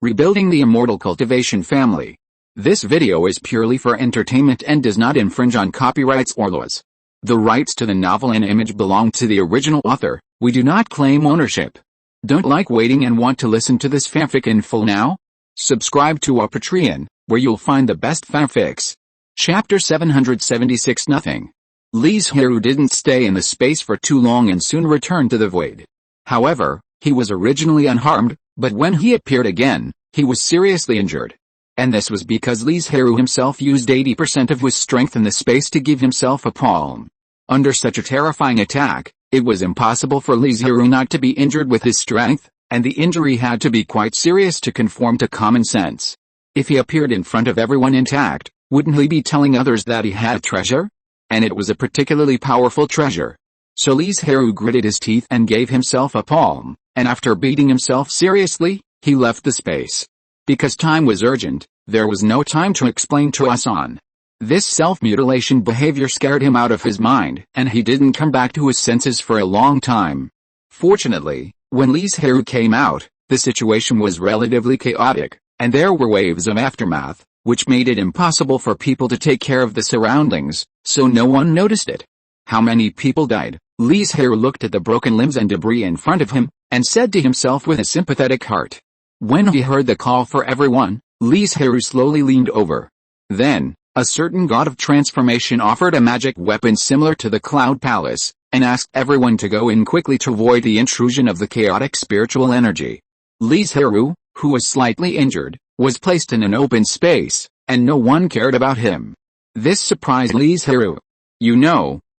Rebuilding the Immortal Cultivation family. This video is purely for entertainment and does not infringe on copyrights or laws. The rights to the novel and image belong to the original author. We do not claim ownership. Don't like waiting and want to listen to this fanfic in full now? Subscribe to our Patreon, where you'll find the best fanfics. Chapter 776. Nothing. Li Zhirui didn't stay in the space for too long and soon returned to the void. However, he was originally unharmed, but when he appeared again, he was seriously injured. And this was because Li Zhirui himself used 80% of his strength in the space to give himself a palm. Under such a terrifying attack, it was impossible for Li Zhirui not to be injured with his strength, and the injury had to be quite serious to conform to common sense. If he appeared in front of everyone intact, wouldn't he be telling others that he had treasure? And it was a particularly powerful treasure. So Li Zhirui gritted his teeth and gave himself a palm, and after beating himself seriously, he left the space. Because time was urgent, there was no time to explain to us on. This self-mutilation behavior scared him out of his mind, and he didn't come back to his senses for a long time. Fortunately, when Li Zhirui came out, the situation was relatively chaotic, and there were waves of aftermath, which made it impossible for people to take care of the surroundings, so no one noticed it. How many people died? Li Zhirui looked at the broken limbs and debris in front of him, and said to himself with a sympathetic heart. When he heard the call for everyone, Li Zhirui slowly leaned over. Then, a certain god of transformation offered a magic weapon similar to the Cloud Palace, and asked everyone to go in quickly to avoid the intrusion of the chaotic spiritual energy. Li Zhirui, who was slightly injured, was placed in an open space, and no one cared about him. This surprised Li Zhirui.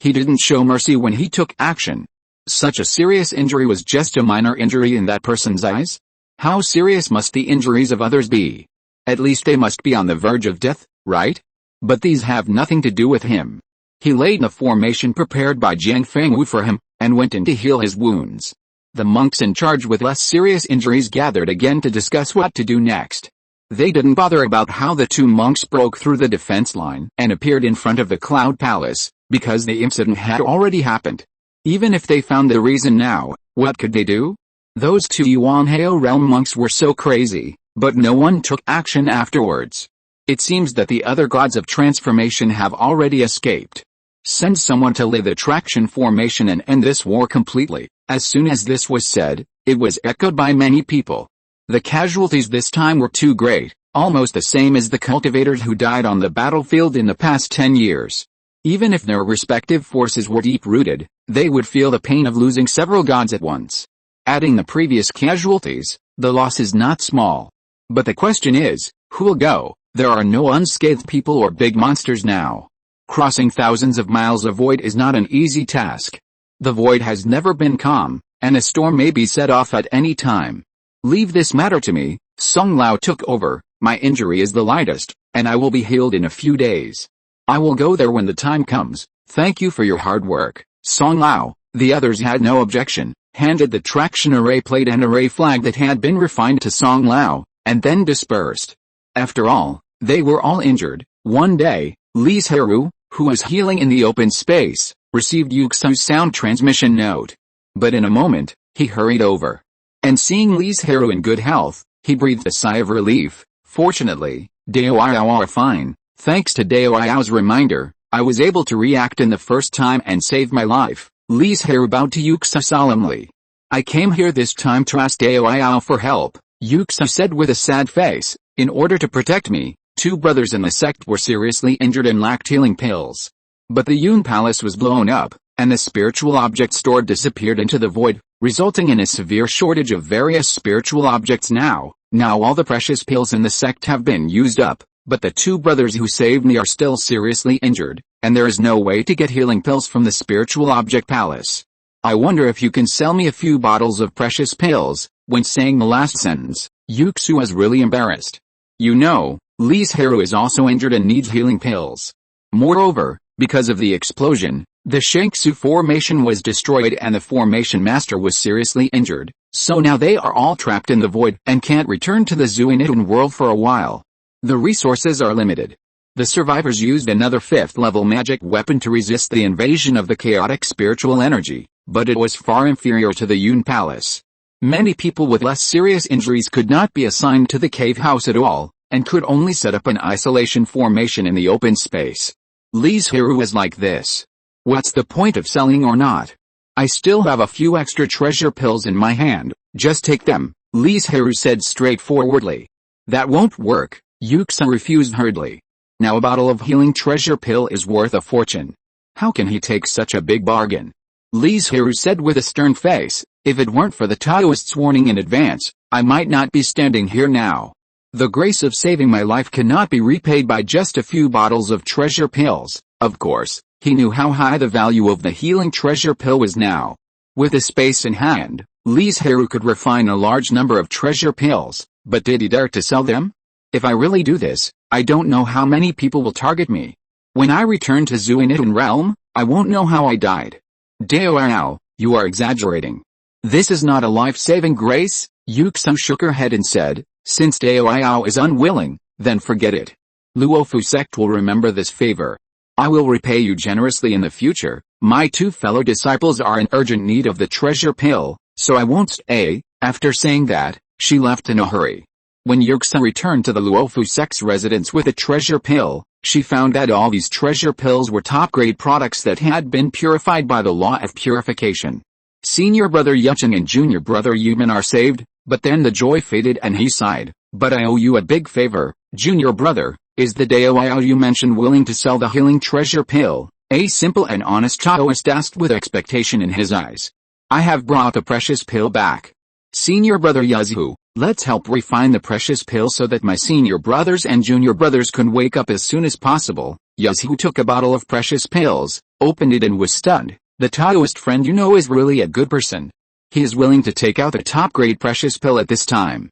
He didn't show mercy when he took action. Such a serious injury was just a minor injury in that person's eyes? How serious must the injuries of others be? At least they must be on the verge of death, right? But these have nothing to do with him. He laid the formation prepared by Jiang Fengwu for him, and went in to heal his wounds. The monks in charge with less serious injuries gathered again to discuss what to do next. They didn't bother about how the two monks broke through the defense line and appeared in front of the Cloud Palace, because the incident had already happened. Even if they found the reason now, what could they do? Those two Yuanhao realm monks were so crazy, but no one took action afterwards. It seems that the other gods of transformation have already escaped. Send someone to lay the traction formation and end this war completely. As soon as this was said, it was echoed by many people. The casualties this time were too great, almost the same as the cultivators who died on the battlefield in the past 10 years. Even if their respective forces were deep-rooted, they would feel the pain of losing several gods at once. Adding the previous casualties, the loss is not small. But the question is, who'll go? There are no unscathed people or big monsters now. Crossing thousands of miles of void is not an easy task. The void has never been calm, and a storm may be set off at any time. Leave this matter to me. Song Lao took over. My injury is the lightest, and I will be healed in a few days. I will go there when the time comes. Thank you for your hard work, Song Lao. The others had no objection, handed the traction array plate and array flag that had been refined to Song Lao, and then dispersed. After all, they were all injured. One day, Li Zhirui, who was healing in the open space, received Yuxu's sound transmission note. But in a moment, he hurried over. And seeing Li Zhirui in good health, he breathed a sigh of relief. Fortunately, Dao are fine. Thanks to Daoyao's reminder, I was able to react in the first time and save my life. Li Zhirui bowed to Yuxu solemnly. I came here this time to ask Daoyao for help, Yuxu said with a sad face. In order to protect me, two brothers in the sect were seriously injured and lacked healing pills. But the Yun Palace was blown up, and the spiritual objects stored disappeared into the void, resulting in a severe shortage of various spiritual objects now. Now all the precious pills in the sect have been used up. But the two brothers who saved me are still seriously injured, and there is no way to get healing pills from the spiritual object palace. I wonder if you can sell me a few bottles of precious pills. When saying the last sentence, Yuxu was really embarrassed. Li Zhirui is also injured and needs healing pills. Moreover, because of the explosion, the Shangsu formation was destroyed and the formation master was seriously injured, so now they are all trapped in the void and can't return to the Zuinitun world for a while. The resources are limited. The survivors used another 5th-level magic weapon to resist the invasion of the chaotic spiritual energy, but it was far inferior to the Yun Palace. Many people with less serious injuries could not be assigned to the cave house at all, and could only set up an isolation formation in the open space. Li Zhirui is like this. What's the point of selling or not? I still have a few extra treasure pills in my hand, just take them, Li Zhirui said straightforwardly. That won't work, Yuxa refused hurriedly. Now a bottle of healing treasure pill is worth a fortune. How can he take such a big bargain? Li Zhirui said with a stern face, if it weren't for the Taoist's warning in advance, I might not be standing here now. The grace of saving my life cannot be repaid by just a few bottles of treasure pills. Of course, he knew how high the value of the healing treasure pill was now. With the space in hand, Li Zhirui could refine a large number of treasure pills, but did he dare to sell them? If I really do this, I don't know how many people will target me. When I return to Zuinitan realm, I won't know how I died. Dao, you are exaggerating. This is not a life-saving grace, Yuxa shook her head and said, since Dao is unwilling, then forget it. Luofu sect will remember this favor. I will repay you generously in the future. My 2 fellow disciples are in urgent need of the treasure pill, so I won't stay. After saying that, she left in a hurry. When Yuxa returned to the Luofu sect's residence with a treasure pill, she found that all these treasure pills were top-grade products that had been purified by the law of purification. Senior brother Yucheng and junior brother Yuman are saved, but then the joy faded and he sighed. But I owe you a big favor, junior brother. Is the Dao you mentioned willing to sell the healing treasure pill? A simple and honest Taoist asked with expectation in his eyes. I have brought the precious pill back. Senior brother Yazhu, let's help refine the precious pill so that my senior brothers and junior brothers can wake up as soon as possible. Yazhu took a bottle of precious pills, opened it and was stunned. The Taoist friend you know is really a good person. He is willing to take out the top-grade precious pill at this time.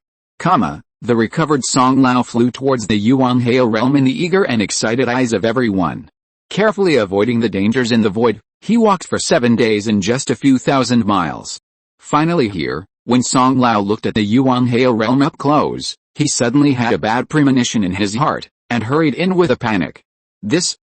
The recovered Song Lao flew towards the Yuan Hao realm in the eager and excited eyes of everyone. Carefully avoiding the dangers in the void, he walked for 7 days and just a few thousand miles. Finally here, when Song Lao looked at the Yuan Hao realm up close, he suddenly had a bad premonition in his heart, and hurried in with a panic.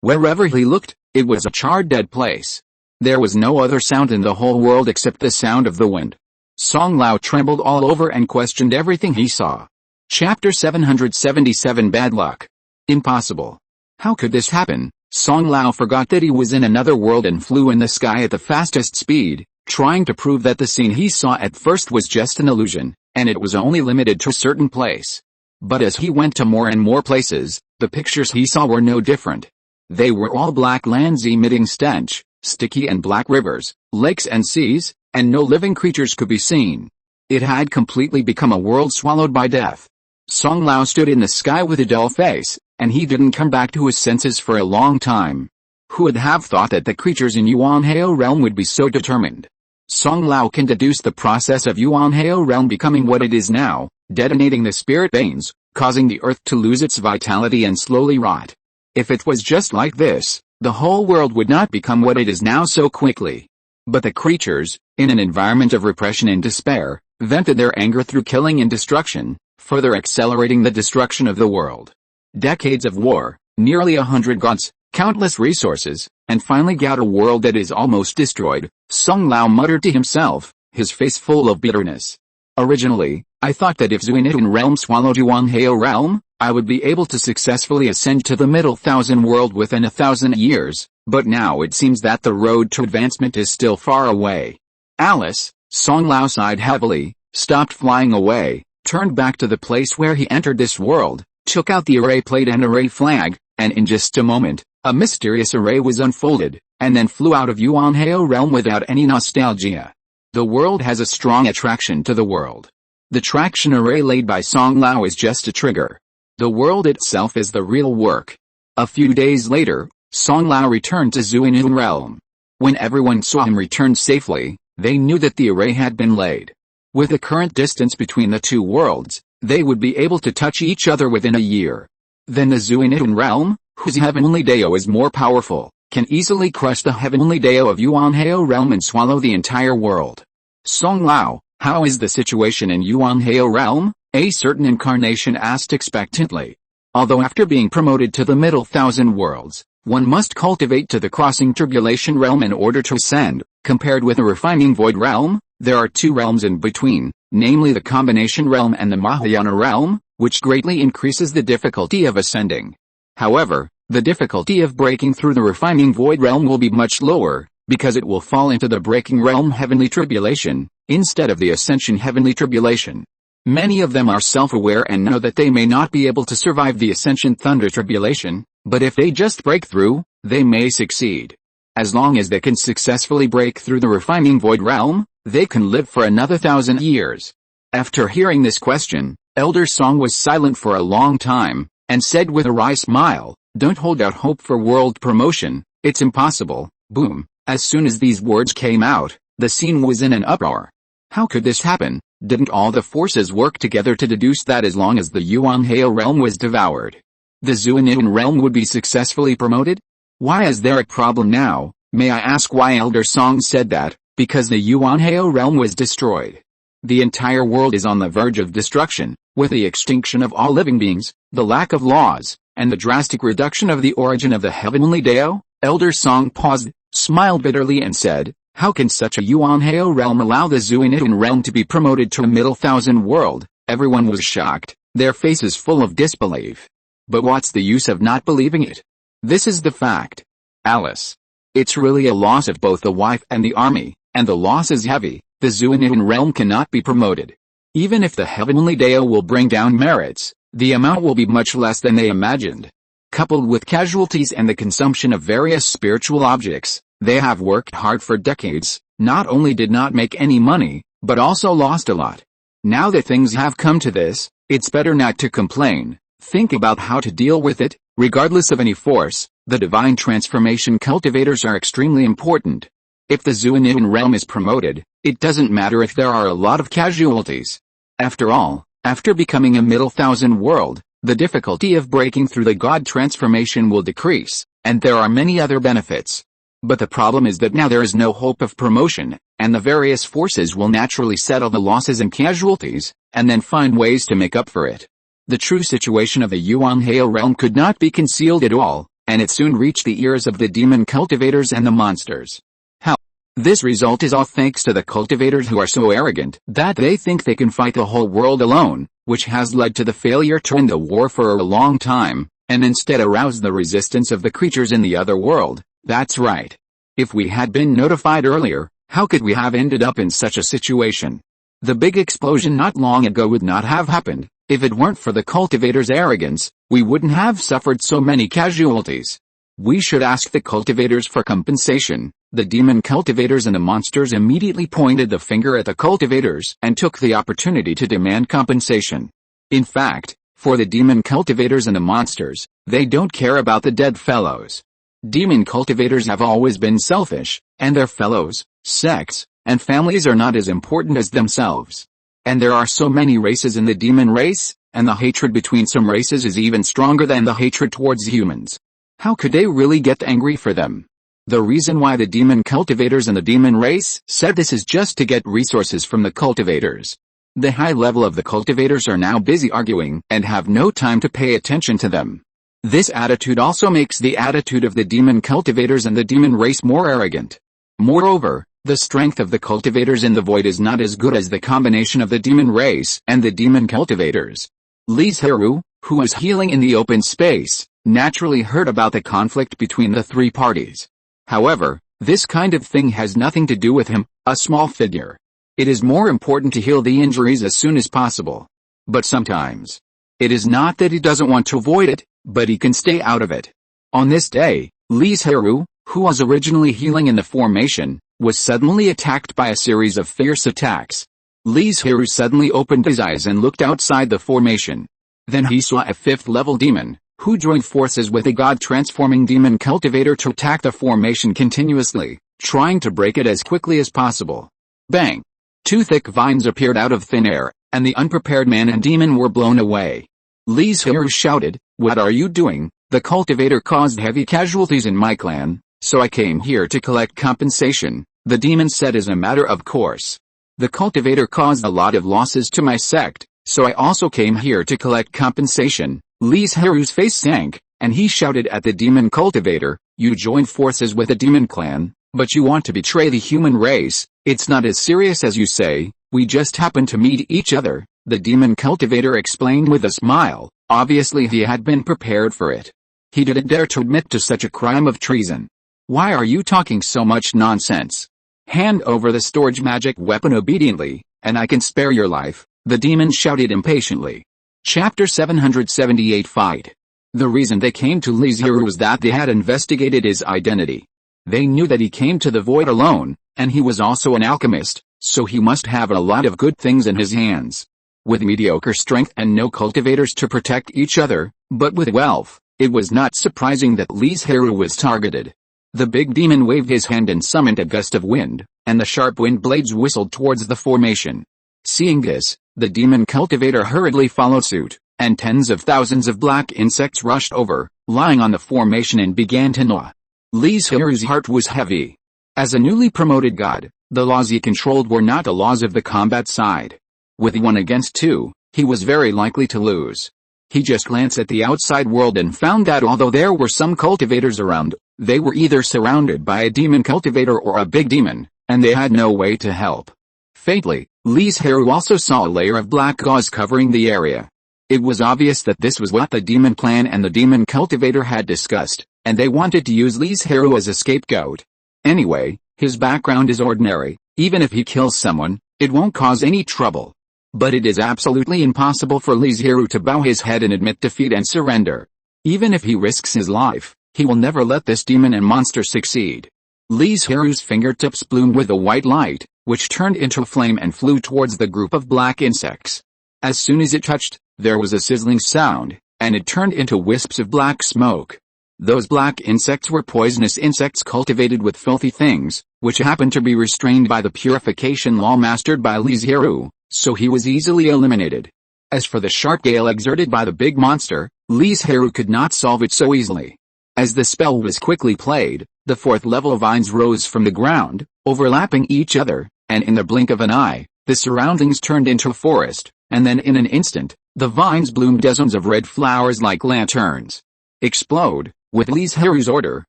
Wherever he looked, it was a charred dead place. There was no other sound in the whole world except the sound of the wind. Song Lao trembled all over and questioned everything he saw. Chapter 777 Bad Luck. Impossible. How could this happen? Song Lao forgot that he was in another world and flew in the sky at the fastest speed, trying to prove that the scene he saw at first was just an illusion, and it was only limited to a certain place. But as he went to more and more places, the pictures he saw were no different. They were all black lands emitting stench, sticky and black rivers, lakes and seas, and no living creatures could be seen. It had completely become a world swallowed by death. Song Lao stood in the sky with a dull face, and he didn't come back to his senses for a long time. Who would have thought that the creatures in Yuan Hao realm would be so determined? Song Lao can deduce the process of Yuan Hao realm becoming what it is now, detonating the spirit veins, causing the earth to lose its vitality and slowly rot. If it was just like this, the whole world would not become what it is now so quickly. But the creatures, in an environment of repression and despair, vented their anger through killing and destruction, further accelerating the destruction of the world. Decades of war, nearly 100 gods, countless resources, and finally got a world that is almost destroyed, Song Lao muttered to himself, his face full of bitterness. Originally, I thought that if Zuinitan realm swallowed Yuan Hao realm, I would be able to successfully ascend to the middle thousand world within 1,000 years, but now it seems that the road to advancement is still far away. Alice, Song Lao sighed heavily, stopped flying away, turned back to the place where he entered this world, took out the array plate and array flag, and in just a moment, a mysterious array was unfolded, and then flew out of Yuan Hao realm without any nostalgia. The world has a strong attraction to the world. The traction array laid by Song Lao is just a trigger. The world itself is the real work. A few days later, Song Lao returned to Zuinitan realm. When everyone saw him return safely, they knew that the array had been laid. With the current distance between the two worlds, they would be able to touch each other within a year. Then the Zuinitan realm, whose heavenly Dao is more powerful, can easily crush the heavenly Dao of Yuan Hao realm and swallow the entire world. Song Lao, how is the situation in Yuan Hao realm? A certain incarnation asked expectantly. Although after being promoted to the middle thousand worlds, one must cultivate to the crossing tribulation realm in order to ascend, compared with the refining void realm, there are two realms in between, namely the combination realm and the Mahayana realm, which greatly increases the difficulty of ascending. However, the difficulty of breaking through the refining void realm will be much lower, because it will fall into the breaking realm heavenly tribulation, instead of the ascension heavenly tribulation. Many of them are self-aware and know that they may not be able to survive the ascension thunder tribulation, but if they just break through, they may succeed. As long as they can successfully break through the refining void realm, they can live for another 1,000 years. After hearing this question, Elder Song was silent for a long time, and said with a wry smile, "Don't hold out hope for world promotion, it's impossible." Boom. As soon as these words came out, the scene was in an uproar. How could this happen? Didn't all the forces work together to deduce that as long as the Yuan-Hao realm was devoured, the Zuanian realm would be successfully promoted? Why is there a problem now? May I ask why Elder Song said that? Because the Yuan-Hao realm was destroyed. The entire world is on the verge of destruction, with the extinction of all living beings, the lack of laws, and the drastic reduction of the origin of the heavenly Dao. Elder Song paused, smiled bitterly and said, "How can such a Yuan-Hao realm allow the Zuanian realm to be promoted to a middle thousand world?" Everyone was shocked, their faces full of disbelief. But what's the use of not believing it? This is the fact. Alice. It's really a loss of both the wife and the army, and the loss is heavy. The Zuanian realm cannot be promoted. Even if the heavenly Dao will bring down merits, the amount will be much less than they imagined. Coupled with casualties and the consumption of various spiritual objects, they have worked hard for decades, not only did not make any money, but also lost a lot. Now that things have come to this, it's better not to complain. Think about how to deal with it. Regardless of any force, the divine transformation cultivators are extremely important. If the Zuanian realm is promoted, it doesn't matter if there are a lot of casualties. After all, after becoming a middle thousand world, the difficulty of breaking through the God transformation will decrease, and there are many other benefits. But the problem is that now there is no hope of promotion, and the various forces will naturally settle the losses and casualties, and then find ways to make up for it. The true situation of the Yuan-Hao realm could not be concealed at all, and it soon reached the ears of the demon cultivators and the monsters. How? This result is all thanks to the cultivators who are so arrogant that they think they can fight the whole world alone, which has led to the failure to end the war for a long time, and instead arouse the resistance of the creatures in the other world. That's right. If we had been notified earlier, how could we have ended up in such a situation? The big explosion not long ago would not have happened. If it weren't for the cultivators' arrogance, we wouldn't have suffered so many casualties. We should ask the cultivators for compensation. The demon cultivators and the monsters immediately pointed the finger at the cultivators and took the opportunity to demand compensation. In fact, for the demon cultivators and the monsters, they don't care about the dead fellows. Demon cultivators have always been selfish, and their fellows, sects, and families are not as important as themselves. And there are so many races in the demon race, and the hatred between some races is even stronger than the hatred towards humans. How could they really get angry for them? The reason why the demon cultivators and the demon race said this is just to get resources from the cultivators. The high level of the cultivators are now busy arguing and have no time to pay attention to them. This attitude also makes the attitude of the demon cultivators and the demon race more arrogant. Moreover, the strength of the cultivators in the void is not as good as the combination of the demon race and the demon cultivators. Li Zhirui, who was healing in the open space, naturally heard about the conflict between the three parties. However, this kind of thing has nothing to do with him, a small figure. It is more important to heal the injuries as soon as possible. But sometimes, it is not that he doesn't want to avoid it, but he can stay out of it. On this day, Li Zhirui, who was originally healing in the formation, was suddenly attacked by a series of fierce attacks. Li Zhirui suddenly opened his eyes and looked outside the formation. Then he saw a 5th-level demon, who joined forces with a god-transforming demon cultivator to attack the formation continuously, trying to break it as quickly as possible. Bang! 2 thick vines appeared out of thin air, and the unprepared man and demon were blown away. Li Zhirui shouted, "What are you doing? The cultivator caused heavy casualties in my clan, so I came here to collect compensation," the demon said as a matter of course. "The cultivator caused a lot of losses to my sect, so I also came here to collect compensation." Li Zhirui's face sank, and he shouted at the demon cultivator, "You joined forces with a demon clan, but you want to betray the human race. It's not as serious as you say." We just happened to meet each other, the demon cultivator explained with a smile. Obviously he had been prepared for it. He didn't dare to admit to such a crime of treason. Why are you talking so much nonsense? Hand over the storage magic weapon obediently, and I can spare your life, the demon shouted impatiently. Chapter 778 Fight. The reason they came to Li Zhirui was that they had investigated his identity. They knew that he came to the void alone, and he was also an alchemist, so he must have a lot of good things in his hands. With mediocre strength and no cultivators to protect each other, but with wealth, it was not surprising that Li Zhirui was targeted. The big demon waved his hand and summoned a gust of wind, and the sharp wind blades whistled towards the formation. Seeing this, the demon cultivator hurriedly followed suit, and tens of thousands of black insects rushed over, lying on the formation and began to gnaw. Li Zhirui's heart was heavy. As a newly promoted god, the laws he controlled were not the laws of the combat side. With 1 against 2, he was very likely to lose. He just glanced at the outside world and found that although there were some cultivators around, they were either surrounded by a demon cultivator or a big demon, and they had no way to help. Fatally, Li Zhirui also saw a layer of black gauze covering the area. It was obvious that this was what the demon clan and the demon cultivator had discussed, and they wanted to use Li Zhirui as a scapegoat. Anyway, his background is ordinary. Even if he kills someone, it won't cause any trouble. But it is absolutely impossible for Li Zhirui to bow his head and admit defeat and surrender. Even if he risks his life, he will never let this demon and monster succeed. Li Zhirui's fingertips bloomed with a white light, which turned into a flame and flew towards the group of black insects. As soon as it touched, there was a sizzling sound, and it turned into wisps of black smoke. Those black insects were poisonous insects cultivated with filthy things, which happened to be restrained by the purification law mastered by Li Zhirui, so he was easily eliminated. As for the sharp gale exerted by the big monster, Li Zhirui could not solve it so easily. As the spell was quickly played, the 4th level vines rose from the ground, overlapping each other, and in the blink of an eye, the surroundings turned into a forest, and then in an instant, the vines bloomed dozens of red flowers like lanterns. Explode! With Li Zhirui's order,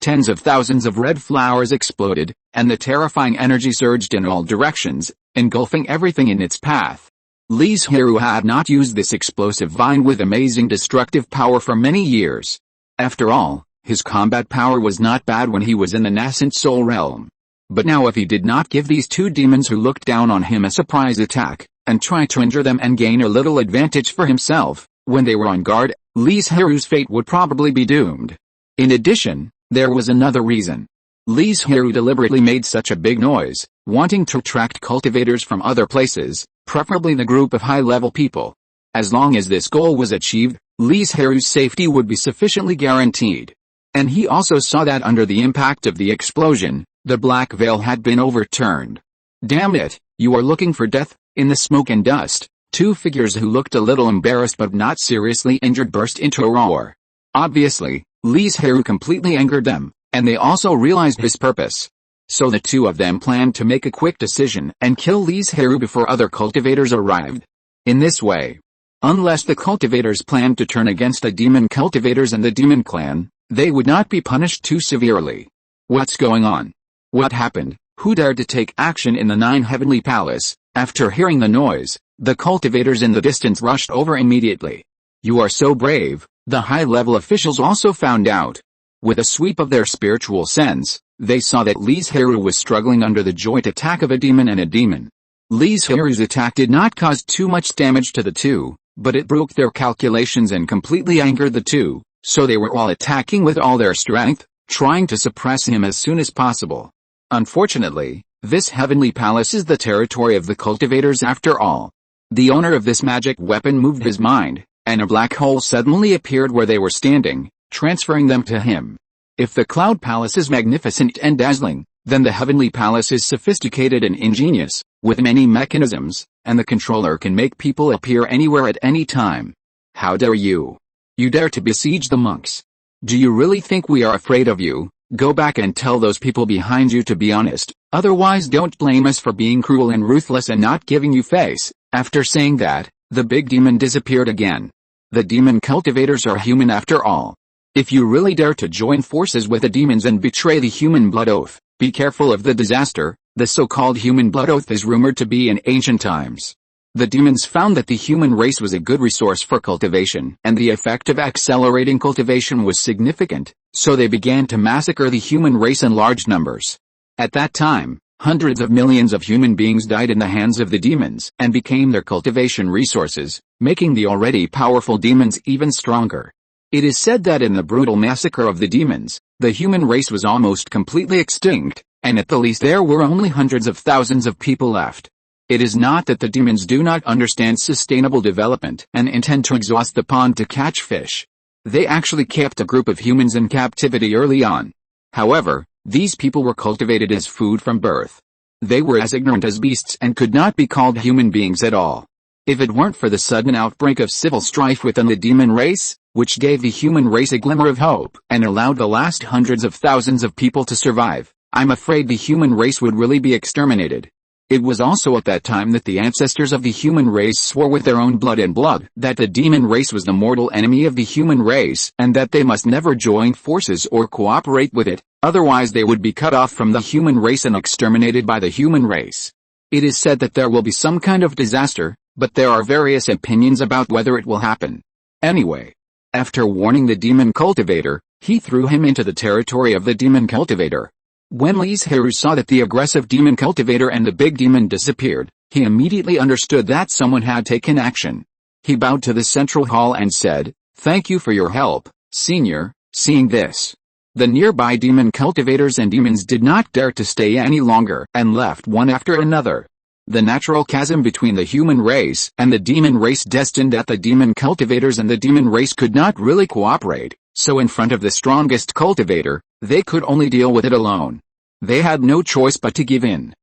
tens of thousands of red flowers exploded, and the terrifying energy surged in all directions, engulfing everything in its path. Li Zhirui had not used this explosive vine with amazing destructive power for many years. After all, his combat power was not bad when he was in the nascent soul realm. But now if he did not give these 2 demons who looked down on him a surprise attack, and try to injure them and gain a little advantage for himself, when they were on guard, Li Zhirui's fate would probably be doomed. In addition, there was another reason. Li Zhirui deliberately made such a big noise, wanting to attract cultivators from other places, preferably the group of high-level people. As long as this goal was achieved, Li Zhirui's safety would be sufficiently guaranteed. And he also saw that under the impact of the explosion, the black veil had been overturned. Damn it, you are looking for death? In the smoke and dust, 2 figures who looked a little embarrassed but not seriously injured burst into a roar. Obviously, Li Zhirui completely angered them, and they also realized his purpose. So the 2 of them planned to make a quick decision and kill Li Zhirui before other cultivators arrived. In this way, unless the cultivators planned to turn against the demon cultivators and the demon clan, they would not be punished too severely. What's going on? What happened? Who dared to take action in the 9 Heavenly Palace? After hearing the noise, the cultivators in the distance rushed over immediately. You are so brave, the high-level officials also found out. With a sweep of their spiritual sense, they saw that Li Zhirui was struggling under the joint attack of a demon and a demon. Li Zhirui's attack did not cause too much damage to the 2, but it broke their calculations and completely angered the 2, so they were all attacking with all their strength, trying to suppress him as soon as possible. Unfortunately, this heavenly palace is the territory of the cultivators after all. The owner of this magic weapon moved his mind, and a black hole suddenly appeared where they were standing, transferring them to him. If the cloud palace is magnificent and dazzling, then the heavenly palace is sophisticated and ingenious, with many mechanisms, and the controller can make people appear anywhere at any time. How dare you? You dare to besiege the monks? Do you really think we are afraid of you? Go back and tell those people behind you to be honest, otherwise don't blame us for being cruel and ruthless and not giving you face. After saying that, the big demon disappeared again. The demon cultivators are human after all. If you really dare to join forces with the demons and betray the human blood oath, be careful of the disaster. The so-called human blood oath is rumored to be in ancient times. The demons found that the human race was a good resource for cultivation, and the effect of accelerating cultivation was significant, so they began to massacre the human race in large numbers. At that time, hundreds of millions of human beings died in the hands of the demons and became their cultivation resources, making the already powerful demons even stronger. It is said that in the brutal massacre of the demons, the human race was almost completely extinct, and at the least there were only hundreds of thousands of people left. It is not that the demons do not understand sustainable development and intend to exhaust the pond to catch fish. They actually kept a group of humans in captivity early on. However, these people were cultivated as food from birth. They were as ignorant as beasts and could not be called human beings at all. If it weren't for the sudden outbreak of civil strife within the demon race, which gave the human race a glimmer of hope and allowed the last hundreds of thousands of people to survive, I'm afraid the human race would really be exterminated. It was also at that time that the ancestors of the human race swore with their own blood and blood that the demon race was the mortal enemy of the human race and that they must never join forces or cooperate with it, otherwise they would be cut off from the human race and exterminated by the human race. It is said that there will be some kind of disaster, but there are various opinions about whether it will happen. Anyway, after warning the demon cultivator, he threw him into the territory of the demon cultivator. When Li Zhirui saw that the aggressive demon cultivator and the big demon disappeared, he immediately understood that someone had taken action. He bowed to the central hall and said, "Thank you for your help, Senior." Seeing this, the nearby demon cultivators and demons did not dare to stay any longer and left one after another. The natural chasm between the human race and the demon race destined that the demon cultivators and the demon race could not really cooperate, so in front of the strongest cultivator, they could only deal with it alone. They had no choice but to give in.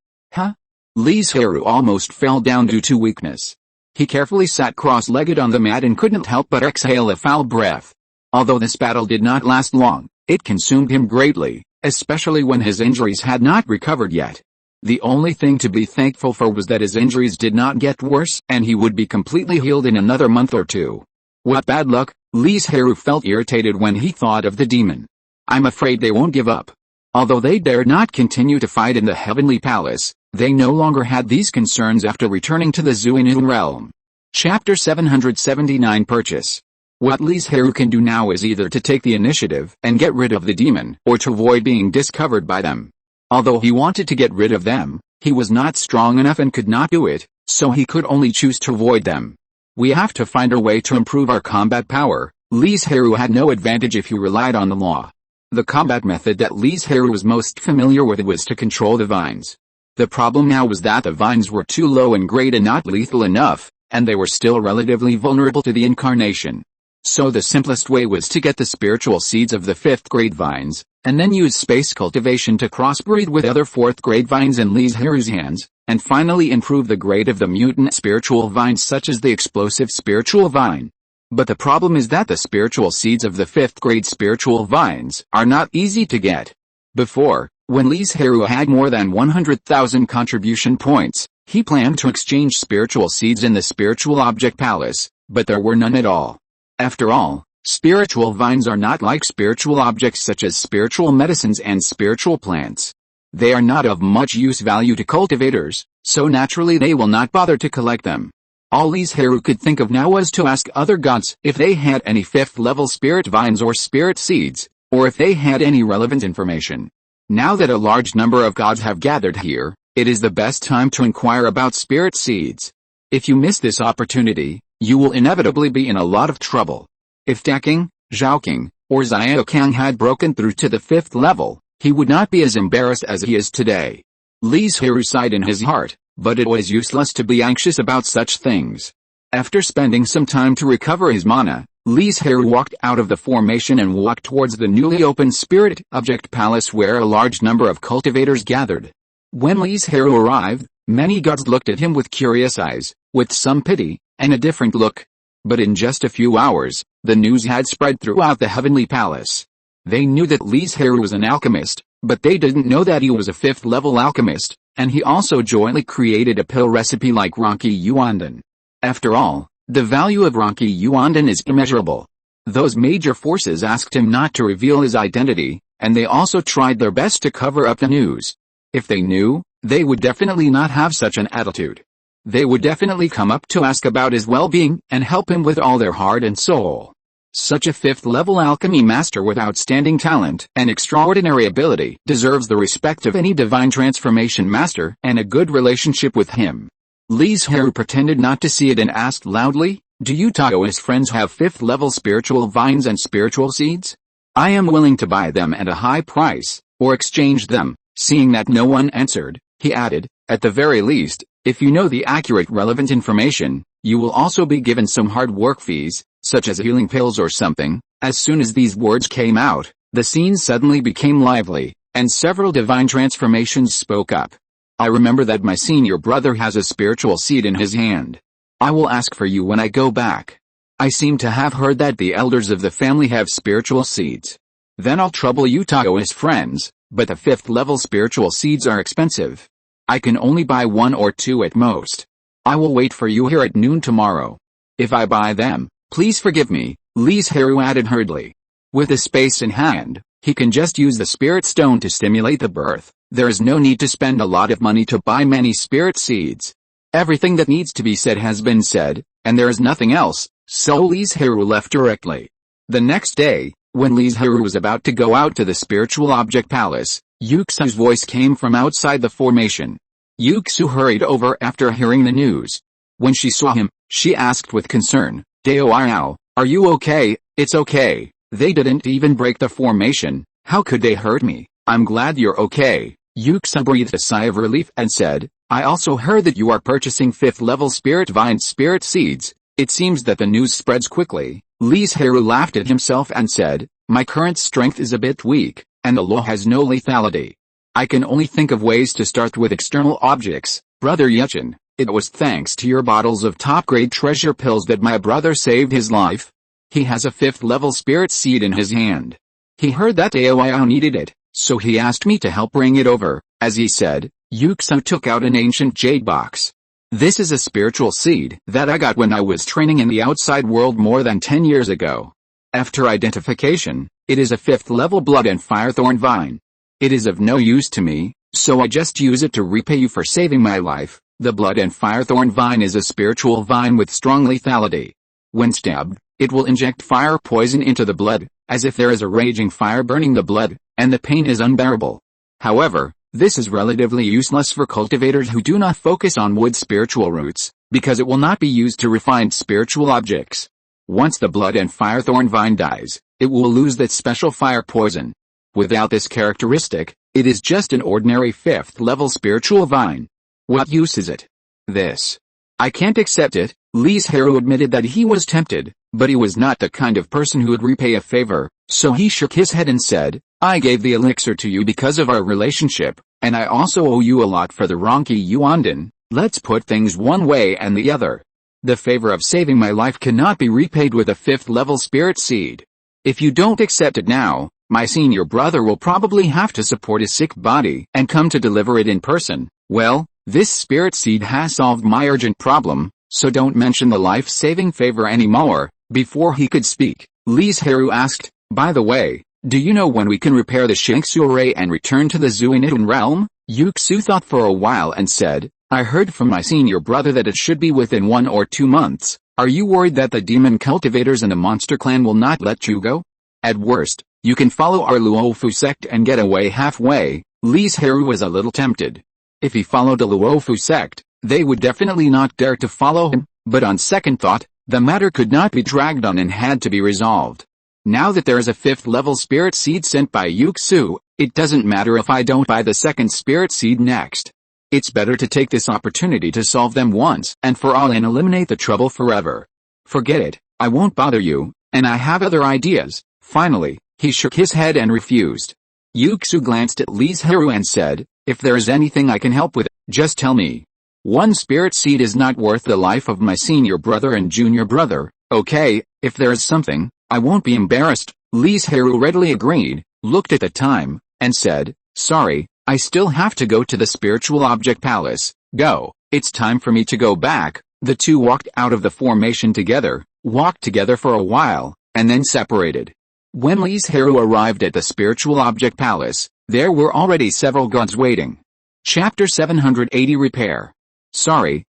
Li Zhirui almost fell down due to weakness. He carefully sat cross-legged on the mat and couldn't help but exhale a foul breath. Although this battle did not last long, it consumed him greatly, especially when his injuries had not recovered yet. The only thing to be thankful for was that his injuries did not get worse and he would be completely healed in another month or two. What bad luck! Li Zhirui felt irritated when he thought of the demon. I'm afraid they won't give up. Although they dared not continue to fight in the heavenly palace, they no longer had these concerns after returning to the Zuinu realm. Chapter 779 Purchase. What Li Zhirui can do now is either to take the initiative and get rid of the demon, or to avoid being discovered by them. Although he wanted to get rid of them, he was not strong enough and could not do it, so he could only choose to avoid them. We have to find a way to improve our combat power. Li Zhirui had no advantage if he relied on the law. The combat method that Li Zhirui was most familiar with was to control the vines. The problem now was that the vines were too low in grade and not lethal enough, and they were still relatively vulnerable to the incarnation. So the simplest way was to get the spiritual seeds of the 5th grade vines, and then use space cultivation to crossbreed with other 4th grade vines in Li Zhirui's hands, and finally improve the grade of the mutant spiritual vines such as the explosive spiritual vine. But the problem is that the spiritual seeds of the 5th grade spiritual vines are not easy to get. Before, when Li Zhirui had more than 100,000 contribution points, he planned to exchange spiritual seeds in the spiritual object palace, but there were none at all. After all, spiritual vines are not like spiritual objects such as spiritual medicines and spiritual plants. They are not of much use value to cultivators, so naturally they will not bother to collect them. All Li Zhirui could think of now was to ask other gods if they had any 5th level spirit vines or spirit seeds, or if they had any relevant information. Now that a large number of gods have gathered here, it is the best time to inquire about spirit seeds. If you miss this opportunity, you will inevitably be in a lot of trouble. If Daking, Zhaoking, or Xiaokang had broken through to the 5th level, he would not be as embarrassed as he is today. Li Zhirui sighed in his heart, but it was useless to be anxious about such things. After spending some time to recover his mana, Li Zhirui walked out of the formation and walked towards the newly opened spirit object palace where a large number of cultivators gathered. When Li Zhirui arrived, many gods looked at him with curious eyes, with some pity, and a different look. But in just a few hours, the news had spread throughout the heavenly palace. They knew that Li Zhirui was an alchemist, but they didn't know that he was a 5th level alchemist, and he also jointly created a pill recipe like Ronqi Yuandan. After all, the value of Ronqi Yuandan is immeasurable. Those major forces asked him not to reveal his identity, and they also tried their best to cover up the news. If they knew, they would definitely not have such an attitude. They would definitely come up to ask about his well-being and help him with all their heart and soul. Such a 5th level alchemy master with outstanding talent and extraordinary ability deserves the respect of any divine transformation master and a good relationship with him. Li Zhirui pretended not to see it and asked loudly, "Do you Taoist friends have 5th level spiritual vines and spiritual seeds? I am willing to buy them at a high price, or exchange them." Seeing that no one answered, he added, "At the very least, if you know the accurate relevant information, you will also be given some hard work fees, such as healing pills or something." As soon as these words came out, the scene suddenly became lively, and several divine transformations spoke up. "I remember that my senior brother has a spiritual seed in his hand. I will ask for you when I go back. I seem to have heard that the elders of the family have spiritual seeds. Then I'll trouble you Taoist friends, but the 5th level spiritual seeds are expensive. I can only buy 1 or 2 at most. I will wait for you here at noon tomorrow. If I buy them, please forgive me," Li Zhirui added hurriedly. With the space in hand, he can just use the spirit stone to stimulate the birth. There is no need to spend a lot of money to buy many spirit seeds. Everything that needs to be said has been said, and there is nothing else, so Li Zhirui left directly. The next day, when Li Zhirui was about to go out to the spiritual object palace, Yuxu's voice came from outside the formation. Yuxu hurried over after hearing the news. When she saw him, she asked with concern, "Daoyao, are you okay?" "It's okay. They didn't even break the formation. How could they hurt me? I'm glad you're okay." Yuxu breathed a sigh of relief and said, "I also heard that you are purchasing 5th level spirit vine spirit seeds. It seems that the news spreads quickly." Li Zhirui laughed at himself and said, "My current strength is a bit weak, and the law has no lethality. I can only think of ways to start with external objects. Brother Yuchen, it was thanks to your bottles of top-grade treasure pills that my brother saved his life. He has a 5th level spirit seed in his hand. He heard that Aoyao needed it, so he asked me to help bring it over." As he said, Yuxu took out an ancient jade box. "This is a spiritual seed that I got when I was training in the outside world more than 10 years ago. After identification, it is a 5th level blood and firethorn vine. It is of no use to me, so I just use it to repay you for saving my life." The blood and firethorn vine is a spiritual vine with strong lethality. When stabbed, it will inject fire poison into the blood, as if there is a raging fire burning the blood, and the pain is unbearable. However, this is relatively useless for cultivators who do not focus on wood spiritual roots, because it will not be used to refine spiritual objects. Once the blood and firethorn vine dies, it will lose that special fire poison. Without this characteristic, it is just an ordinary 5th level spiritual vine. What use is it? This. I can't accept it. Li Zhirui admitted that he was tempted, but he was not the kind of person who would repay a favor, so he shook his head and said, "I gave the elixir to you because of our relationship, and I also owe you a lot for the Ronqi Yuandan. Let's put things one way and the other. The favor of saving my life cannot be repaid with a 5th level spirit seed. If you don't accept it now, my senior brother will probably have to support his sick body and come to deliver it in person. Well, this spirit seed has solved my urgent problem, so don't mention the life-saving favor anymore." Before he could speak, Li Zhirui asked, "By the way, do you know when we can repair the Xingsu and return to the Zuinitan realm?" Yuxu thought for a while and said, "I heard from my senior brother that it should be within 1 or 2 months. Are you worried that the demon cultivators and the monster clan will not let you go? At worst, you can follow our Luofu sect and get away halfway." Li Zhirui was a little tempted. If he followed the Luofu sect, they would definitely not dare to follow him, but on second thought, the matter could not be dragged on and had to be resolved. Now that there is a 5th level spirit seed sent by Yuxu, it doesn't matter if I don't buy the second spirit seed next. It's better to take this opportunity to solve them once and for all and eliminate the trouble forever. Forget it, I won't bother you, and I have other ideas. Finally, he shook his head and refused. Yuxu glanced at Li Zhirui and said, "If there is anything I can help with, just tell me. 1 spirit seed is not worth the life of my senior brother and junior brother." "Okay, if there is something, I won't be embarrassed." Li Zhirui readily agreed, looked at the time, and said, "Sorry, I still have to go to the spiritual object palace." "Go, it's time for me to go back." The two walked out of the formation together, walked together for a while, and then separated. When Li Zhirui arrived at the spiritual object palace, there were already several guards waiting. Chapter 780 Repair. Sorry,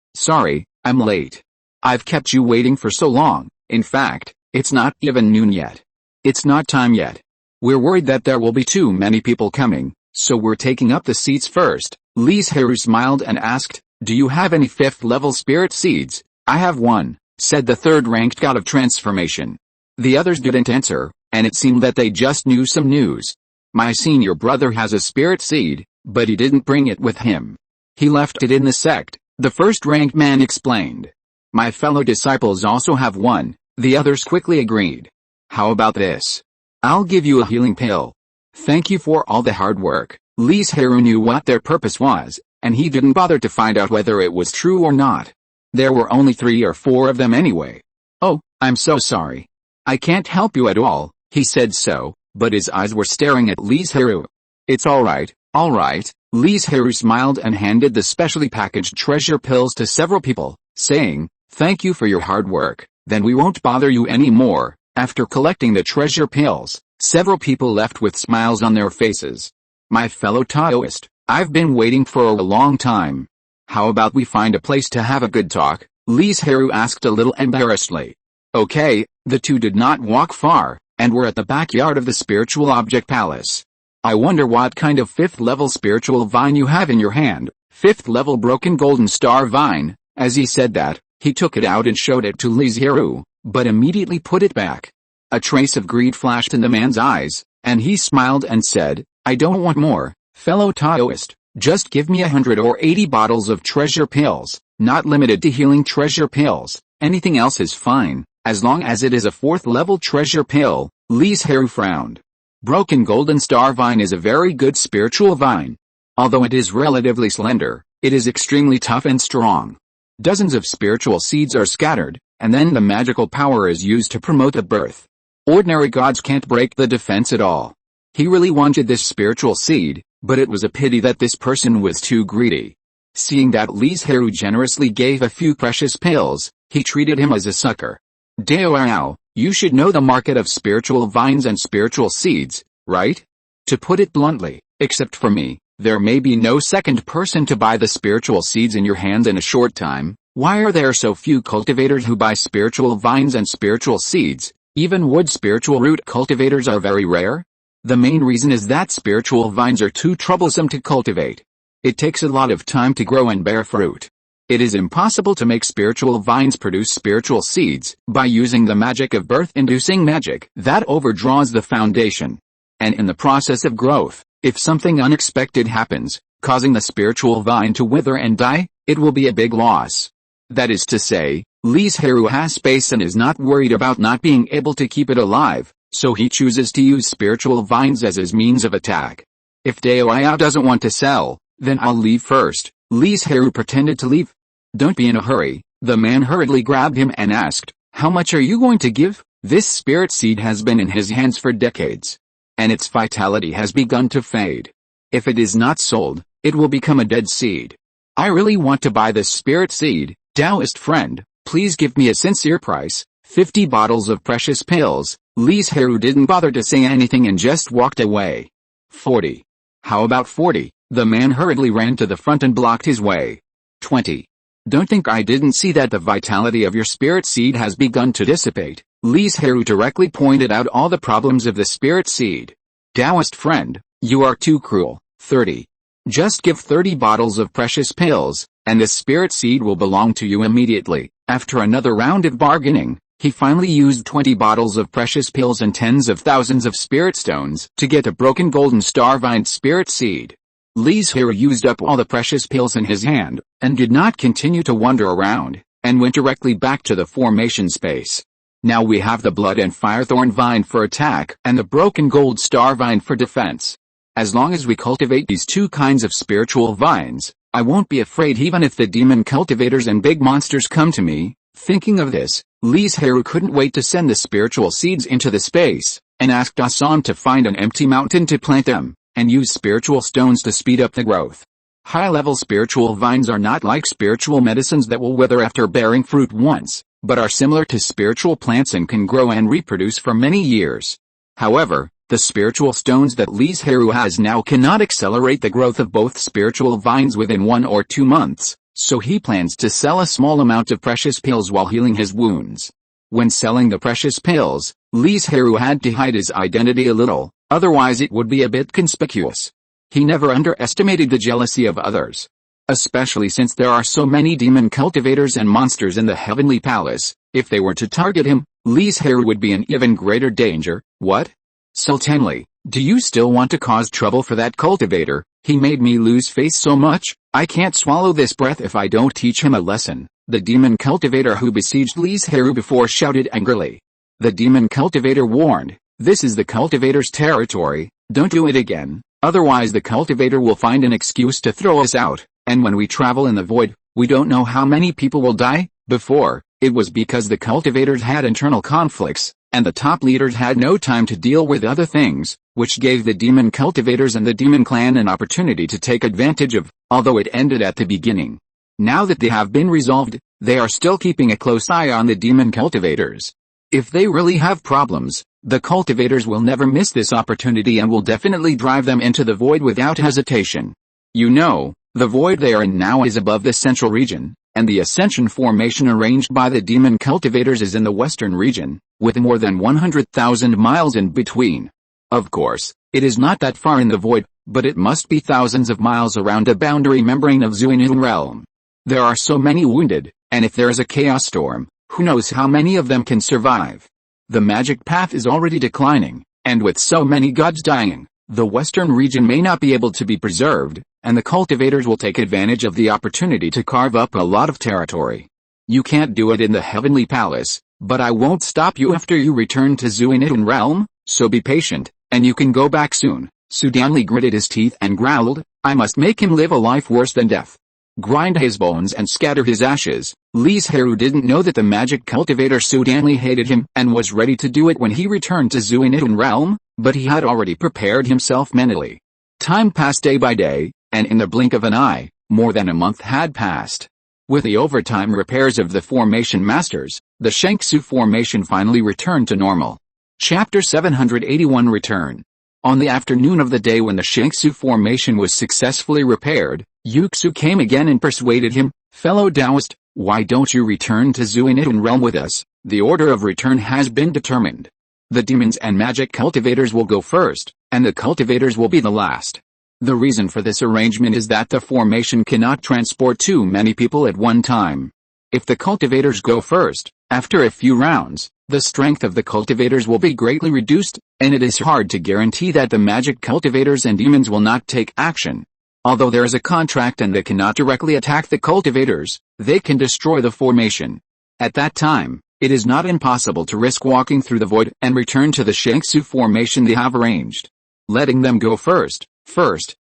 I'm late. I've kept you waiting for so long. In fact, it's not even noon yet. It's not time yet. We're worried that there will be too many people coming, so we're taking up the seats first. Li Zhirui smiled and asked, do you have any 5th level spirit seeds? I have one, said the 3rd-ranked god of transformation. The others didn't answer, and it seemed that they just knew some news. My senior brother has a spirit seed, but he didn't bring it with him. He left it in the sect, the 1st-ranked man explained. My fellow disciples also have one, the others quickly agreed. How about this? I'll give you a healing pill. Thank you for all the hard work. Li Zhirui knew what their purpose was, and he didn't bother to find out whether it was true or not. There were only 3 or 4 of them anyway. Oh, I'm so sorry. I can't help you at all, he said so, but his eyes were staring at Li Zhirui. It's alright. Li Zhirui smiled and handed the specially packaged treasure pills to several people, saying, thank you for your hard work, then we won't bother you anymore. After collecting the treasure pills, several people left with smiles on their faces. My fellow Taoist, I've been waiting for a long time. How about we find a place to have a good talk? Li Zhirui asked a little embarrassedly. Okay, the two did not walk far, and were at the backyard of the spiritual object palace. I wonder what kind of 5th level spiritual vine you have in your hand. 5th level broken golden star vine. As he said that, he took it out and showed it to Li Zhirui, but immediately put it back. A trace of greed flashed in the man's eyes, and he smiled and said, I don't want more, fellow Taoist, just give me 100 or 80 bottles of treasure pills, not limited to healing treasure pills, anything else is fine, as long as it is a 4th level treasure pill. Li Zhirui frowned. Broken golden star vine is a very good spiritual vine. Although it is relatively slender, it is extremely tough and strong. Dozens of spiritual seeds are scattered, and then the magical power is used to promote the birth. Ordinary gods can't break the defense at all. He really wanted this spiritual seed, but it was a pity that this person was too greedy. Seeing that Li Zhirui generously gave a few precious pills, he treated him as a sucker. Dao, you should know the market of spiritual vines and spiritual seeds, right? To put it bluntly, except for me, there may be no second person to buy the spiritual seeds in your hands in a short time. Why are there so few cultivators who buy spiritual vines and spiritual seeds? Even wood spiritual root cultivators are very rare. The main reason is that spiritual vines are too troublesome to cultivate. It takes a lot of time to grow and bear fruit. It is impossible to make spiritual vines produce spiritual seeds by using the magic of birth-inducing magic that overdraws the foundation. And in the process of growth, if something unexpected happens, causing the spiritual vine to wither and die, it will be a big loss. That is to say, Li Zhirui has space and is not worried about not being able to keep it alive, so he chooses to use spiritual vines as his means of attack. If Dao doesn't want to sell, then I'll leave first. Li Zhirui pretended to leave. Don't be in a hurry. The man hurriedly grabbed him and asked, how much are you going to give? This spirit seed has been in his hands for decades, and its vitality has begun to fade. If it is not sold, it will become a dead seed. I really want to buy this spirit seed. Taoist friend, please give me a sincere price. 50 bottles of precious pills. Li Zhirui didn't bother to say anything and just walked away. 40. How about 40? The man hurriedly ran to the front and blocked his way. 20. Don't think I didn't see that the vitality of your spirit seed has begun to dissipate. Li Zhirui directly pointed out all the problems of the spirit seed. Taoist friend, you are too cruel. 30. Just give 30 bottles of precious pills, and the spirit seed will belong to you immediately. After another round of bargaining, he finally used 20 bottles of precious pills and tens of thousands of spirit stones to get a broken golden star vine spirit seed. Li Zhirui used up all the precious pills in his hand, and did not continue to wander around, and went directly back to the formation space. Now we have the blood and firethorn vine for attack, and the broken gold star vine for defense. As long as we cultivate these two kinds of spiritual vines, I won't be afraid even if the demon cultivators and big monsters come to me. Thinking of this, Li Zhirui couldn't wait to send the spiritual seeds into the space, and asked Assam to find an empty mountain to plant them, and use spiritual stones to speed up the growth. High-level spiritual vines are not like spiritual medicines that will wither after bearing fruit once, but are similar to spiritual plants and can grow and reproduce for many years. However, The spiritual stones that Li Zhirui has now cannot accelerate the growth of both spiritual vines within 1 or 2 months, so he plans to sell a small amount of precious pills while healing his wounds. When selling the precious pills, Li Zhirui had to hide his identity a little, otherwise it would be a bit conspicuous. He never underestimated the jealousy of others. Especially since there are so many demon cultivators and monsters in the Heavenly Palace, if they were to target him, Li Zhirui would be in even greater danger. What? Sultanli, do you still want to cause trouble for that cultivator? He made me lose face so much, I can't swallow this breath if I don't teach him a lesson. The demon cultivator who besieged Li Zhirui before shouted angrily. The demon cultivator warned, this is the cultivator's territory, don't do it again, otherwise the cultivator will find an excuse to throw us out, and when we travel in the void, we don't know how many people will die. Before, it was because the cultivators had internal conflicts, and the top leaders had no time to deal with other things, which gave the demon cultivators and the demon clan an opportunity to take advantage of, although it ended at the beginning. Now that they have been resolved, they are still keeping a close eye on the demon cultivators. If they really have problems, the cultivators will never miss this opportunity and will definitely drive them into the void without hesitation. You know, the void they are in now is above the central region, and the ascension formation arranged by the demon cultivators is in the western region, with more than 100,000 miles in between. Of course, it is not that far in the void, but it must be thousands of miles around the boundary membrane of Zuinun realm. There are so many wounded, and if there is a chaos storm, who knows how many of them can survive. The magic path is already declining, and with so many gods dying, the western region may not be able to be preserved, and the cultivators will take advantage of the opportunity to carve up a lot of territory. You can't do it in the Heavenly Palace, but I won't stop you after you return to Zuinun realm, so be patient, and you can go back soon. Sudanli gritted his teeth and growled, I must make him live a life worse than death. Grind his bones and scatter his ashes. Li Zhirui didn't know that the magic cultivator Sudanli hated him and was ready to do it when he returned to Zuinun realm, but he had already prepared himself mentally. Time passed day by day, and in the blink of an eye, more than a month had passed. With the overtime repairs of the formation masters, the Shengsu formation finally returned to normal. Chapter 781 Return. On the afternoon of the day when the Shengsu formation was successfully repaired, Yuxu came again and persuaded him, fellow Taoist, why don't you return to Zuinun realm with us? The order of return has been determined. The demons and magic cultivators will go first, and the cultivators will be the last. The reason for this arrangement is that the formation cannot transport too many people at one time. If the cultivators go first, after a few rounds, the strength of the cultivators will be greatly reduced, and it is hard to guarantee that the magic cultivators and demons will not take action. Although there is a contract and they cannot directly attack the cultivators, they can destroy the formation. At that time, it is not impossible to risk walking through the void and return to the Shengsu formation they have arranged. Letting them go first,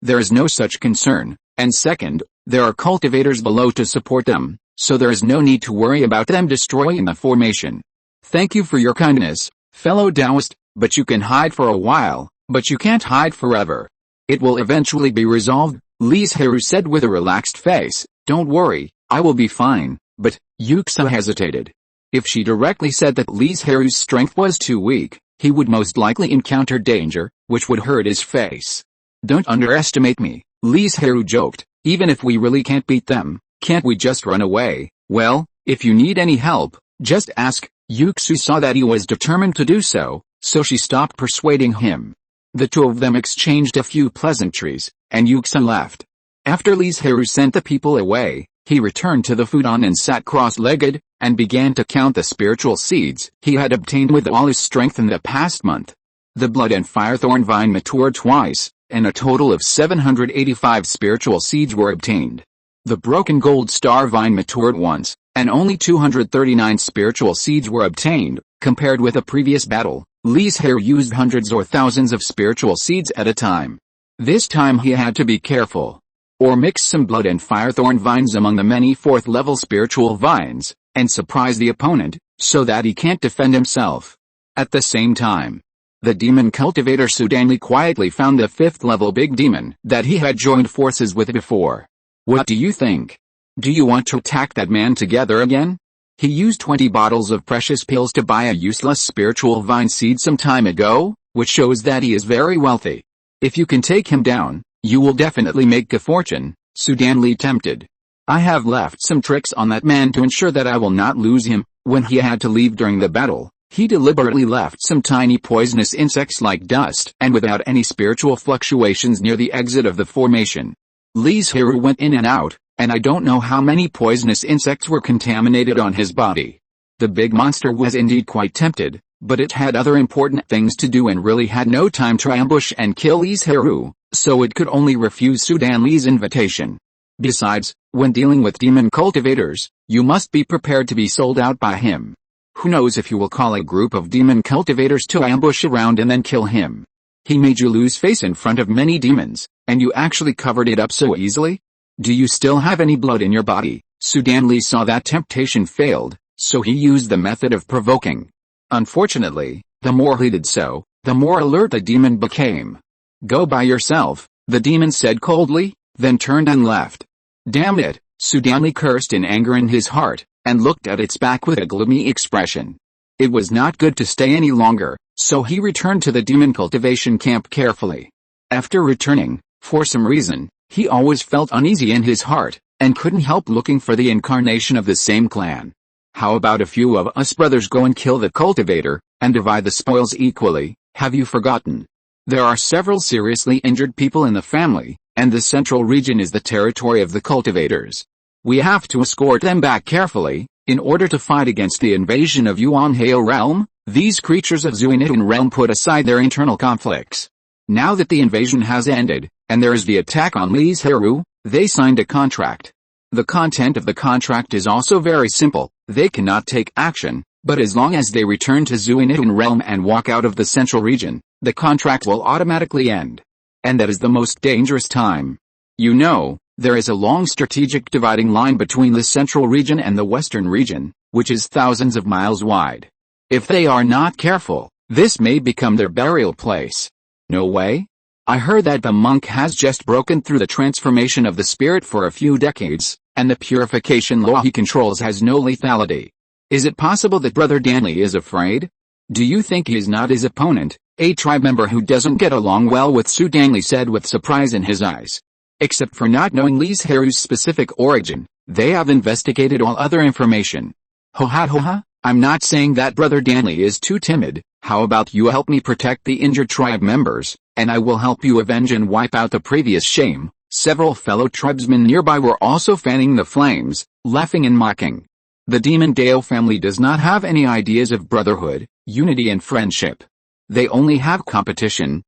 there is no such concern, and second, there are cultivators below to support them, so there is no need to worry about them destroying the formation. Thank you for your kindness, fellow Taoist, but you can hide for a while, but you can't hide forever. It will eventually be resolved, Li Zhirui said with a relaxed face. Don't worry, I will be fine, but, Yuxu hesitated. If she directly said that Li Zhirui's strength was too weak, he would most likely encounter danger, which would hurt his face. Don't underestimate me, Li Zhirui joked, even if we really can't beat them, can't we just run away? Well, if you need any help, just ask. Yuxu saw that he was determined to do so, so she stopped persuading him. The two of them exchanged a few pleasantries, and Yuxu left. After Li Zhirui sent the people away, he returned to the futon and sat cross-legged, and began to count the spiritual seeds he had obtained with all his strength in the past month. The blood and firethorn vine matured twice, and a total of 785 spiritual seeds were obtained. The broken gold star vine matured once, and only 239 spiritual seeds were obtained. Compared with a previous battle, Li Zhirui used hundreds or thousands of spiritual seeds at a time. This time he had to be careful, or mix some blood and firethorn vines among the many 4th level spiritual vines, and surprise the opponent, so that he can't defend himself. At the same time, the demon cultivator Sudanli quietly found the 5th level big demon that he had joined forces with before. What do you think? Do you want to attack that man together again? He used 20 bottles of precious pills to buy a useless spiritual vine seed some time ago, which shows that he is very wealthy. If you can take him down, you will definitely make a fortune, Sudan Li tempted. I have left some tricks on that man to ensure that I will not lose him. When he had to leave during the battle, he deliberately left some tiny poisonous insects like dust and without any spiritual fluctuations near the exit of the formation. Li Zhirui went in and out, and I don't know how many poisonous insects were contaminated on his body. The big monster was indeed quite tempted, but it had other important things to do and really had no time to ambush and kill Li Zhirui, so it could only refuse Sudan Li's invitation. Besides, when dealing with demon cultivators, you must be prepared to be sold out by him. Who knows if you will call a group of demon cultivators to ambush around and then kill him. He made you lose face in front of many demons, and you actually covered it up so easily? Do you still have any blood in your body? Sudan Li saw that temptation failed, so he used the method of provoking. Unfortunately, the more he did so, the more alert the demon became. Go by yourself, the demon said coldly, then turned and left. Damn it, Sudan Li cursed in anger in his heart, and looked at its back with a gloomy expression. It was not good to stay any longer, so he returned to the demon cultivation camp carefully. After returning, for some reason, he always felt uneasy in his heart, and couldn't help looking for the incarnation of the same clan. How about a few of us brothers go and kill the cultivator, and divide the spoils equally? Have you forgotten? There are several seriously injured people in the family, and the central region is the territory of the cultivators. We have to escort them back carefully, in order to fight against the invasion of Yuanhao realm. These creatures of Zuinitan realm put aside their internal conflicts. Now that the invasion has ended, and there is the attack on Li Zhirui, they signed a contract. The content of the contract is also very simple. They cannot take action, but as long as they return to Zuinitan realm and walk out of the central region, the contract will automatically end. And that is the most dangerous time. You know, there is a long strategic dividing line between the central region and the western region, which is thousands of miles wide. If they are not careful, this may become their burial place. No way? I heard that the monk has just broken through the transformation of the spirit for a few decades, and the purification law he controls has no lethality. Is it possible that Brother Danley is afraid? Do you think he is not his opponent, a tribe member who doesn't get along well with Sudan Li said with surprise in his eyes. Except for not knowing Li Zhirui's specific origin, they have investigated all other information. Ho ha, I'm not saying that Brother Danley is too timid. How about you help me protect the injured tribe members, and I will help you avenge and wipe out the previous shame. Several fellow tribesmen nearby were also fanning the flames, laughing and mocking. The Demon Dao family does not have any ideas of brotherhood, unity and friendship. They only have competition,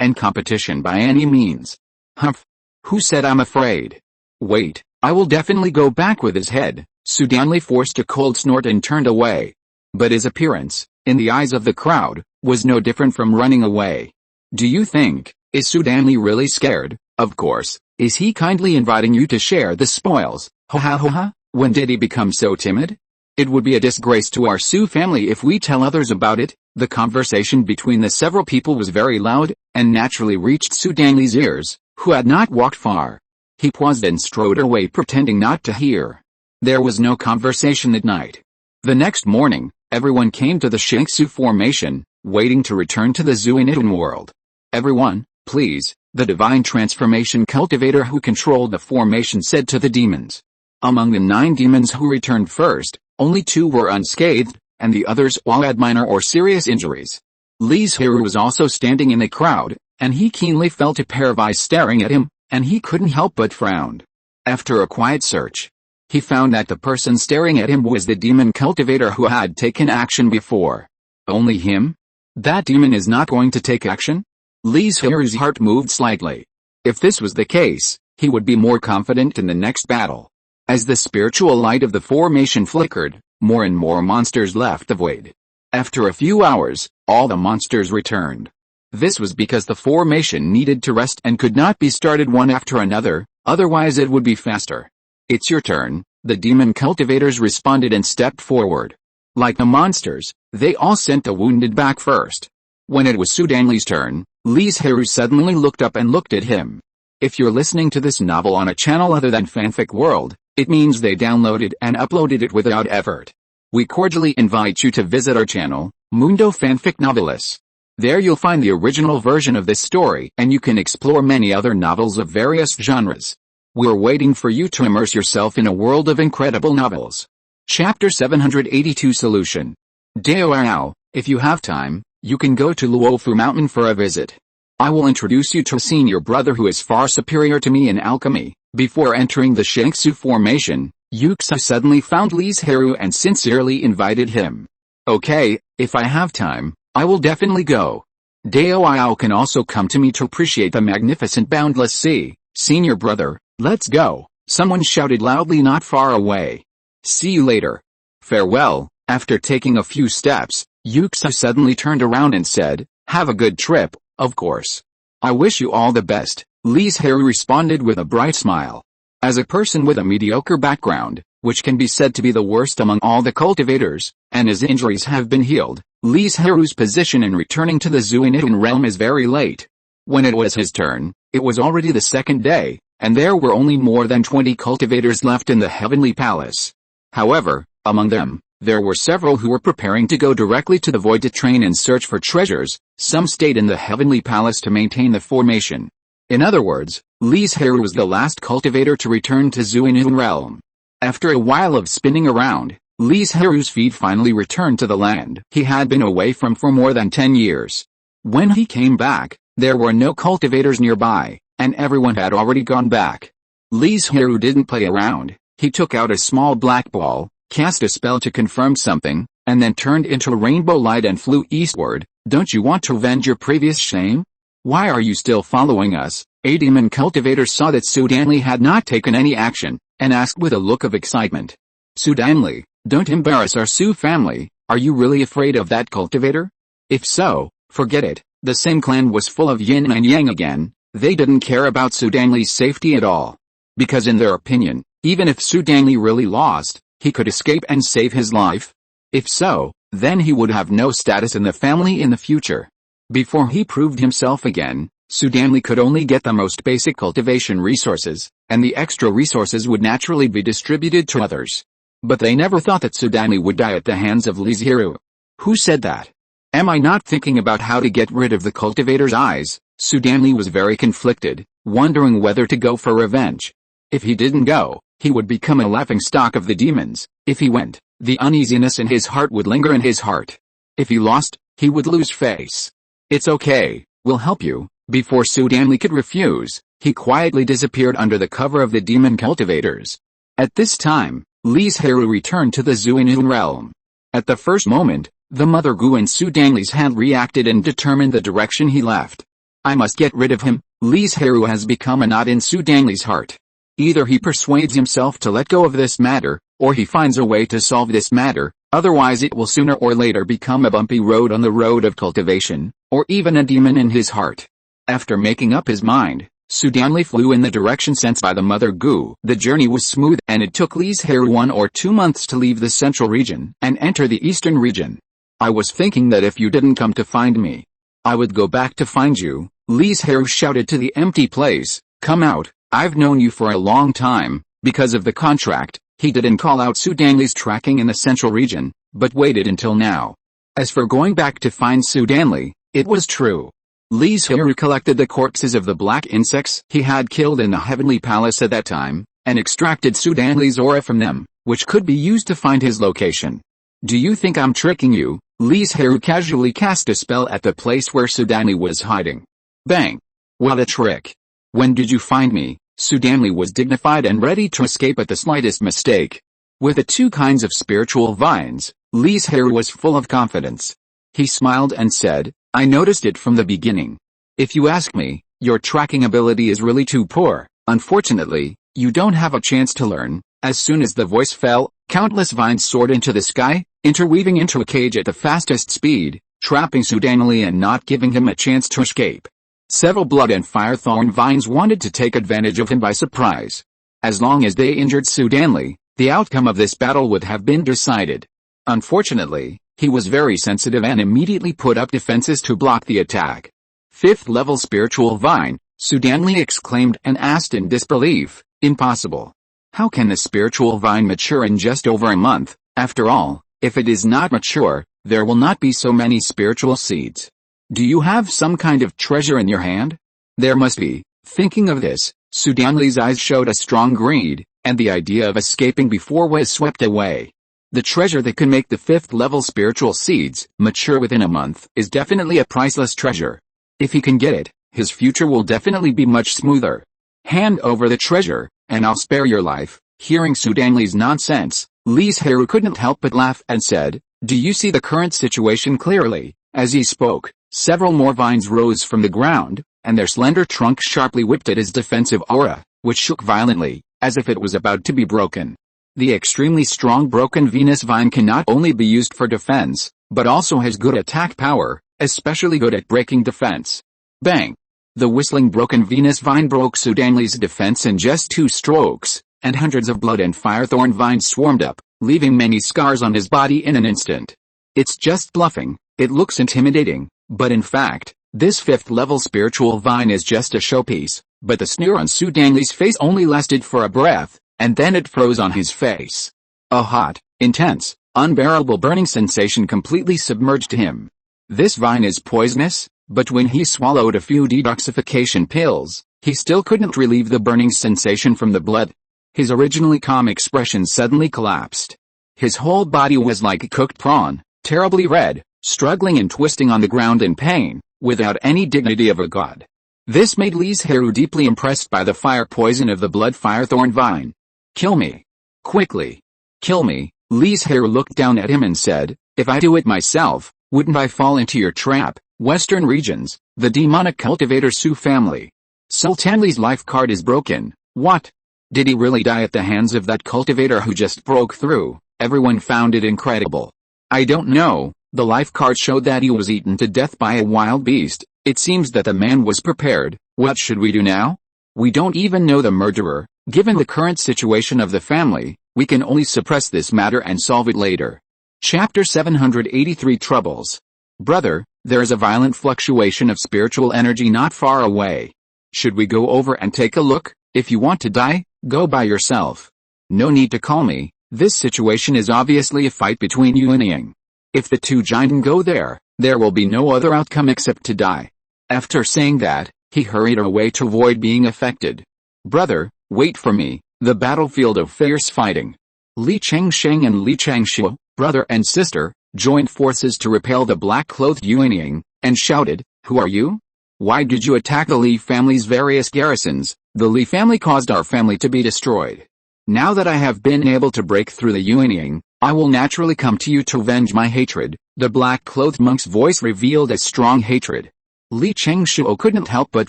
and competition by any means. Humph. Who said I'm afraid? Wait, I will definitely go back with his head. Sudan Li forced a cold snort and turned away. But his appearance, in the eyes of the crowd, was no different from running away. Do you think, is Sudan Li really scared? Of course. Is he kindly inviting you to share the spoils? Ho ha. When did he become so timid? It would be a disgrace to our Sioux family if we tell others about it. The conversation between the several people was very loud, and naturally reached Sudan Li's ears, who had not walked far. He paused and strode away pretending not to hear. There was no conversation that night. The next morning, everyone came to the Shinksu formation, waiting to return to the Zuinitan world. Everyone, please, the divine transformation cultivator who controlled the formation said to the demons. Among the 9 demons who returned first, only 2 were unscathed, and the others all had minor or serious injuries. Li Zhirui was also standing in the crowd, and he keenly felt a pair of eyes staring at him, and he couldn't help but frown. After a quiet search, he found that the person staring at him was the demon cultivator who had taken action before. Only him? That demon is not going to take action? Li Zhirui's heart moved slightly. If this was the case, he would be more confident in the next battle. As the spiritual light of the formation flickered, more and more monsters left the void. After a few hours, all the monsters returned. This was because the formation needed to rest and could not be started one after another, otherwise it would be faster. It's your turn, the demon cultivators responded and stepped forward. Like the monsters, they all sent the wounded back first. When it was Sudan Li's turn, Li Zhirui suddenly looked up and looked at him. If you're listening to this novel on a channel other than Fanfic World, it means they downloaded and uploaded it without effort. We cordially invite you to visit our channel, Mundo Fanfic Novelis. There you'll find the original version of this story, and you can explore many other novels of various genres. We're waiting for you to immerse yourself in a world of incredible novels. Chapter 782 Solution. Dao, if you have time, you can go to Luofu Mountain for a visit. I will introduce you to a senior brother who is far superior to me in alchemy. Before entering the Shangsu formation, Yuxa suddenly found Li Zhirui and sincerely invited him. Okay, if I have time, I will definitely go. Dao can also come to me to appreciate the magnificent boundless sea. Senior brother, let's go, someone shouted loudly not far away. See you later. Farewell. After taking a few steps, Yuxa suddenly turned around and said, have a good trip, of course. I wish you all the best, Li Zhirui responded with a bright smile. As a person with a mediocre background, which can be said to be the worst among all the cultivators, and his injuries have been healed, Li Zhirui's position in returning to the Zuinitan realm is very late. When it was his turn, it was already the second day, and there were only more than 20 cultivators left in the Heavenly Palace. However, among them, there were several who were preparing to go directly to the void to train and search for treasures. Some stayed in the Heavenly Palace to maintain the formation. In other words, Li Zhirui was the last cultivator to return to Zuinitan realm. After a while of spinning around, Li Zhirui's feet finally returned to the land he had been away from for more than 10 years. When he came back, there were no cultivators nearby, and everyone had already gone back. Li Zhirui didn't play around. He took out a small black ball, cast a spell to confirm something, and then turned into a rainbow light and flew eastward. Don't you want to avenge your previous shame? Why are you still following us? A demon cultivator saw that Sudanli had not taken any action, and asked with a look of excitement. Sudanli, don't embarrass our Su family. Are you really afraid of that cultivator? If so, forget it. The same clan was full of yin and yang again. They didn't care about Sudanli's safety at all. Because in their opinion, even if Sudanli really lost, he could escape and save his life. If so, then he would have no status in the family in the future. Before he proved himself again, Sudanli could only get the most basic cultivation resources, and the extra resources would naturally be distributed to others. But they never thought that Sudanli would die at the hands of Li Zhirui. Who said that? Am I not thinking about how to get rid of the cultivator's eyes? Sudanli was very conflicted, wondering whether to go for revenge. If he didn't go, he would become a laughingstock of the demons. If he went, the uneasiness in his heart would linger in his heart. If he lost, he would lose face. It's okay, we'll help you. Before Sudanli could refuse, he quietly disappeared under the cover of the demon cultivators. At this time, Li Zhirui returned to the Zuinitan realm. At the first moment, the Mother Gu and Sudanli's hand reacted and determined the direction he left. I must get rid of him. Li Zhirui has become a knot in Sudanli's heart. Either he persuades himself to let go of this matter, or he finds a way to solve this matter, otherwise it will sooner or later become a bumpy road on the road of cultivation, or even a demon in his heart. After making up his mind, Sudanli flew in the direction sensed by the Mother Gu. The journey was smooth, and it took Li Zhirui 1 or 2 months to leave the central region and enter the eastern region. I was thinking that if you didn't come to find me, I would go back to find you. Li Zhirui shouted to the empty place, come out, I've known you for a long time. Because of the contract, he didn't call out Sudanli's tracking in the central region, but waited until now. As for going back to find Sudanli, it was true. Li Zhirui collected the corpses of the black insects he had killed in the Heavenly Palace at that time, and extracted Sudanli's aura from them, which could be used to find his location. Do you think I'm tricking you? Li Zhirui casually cast a spell at the place where Sudanli was hiding. Bang! What a trick! When did you find me? Sudanli was dignified and ready to escape at the slightest mistake. With the 2 kinds of spiritual vines, Li Zhirui was full of confidence. He smiled and said, I noticed it from the beginning. If you ask me, your tracking ability is really too poor. Unfortunately, you don't have a chance to learn. As soon as the voice fell, countless vines soared into the sky, interweaving into a cage at the fastest speed, trapping Sudanli and not giving him a chance to escape. Several blood and fire thorn vines wanted to take advantage of him by surprise. As long as they injured Sudanli, the outcome of this battle would have been decided. Unfortunately, he was very sensitive and immediately put up defenses to block the attack. 5th level spiritual vine, Sudanli exclaimed and asked in disbelief, impossible. How can the spiritual vine mature in just over a month? After all, if it is not mature, there will not be so many spiritual seeds. Do you have some kind of treasure in your hand? There must be. Thinking of this, Sudanli's eyes showed a strong greed, and the idea of escaping before was swept away. The treasure that can make the 5th level spiritual seeds mature within a month is definitely a priceless treasure. If he can get it, his future will definitely be much smoother. Hand over the treasure, and I'll spare your life. Hearing Sudanli's nonsense, Li Zhirui couldn't help but laugh and said, "Do you see the current situation clearly?" As he spoke, several more vines rose from the ground, and their slender trunk sharply whipped at his defensive aura, which shook violently, as if it was about to be broken. The extremely strong broken Venus vine can not only be used for defense, but also has good attack power, especially good at breaking defense. Bang! The whistling broken Venus vine broke Sudanli's defense in just 2 strokes, and hundreds of blood and firethorn vines swarmed up, leaving many scars on his body in an instant. It's just bluffing, it looks intimidating, but in fact, this 5th level spiritual vine is just a showpiece. But the sneer on Sudanli's face only lasted for a breath, and then it froze on his face. A hot, intense, unbearable burning sensation completely submerged him. This vine is poisonous, but when he swallowed a few detoxification pills, he still couldn't relieve the burning sensation from the blood. His originally calm expression suddenly collapsed. His whole body was like a cooked prawn, terribly red, struggling and twisting on the ground in pain, without any dignity of a god. This made Li Zhirui deeply impressed by the fire poison of the blood firethorn vine. "Kill me. Quickly. Kill me." Li Zhirui looked down at him and said, "If I do it myself, wouldn't I fall into your trap?" Western regions, the demonic cultivator Su family. Sultanli's life card is broken. What? Did he really die at the hands of that cultivator who just broke through? Everyone found it incredible. I don't know, the life card showed that he was eaten to death by a wild beast. It seems that the man was prepared. What should we do now? We don't even know the murderer. Given the current situation of the family, we can only suppress this matter and solve it later. Chapter 783 Troubles. Brother, there is a violent fluctuation of spiritual energy not far away. Should we go over and take a look? If you want to die, go by yourself. No need to call me. This situation is obviously a fight between you and Ying. If the two giants go there will be no other outcome except to die. After saying that, he hurried away to avoid being affected. Brother, wait for me. The battlefield of fierce fighting. Li Chengsheng and Li Changshu, brother and sister, joined forces to repel the black-clothed Yuanying, and shouted, "Who are you? Why did you attack the Li family's various garrisons? The Li family caused our family to be destroyed. Now that I have been able to break through the Yuanying, I will naturally come to you to avenge my hatred." The black-clothed monk's voice revealed a strong hatred. Li Changshu couldn't help but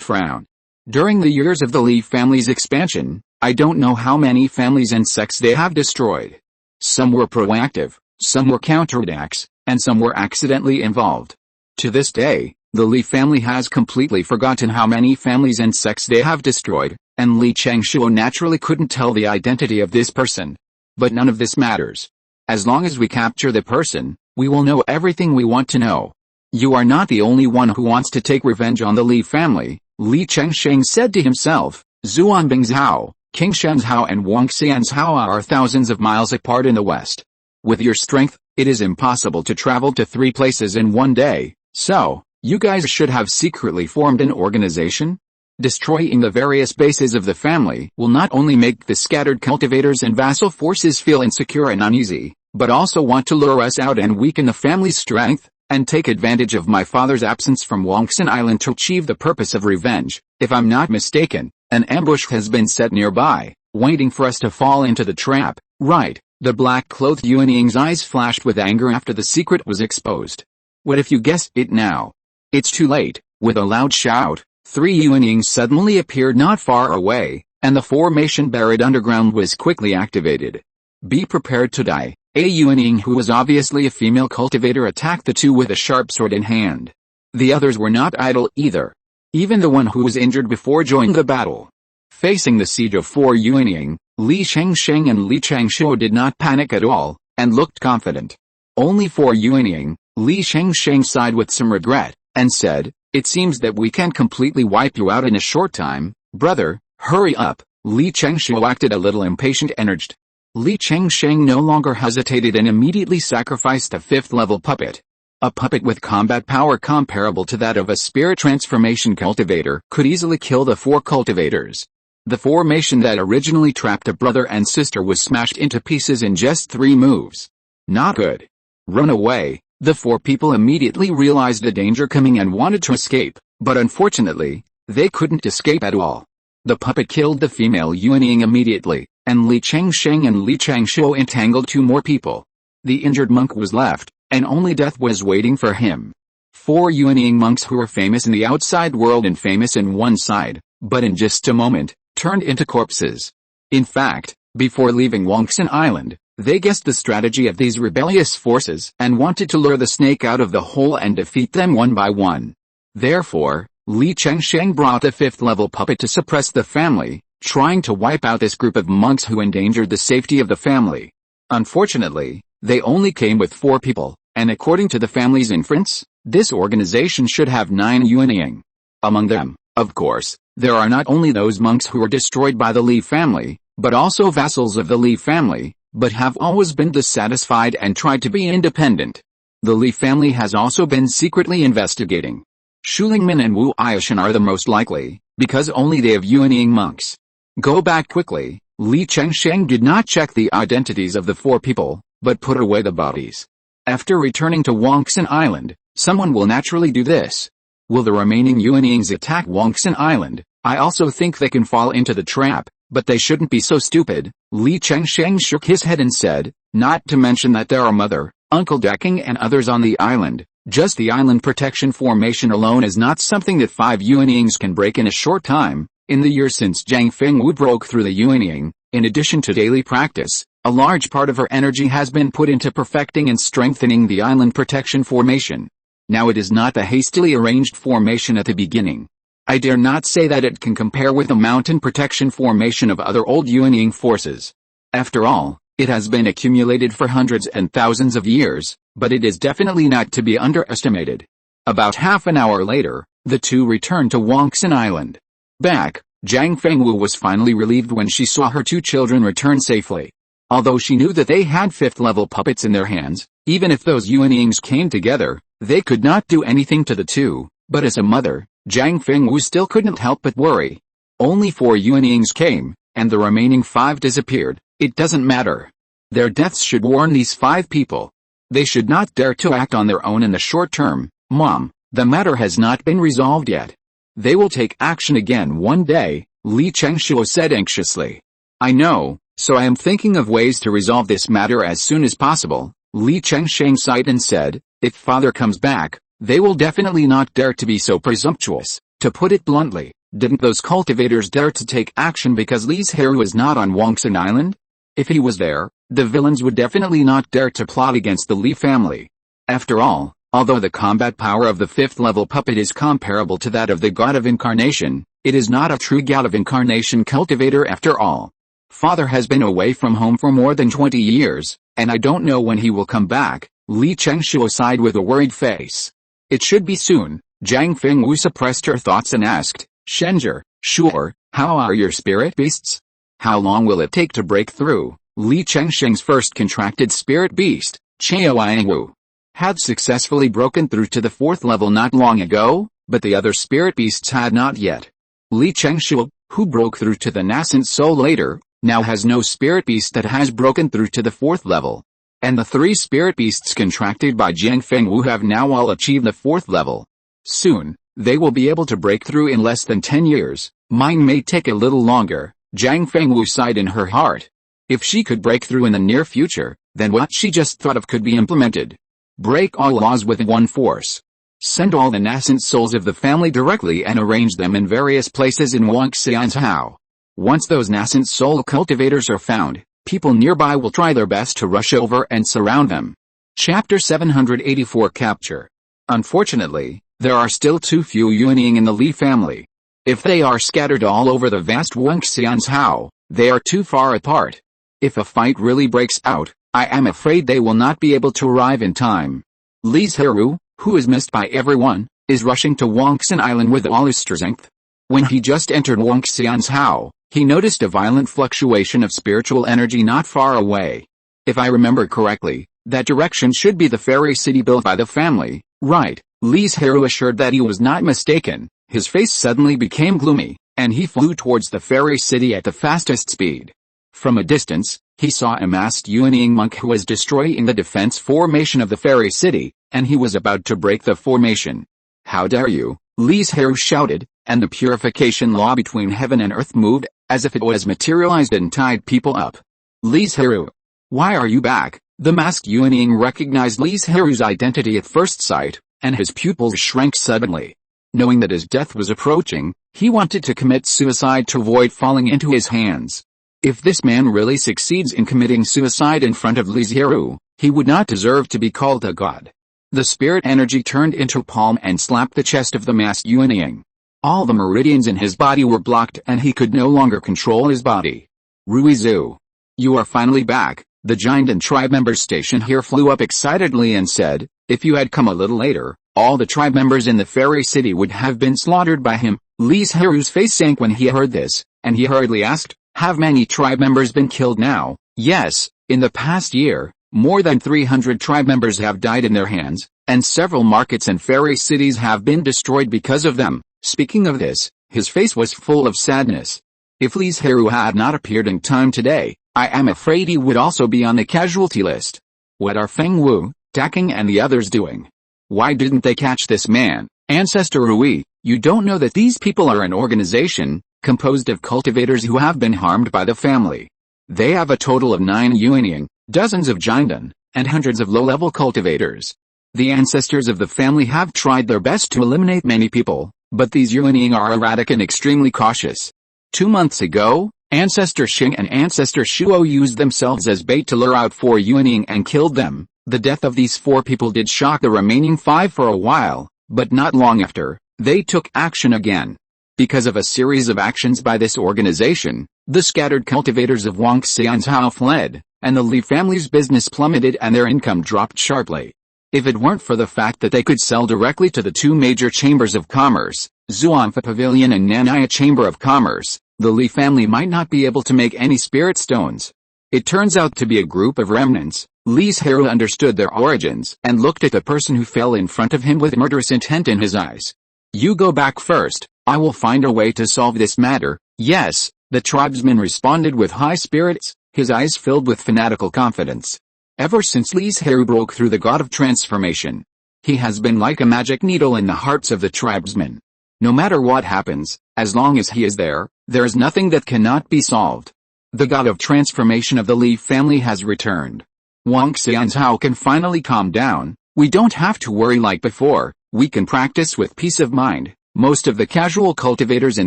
frown. During the years of the Li family's expansion, I don't know how many families and sects they have destroyed. Some were proactive, some were counterattacks, and some were accidentally involved. To this day, the Li family has completely forgotten how many families and sects they have destroyed, and Li Changshu naturally couldn't tell the identity of this person. But none of this matters. As long as we capture the person, we will know everything we want to know. You are not the only one who wants to take revenge on the Li family, Li Chengsheng said to himself. Zuanbing's Hao, King Shen's Hao and Wang Xian's Hao are thousands of miles apart in the west. With your strength, it is impossible to travel to 3 places in one day, so, you guys should have secretly formed an organization? Destroying the various bases of the family will not only make the scattered cultivators and vassal forces feel insecure and uneasy, but also want to lure us out and weaken the family's strength, and take advantage of my father's absence from Banyan Island to achieve the purpose of revenge. If I'm not mistaken, an ambush has been set nearby, waiting for us to fall into the trap, right? The black-clothed Yuanying's eyes flashed with anger after the secret was exposed. What if you guessed it now? It's too late. With a loud shout, 3 Yuanyings suddenly appeared not far away, and the formation buried underground was quickly activated. Be prepared to die. A Yuanying who was obviously a female cultivator attacked the two with a sharp sword in hand. The others were not idle either. Even the one who was injured before joining the battle. Facing the siege of 4 Yuanying, Li Chengsheng and Li Changshu did not panic at all, and looked confident. Only 4 Yuanying, Li Chengsheng sighed with some regret, and said, "It seems that we can't completely wipe you out in a short time, brother, hurry up." Li Changshu acted a little impatient and urged. Li Chengsheng no longer hesitated and immediately sacrificed a 5th level puppet. A puppet with combat power comparable to that of a spirit transformation cultivator could easily kill the 4 cultivators. The formation that originally trapped a brother and sister was smashed into pieces in just 3 moves. Not good. Run away. The 4 people immediately realized the danger coming and wanted to escape, but unfortunately, they couldn't escape at all. The puppet killed the female Yuanying immediately, and Li Chengsheng and Li Changshuo entangled 2 more people. The injured monk was left, and only death was waiting for him. 4 Yuanying monks who were famous in the outside world and famous in one side, but in just a moment, turned into corpses. In fact, before leaving Wangxin Island, they guessed the strategy of these rebellious forces and wanted to lure the snake out of the hole and defeat them one by one. Therefore, Li Chengsheng brought the 5th level puppet to suppress the family, trying to wipe out this group of monks who endangered the safety of the family. Unfortunately, they only came with 4 people, and according to the family's inference, this organization should have 9 Yuanying. Among them, of course, there are not only those monks who were destroyed by the Li family, but also vassals of the Li family, but have always been dissatisfied and tried to be independent. The Li family has also been secretly investigating. Shu Lingmin and Wu Aishan are the most likely, because only they have Yuanying monks. Go back quickly. Li Chengsheng did not check the identities of the 4 people, but put away the bodies. After returning to Wangxin Island, someone will naturally do this. Will the remaining Yuanyings attack Wangxin Island? I also think they can fall into the trap, but they shouldn't be so stupid. Li Chengsheng shook his head and said, not to mention that there are Mother, Uncle Decking and others on the island. Just the island protection formation alone is not something that 5 Yuanyings can break in a short time. In the years since Zhang Fengwu broke through the Yuanying, in addition to daily practice, a large part of her energy has been put into perfecting and strengthening the island protection formation. Now it is not the hastily arranged formation at the beginning. I dare not say that it can compare with the mountain protection formation of other old Yuanying forces. After all, it has been accumulated for hundreds and thousands of years, but it is definitely not to be underestimated. About half an hour later, the 2 returned to Wangxin Island. Back, Zhang Fengwu was finally relieved when she saw her 2 children return safely. Although she knew that they had 5th level puppets in their hands, even if those Yuanyings came together, they could not do anything to the 2, but as a mother, Zhang Fengwu still couldn't help but worry. Only 4 Yuanyings came, and the remaining 5 disappeared. It doesn't matter. Their deaths should warn these 5 people. They should not dare to act on their own in the short term. Mom, the matter has not been resolved yet. They will take action again one day, Li Changshuo said anxiously. I know, so I am thinking of ways to resolve this matter as soon as possible. Li Chengsheng sighed and said, if father comes back, they will definitely not dare to be so presumptuous. To put it bluntly, didn't those cultivators dare to take action because Li Zhirui was not on Wangxin Island? If he was there, the villains would definitely not dare to plot against the Li family. After all, although the combat power of the 5th level puppet is comparable to that of the God of Incarnation, it is not a true God of Incarnation cultivator after all. Father has been away from home for more than 20 years, and I don't know when he will come back. Li Changshuo sighed with a worried face. It should be soon. Zhang Fengwu suppressed her thoughts and asked, Shenzhe, sure, how are your spirit beasts? How long will it take to break through? Li Chengsheng's first contracted spirit beast, Chaoyangwu, had successfully broken through to the 4th level not long ago, but the other spirit beasts had not yet. Li Changshuo, who broke through to the nascent soul later, now has no spirit beast that has broken through to the 4th level. And the 3 spirit beasts contracted by Zhang Fengwu have now all achieved the 4th level. Soon, they will be able to break through in less than 10 years. Mine may take a little longer. Zhang Fengwu sighed in her heart. If she could break through in the near future, then what she just thought of could be implemented. Break all laws with one force. Send all the nascent souls of the family directly and arrange them in various places in Wangxian's Hao. Once those nascent soul cultivators are found, people nearby will try their best to rush over and surround them. Chapter 784 Capture. Unfortunately, there are still too few Yuanying in the Li family. If they are scattered all over the vast Wangxian's Hao, they are too far apart. If a fight really breaks out, I am afraid they will not be able to arrive in time. Li Zhirui, who is missed by everyone, is rushing to Wangxin Island with all his strength. When he just entered Wangxian's Hao, he noticed a violent fluctuation of spiritual energy not far away. If I remember correctly, That direction should be the fairy city built by the family, right? Li Zhirui assured that he was not mistaken. His face suddenly became gloomy, and he flew towards the fairy city at the fastest speed. From a distance, he saw a masked Yuanying monk who was destroying the defense formation of the fairy city, and he was about to break the formation. "How dare you!" Li Zhirui shouted, and the purification law between heaven and earth moved, as if it was materialized and tied people up. "Li Zhirui, why are you back?" The masked Yuanying recognized Li Zhirui's identity at first sight, and his pupils shrank suddenly. Knowing that his death was approaching, he wanted to commit suicide to avoid falling into his hands. If this man really succeeds in committing suicide in front of Li Zhirui, he would not deserve to be called a god. The spirit energy turned into a palm and slapped the chest of the masked Yuanying. All the meridians in his body were blocked and he could no longer control his body. "Ruizu, you are finally back." The giant and tribe members stationed here flew up excitedly and said, "If you had come a little later, all the tribe members in the fairy city would have been slaughtered by him." Li Zhirui's face sank when he heard this, and he hurriedly asked, "Have many tribe members been killed now?" "Yes, in the past year, more than 300 tribe members have died in their hands, and several markets and fairy cities have been destroyed because of them." Speaking of this, his face was full of sadness. If Li Zhirui had not appeared in time today, I am afraid he would also be on the casualty list. What are Feng Wu, Daking and the others doing? Why didn't they catch this man? Ancestor Rui, you don't know that these people are an organization, composed of cultivators who have been harmed by the family. They have a total of 9 Yuanying, dozens of Jindan, and hundreds of low-level cultivators. The ancestors of the family have tried their best to eliminate many people, but these Yuanying are erratic and extremely cautious. 2 months ago, Ancestor Xing and Ancestor Shuo used themselves as bait to lure out 4 Yuanying and killed them. The death of these 4 people did shock the remaining 5 for a while, but not long after, they took action again. Because of a series of actions by this organization, the scattered cultivators of Wang Xianzhao fled, and the Li family's business plummeted and their income dropped sharply. If it weren't for the fact that they could sell directly to the 2 major chambers of commerce, Zhuangfa Pavilion and Nan'ai Chamber of Commerce, the Li family might not be able to make any spirit stones. It turns out to be a group of remnants. Li Zhirui understood their origins and looked at the person who fell in front of him with murderous intent in his eyes. "You go back first, I will find a way to solve this matter." "Yes," the tribesman responded with high spirits, his eyes filled with fanatical confidence. Ever since Li Zhirui broke through the god of transformation, he has been like a magic needle in the hearts of the tribesmen. No matter what happens, as long as he is there is nothing that cannot be solved. The god of transformation of the Li family has returned. Wang Xianzhao can finally calm down. We don't have to worry like before, we can practice with peace of mind. Most of the casual cultivators in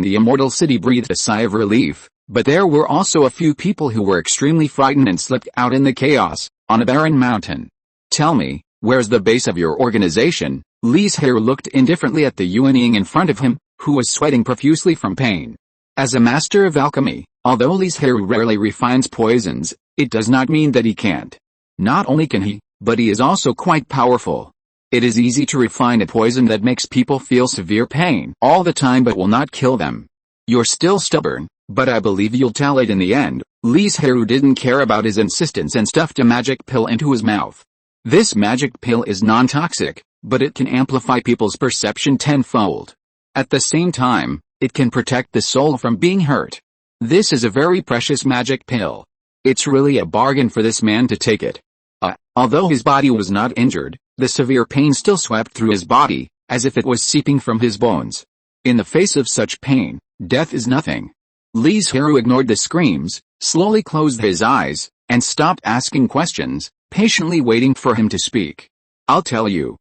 the immortal city breathed a sigh of relief, but there were also a few people who were extremely frightened and slipped out in the chaos, on a barren mountain. "Tell me, where's the base of your organization?" Li Zhirui looked indifferently at the Yuanying in front of him, who was sweating profusely from pain. As a master of alchemy, although Li Zhirui rarely refines poisons, it does not mean that he can't. Not only can he, but he is also quite powerful. It is easy to refine a poison that makes people feel severe pain all the time but will not kill them. You're still stubborn, but I believe you'll tell it in the end. Li Zhirui didn't care about his insistence and stuffed a magic pill into his mouth. This magic pill is non-toxic, but it can amplify people's perception tenfold. At the same time, it can protect the soul from being hurt. This is a very precious magic pill. It's really a bargain for this man to take it. Although his body was not injured, the severe pain still swept through his body, as if it was seeping from his bones. In the face of such pain, death is nothing. Li Zhirui ignored the screams, slowly closed his eyes, and stopped asking questions, patiently waiting for him to speak. I'll tell you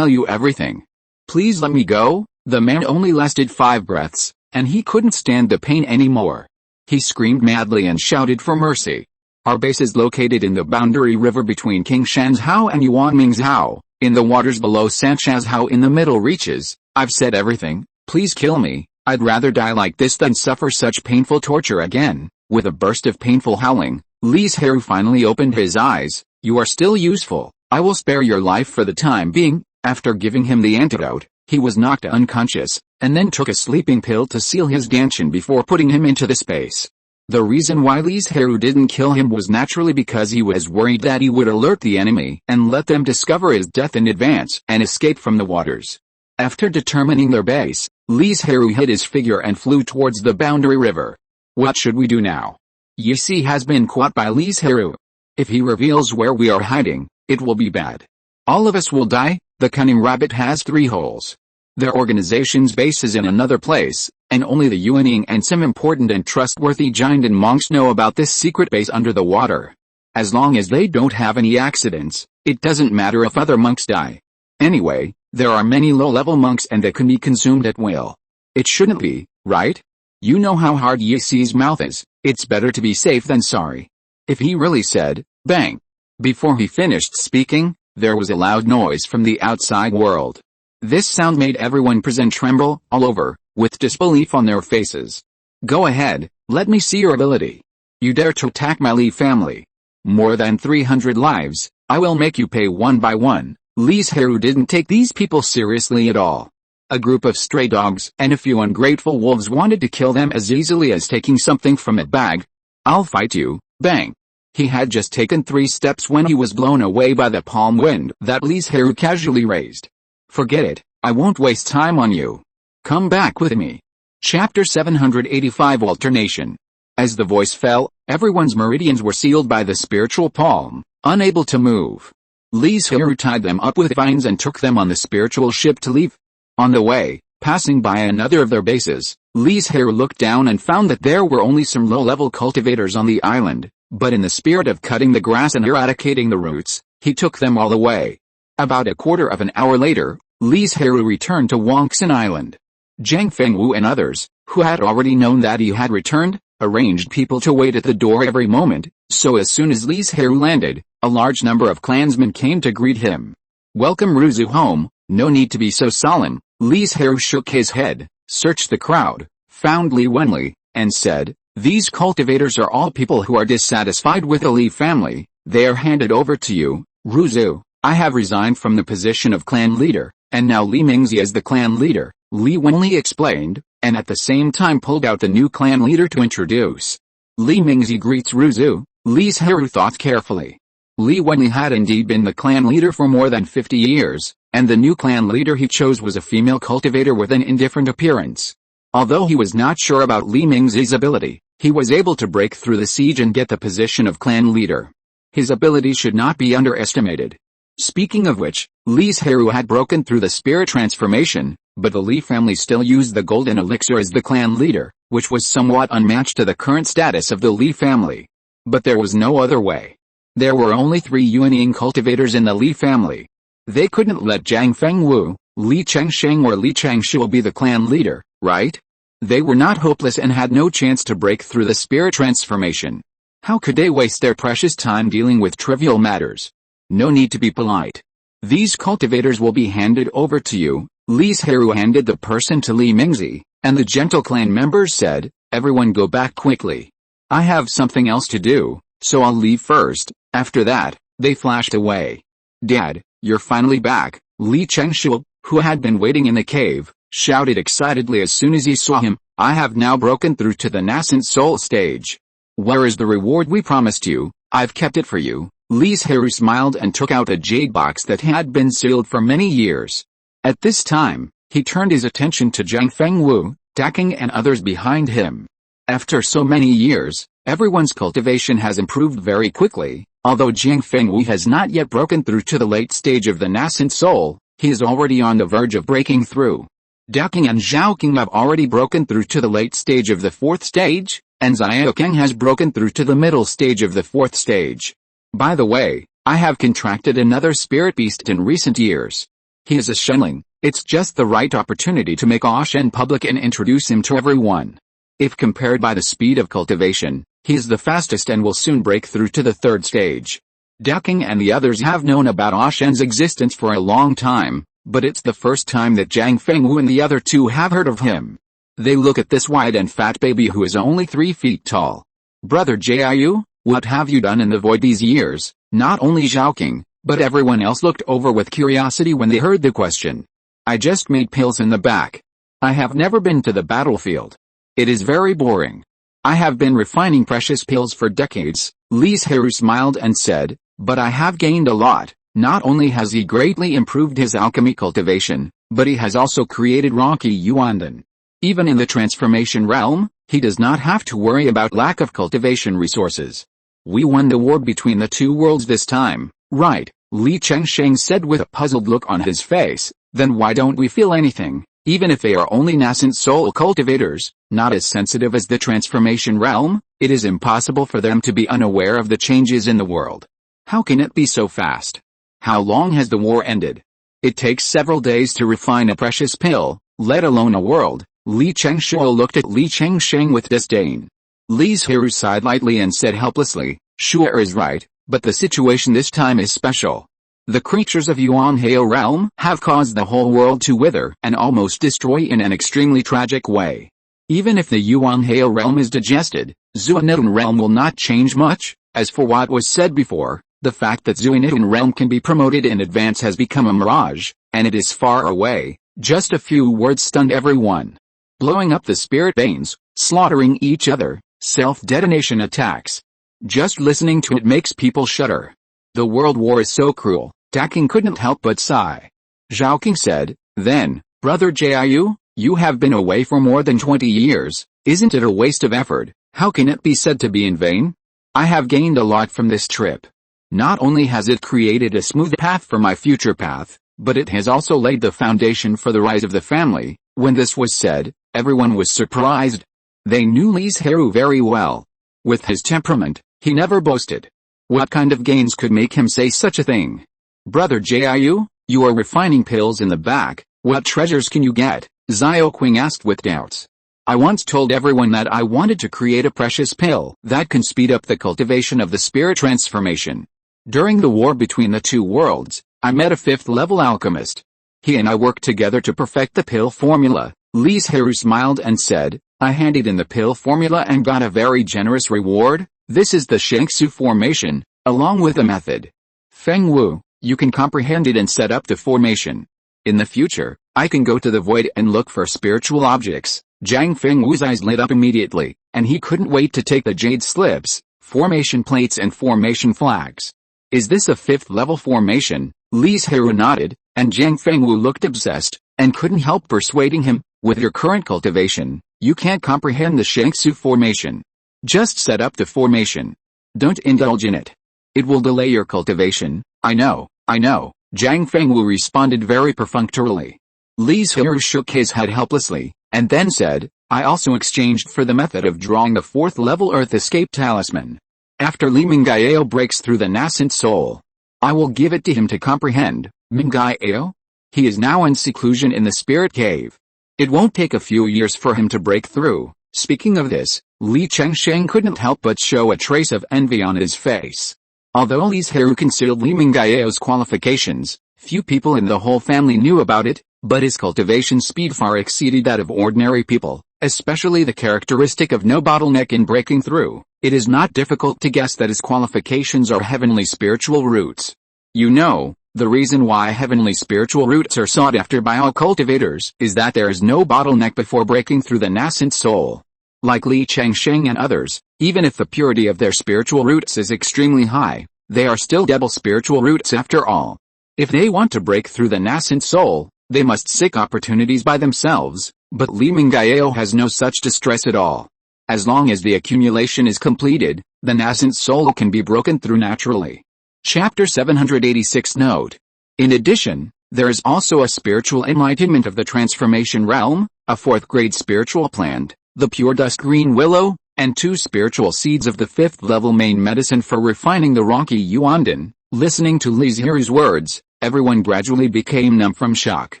everything. Please let me go." The man only lasted 5 breaths, and he couldn't stand the pain anymore. He screamed madly and shouted for mercy. "Our base is located in the boundary river between Qingshanzhao and Yuanmingzhao, in the waters below Sanshazhao in the middle reaches. I've said everything, please kill me, I'd rather die like this than suffer such painful torture again." With a burst of painful howling, Li Zhirui finally opened his eyes. "You are still useful, I will spare your life for the time being." After giving him the antidote, he was knocked unconscious, and then took a sleeping pill to seal his ganshin before putting him into the space. The reason why Li Zhirui didn't kill him was naturally because he was worried that he would alert the enemy and let them discover his death in advance and escape from the waters. After determining their base, Li Zhirui hid his figure and flew towards the Banyan River. What should we do now? Yixi has been caught by Li Zhirui. If he reveals where we are hiding, it will be bad. All of us will die. The cunning rabbit has 3 holes. Their organization's base is in another place, and only the Yuanying and some important and trustworthy giant and monks know about this secret base under the water. As long as they don't have any accidents, it doesn't matter if other monks die. Anyway, there are many low-level monks and they can be consumed at will. It shouldn't be, right? You know how hard Yixi's mouth is. It's better to be safe than sorry. If he really said, bang. Before he finished speaking, there was a loud noise from the outside world. This sound made everyone present tremble all over, with disbelief on their faces. Go ahead, let me see your ability. You dare to attack my Li family. More than 300 lives, I will make you pay one by one. Li Zhirui didn't take these people seriously at all. A group of stray dogs and a few ungrateful wolves wanted to kill them as easily as taking something from a bag. I'll fight you, bang. He had just taken 3 steps when he was blown away by the palm wind that Li Zhirui casually raised. Forget it, I won't waste time on you. Come back with me. Chapter 785 Alternation. As the voice fell, everyone's meridians were sealed by the spiritual palm, unable to move. Li Zhirui tied them up with vines and took them on the spiritual ship to leave. On the way, passing by another of their bases, Li Zhirui looked down and found that there were only some low-level cultivators on the island, but in the spirit of cutting the grass and eradicating the roots, he took them all away. About a quarter of an hour later, Li Zhirui returned to Wangxin Island. Zhang Fengwu and others, who had already known that he had returned, arranged people to wait at the door every moment, so as soon as Li Zhirui landed, a large number of clansmen came to greet him. Welcome Ruzu home, no need to be so solemn. Li Zhirui shook his head, searched the crowd, found Li Wenli, and said, these cultivators are all people who are dissatisfied with the Li family. They are handed over to you, Ruzu. I have resigned from the position of clan leader, and now Li Mingzi is the clan leader, Li Wenli explained, and at the same time pulled out the new clan leader to introduce. Li Mingzi greets Ruzu. Li Zhirui thought carefully. Li Wenli had indeed been the clan leader for more than 50 years, and the new clan leader he chose was a female cultivator with an indifferent appearance. Although he was not sure about Li Mingzi's ability, he was able to break through the siege and get the position of clan leader. His ability should not be underestimated. Speaking of which, Li Zhirui had broken through the spirit transformation, but the Li family still used the golden elixir as the clan leader, which was somewhat unmatched to the current status of the Li family. But there was no other way. There were only 3 Yuanying cultivators in the Li family. They couldn't let Zhang Fengwu, Li Chengsheng or Li Changshu be the clan leader, right? They were not hopeless and had no chance to break through the spirit transformation. How could they waste their precious time dealing with trivial matters? No need to be polite. These cultivators will be handed over to you. Li Zhirui handed the person to Li Mingzi, and the gentle clan members said, everyone go back quickly. I have something else to do, so I'll leave first. After that, they flashed away. Dad, you're finally back, Li Changshu, who had been waiting in the cave, shouted excitedly as soon as he saw him. I have now broken through to the nascent soul stage. Where is the reward we promised you? I've kept it for you. Li Zhirui smiled and took out a jade box that had been sealed for many years. At this time, he turned his attention to Zhang Fengwu, Daking and others behind him. After so many years, everyone's cultivation has improved very quickly. Although Zhang Fengwu has not yet broken through to the late stage of the nascent soul, he is already on the verge of breaking through. Daking and Zhaoking have already broken through to the late stage of the 4th stage, and Xiaokeng has broken through to the middle stage of the 4th stage. By the way, I have contracted another spirit beast in recent years. He is a Shenling. It's just the right opportunity to make Shen public and introduce him to everyone. If compared by the speed of cultivation, he is the fastest and will soon break through to the 3rd stage. Daking and the others have known about Shen's existence for a long time, but it's the first time that Zhang Fengwu and the other 2 have heard of him. They look at this wide and fat baby who is only 3 feet tall. Brother Jiayu, what have you done in the void these years? Not only Zhaoking, but everyone else looked over with curiosity when they heard the question. I just made pills in the back. I have never been to the battlefield. It is very boring. I have been refining precious pills for decades. Li Zhirui smiled and said, but I have gained a lot. Not only has he greatly improved his alchemy cultivation, but he has also created rocky yuandan. Even in the transformation realm, he does not have to worry about lack of cultivation resources. We won the war between the two worlds this time, right? Li Chengsheng said with a puzzled look on his face. Then why don't we feel anything, even if they are only nascent soul cultivators, not as sensitive as the transformation realm? It is impossible for them to be unaware of the changes in the world. How can it be so fast? How long has the war ended? It takes several days to refine a precious pill, let alone a world. Li Chengshuo looked at Li Chengsheng with disdain. Li Zhirui sighed lightly and said helplessly, Shu'er is right, but the situation this time is special. The creatures of Yuanhao realm have caused the whole world to wither and almost destroy in an extremely tragic way. Even if the Yuanhao realm is digested, Xuanitun realm will not change much. As for what was said before, the fact that Xuanitun realm can be promoted in advance has become a mirage, and it is far away. Just a few words stunned everyone. Blowing up the spirit veins, slaughtering each other, self-detonation attacks. Just listening to it makes people shudder. The world war is so cruel. Daking couldn't help but sigh. Zhao King said, then, Brother Jiu, you have been away for more than 20 years. Isn't it a waste of effort? How can it be said to be in vain? I have gained a lot from this trip. Not only has it created a smooth path for my future path, but it has also laid the foundation for the rise of the family. When this was said, everyone was surprised. They knew Li Zhirui very well. With his temperament, he never boasted. What kind of gains could make him say such a thing? Brother Jiu, you are refining pills in the back. What treasures can you get? Zhao Qing asked with doubts. I once told everyone that I wanted to create a precious pill that can speed up the cultivation of the spirit transformation. During the war between the two worlds, I met a 5th-level alchemist. He and I worked together to perfect the pill formula. Li Zhirui smiled and said, I handed in the pill formula and got a very generous reward. This is the Shangsu formation, along with the method. Feng Wu, you can comprehend it and set up the formation. In the future, I can go to the void and look for spiritual objects. Zhang Feng Wu's eyes lit up immediately, and he couldn't wait to take the jade slips, formation plates and formation flags. Is this a 5th-level formation? Li Zhirui nodded, and Zhang Feng Wu looked obsessed, and couldn't help persuading him, with your current cultivation, you can't comprehend the Shangsu formation. Just set up the formation. Don't indulge in it. It will delay your cultivation. I know. Zhang Fengwu responded very perfunctorily. Li Zhirui shook his head helplessly, and then said, I also exchanged for the method of drawing the 4th-level Earth Escape Talisman. After Li Mingyao breaks through the nascent soul, I will give it to him to comprehend. Mingyao? He is now in seclusion in the spirit cave. It won't take a few years for him to break through. Speaking of this, Li Chengsheng couldn't help but show a trace of envy on his face. Although Li Zhirui concealed Li Mingyao's qualifications, few people in the whole family knew about it, but his cultivation speed far exceeded that of ordinary people, especially the characteristic of no bottleneck in breaking through. It is not difficult to guess that his qualifications are heavenly spiritual roots. You know, the reason why heavenly spiritual roots are sought after by all cultivators is that there is no bottleneck before breaking through the nascent soul. Like Li Chengsheng and others, even if the purity of their spiritual roots is extremely high, they are still double spiritual roots after all. If they want to break through the nascent soul, they must seek opportunities by themselves, but Li Mingyao has no such distress at all. As long as the accumulation is completed, the nascent soul can be broken through naturally. Chapter 786 Note. In addition, there is also a spiritual enlightenment of the transformation realm, a 4th-grade spiritual plant, the pure dust green willow, and 2 spiritual seeds of the 5th-level main medicine for refining the rocky yuandan. Listening to Li Zhirui's words, everyone gradually became numb from shock.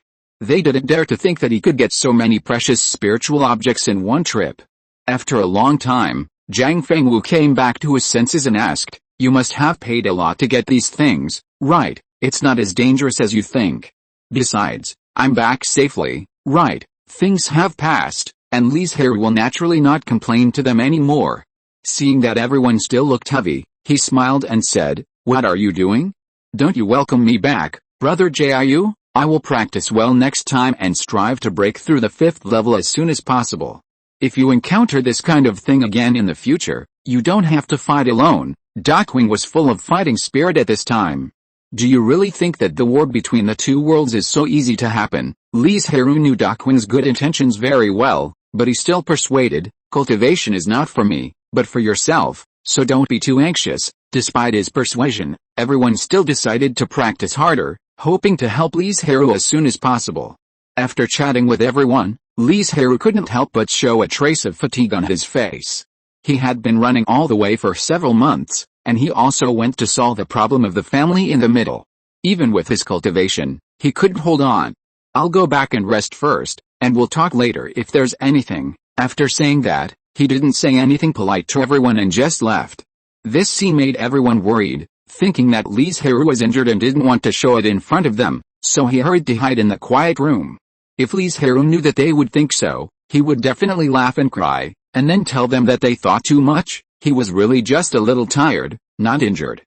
They didn't dare to think that he could get so many precious spiritual objects in one trip. After a long time, Zhang Fengwu came back to his senses and asked, you must have paid a lot to get these things, right? It's not as dangerous as you think. Besides, I'm back safely, right? Things have passed, and Li Zhirui will naturally not complain to them anymore. Seeing that everyone still looked heavy, he smiled and said, what are you doing? Don't you welcome me back, Brother Jiu? I will practice well next time and strive to break through the 5th level as soon as possible. If you encounter this kind of thing again in the future, you don't have to fight alone. Darkwing was full of fighting spirit at this time. Do you really think that the war between the two worlds is so easy to happen? Li Zhirui knew Darkwing's good intentions very well, but he still persuaded, cultivation is not for me, but for yourself, so don't be too anxious. Despite his persuasion, everyone still decided to practice harder, hoping to help Li Zhirui as soon as possible. After chatting with everyone, Li Zhirui couldn't help but show a trace of fatigue on his face. He had been running all the way for several months, and he also went to solve the problem of the family in the middle. Even with his cultivation, he couldn't hold on. I'll go back and rest first, and we'll talk later if there's anything. After saying that, he didn't say anything polite to everyone and just left. This scene made everyone worried, thinking that Li Zhirui was injured and didn't want to show it in front of them, so he hurried to hide in the quiet room. If Li Zhirui knew that they would think so, he would definitely laugh and cry, and then tell them that they thought too much. He was really just a little tired, not injured.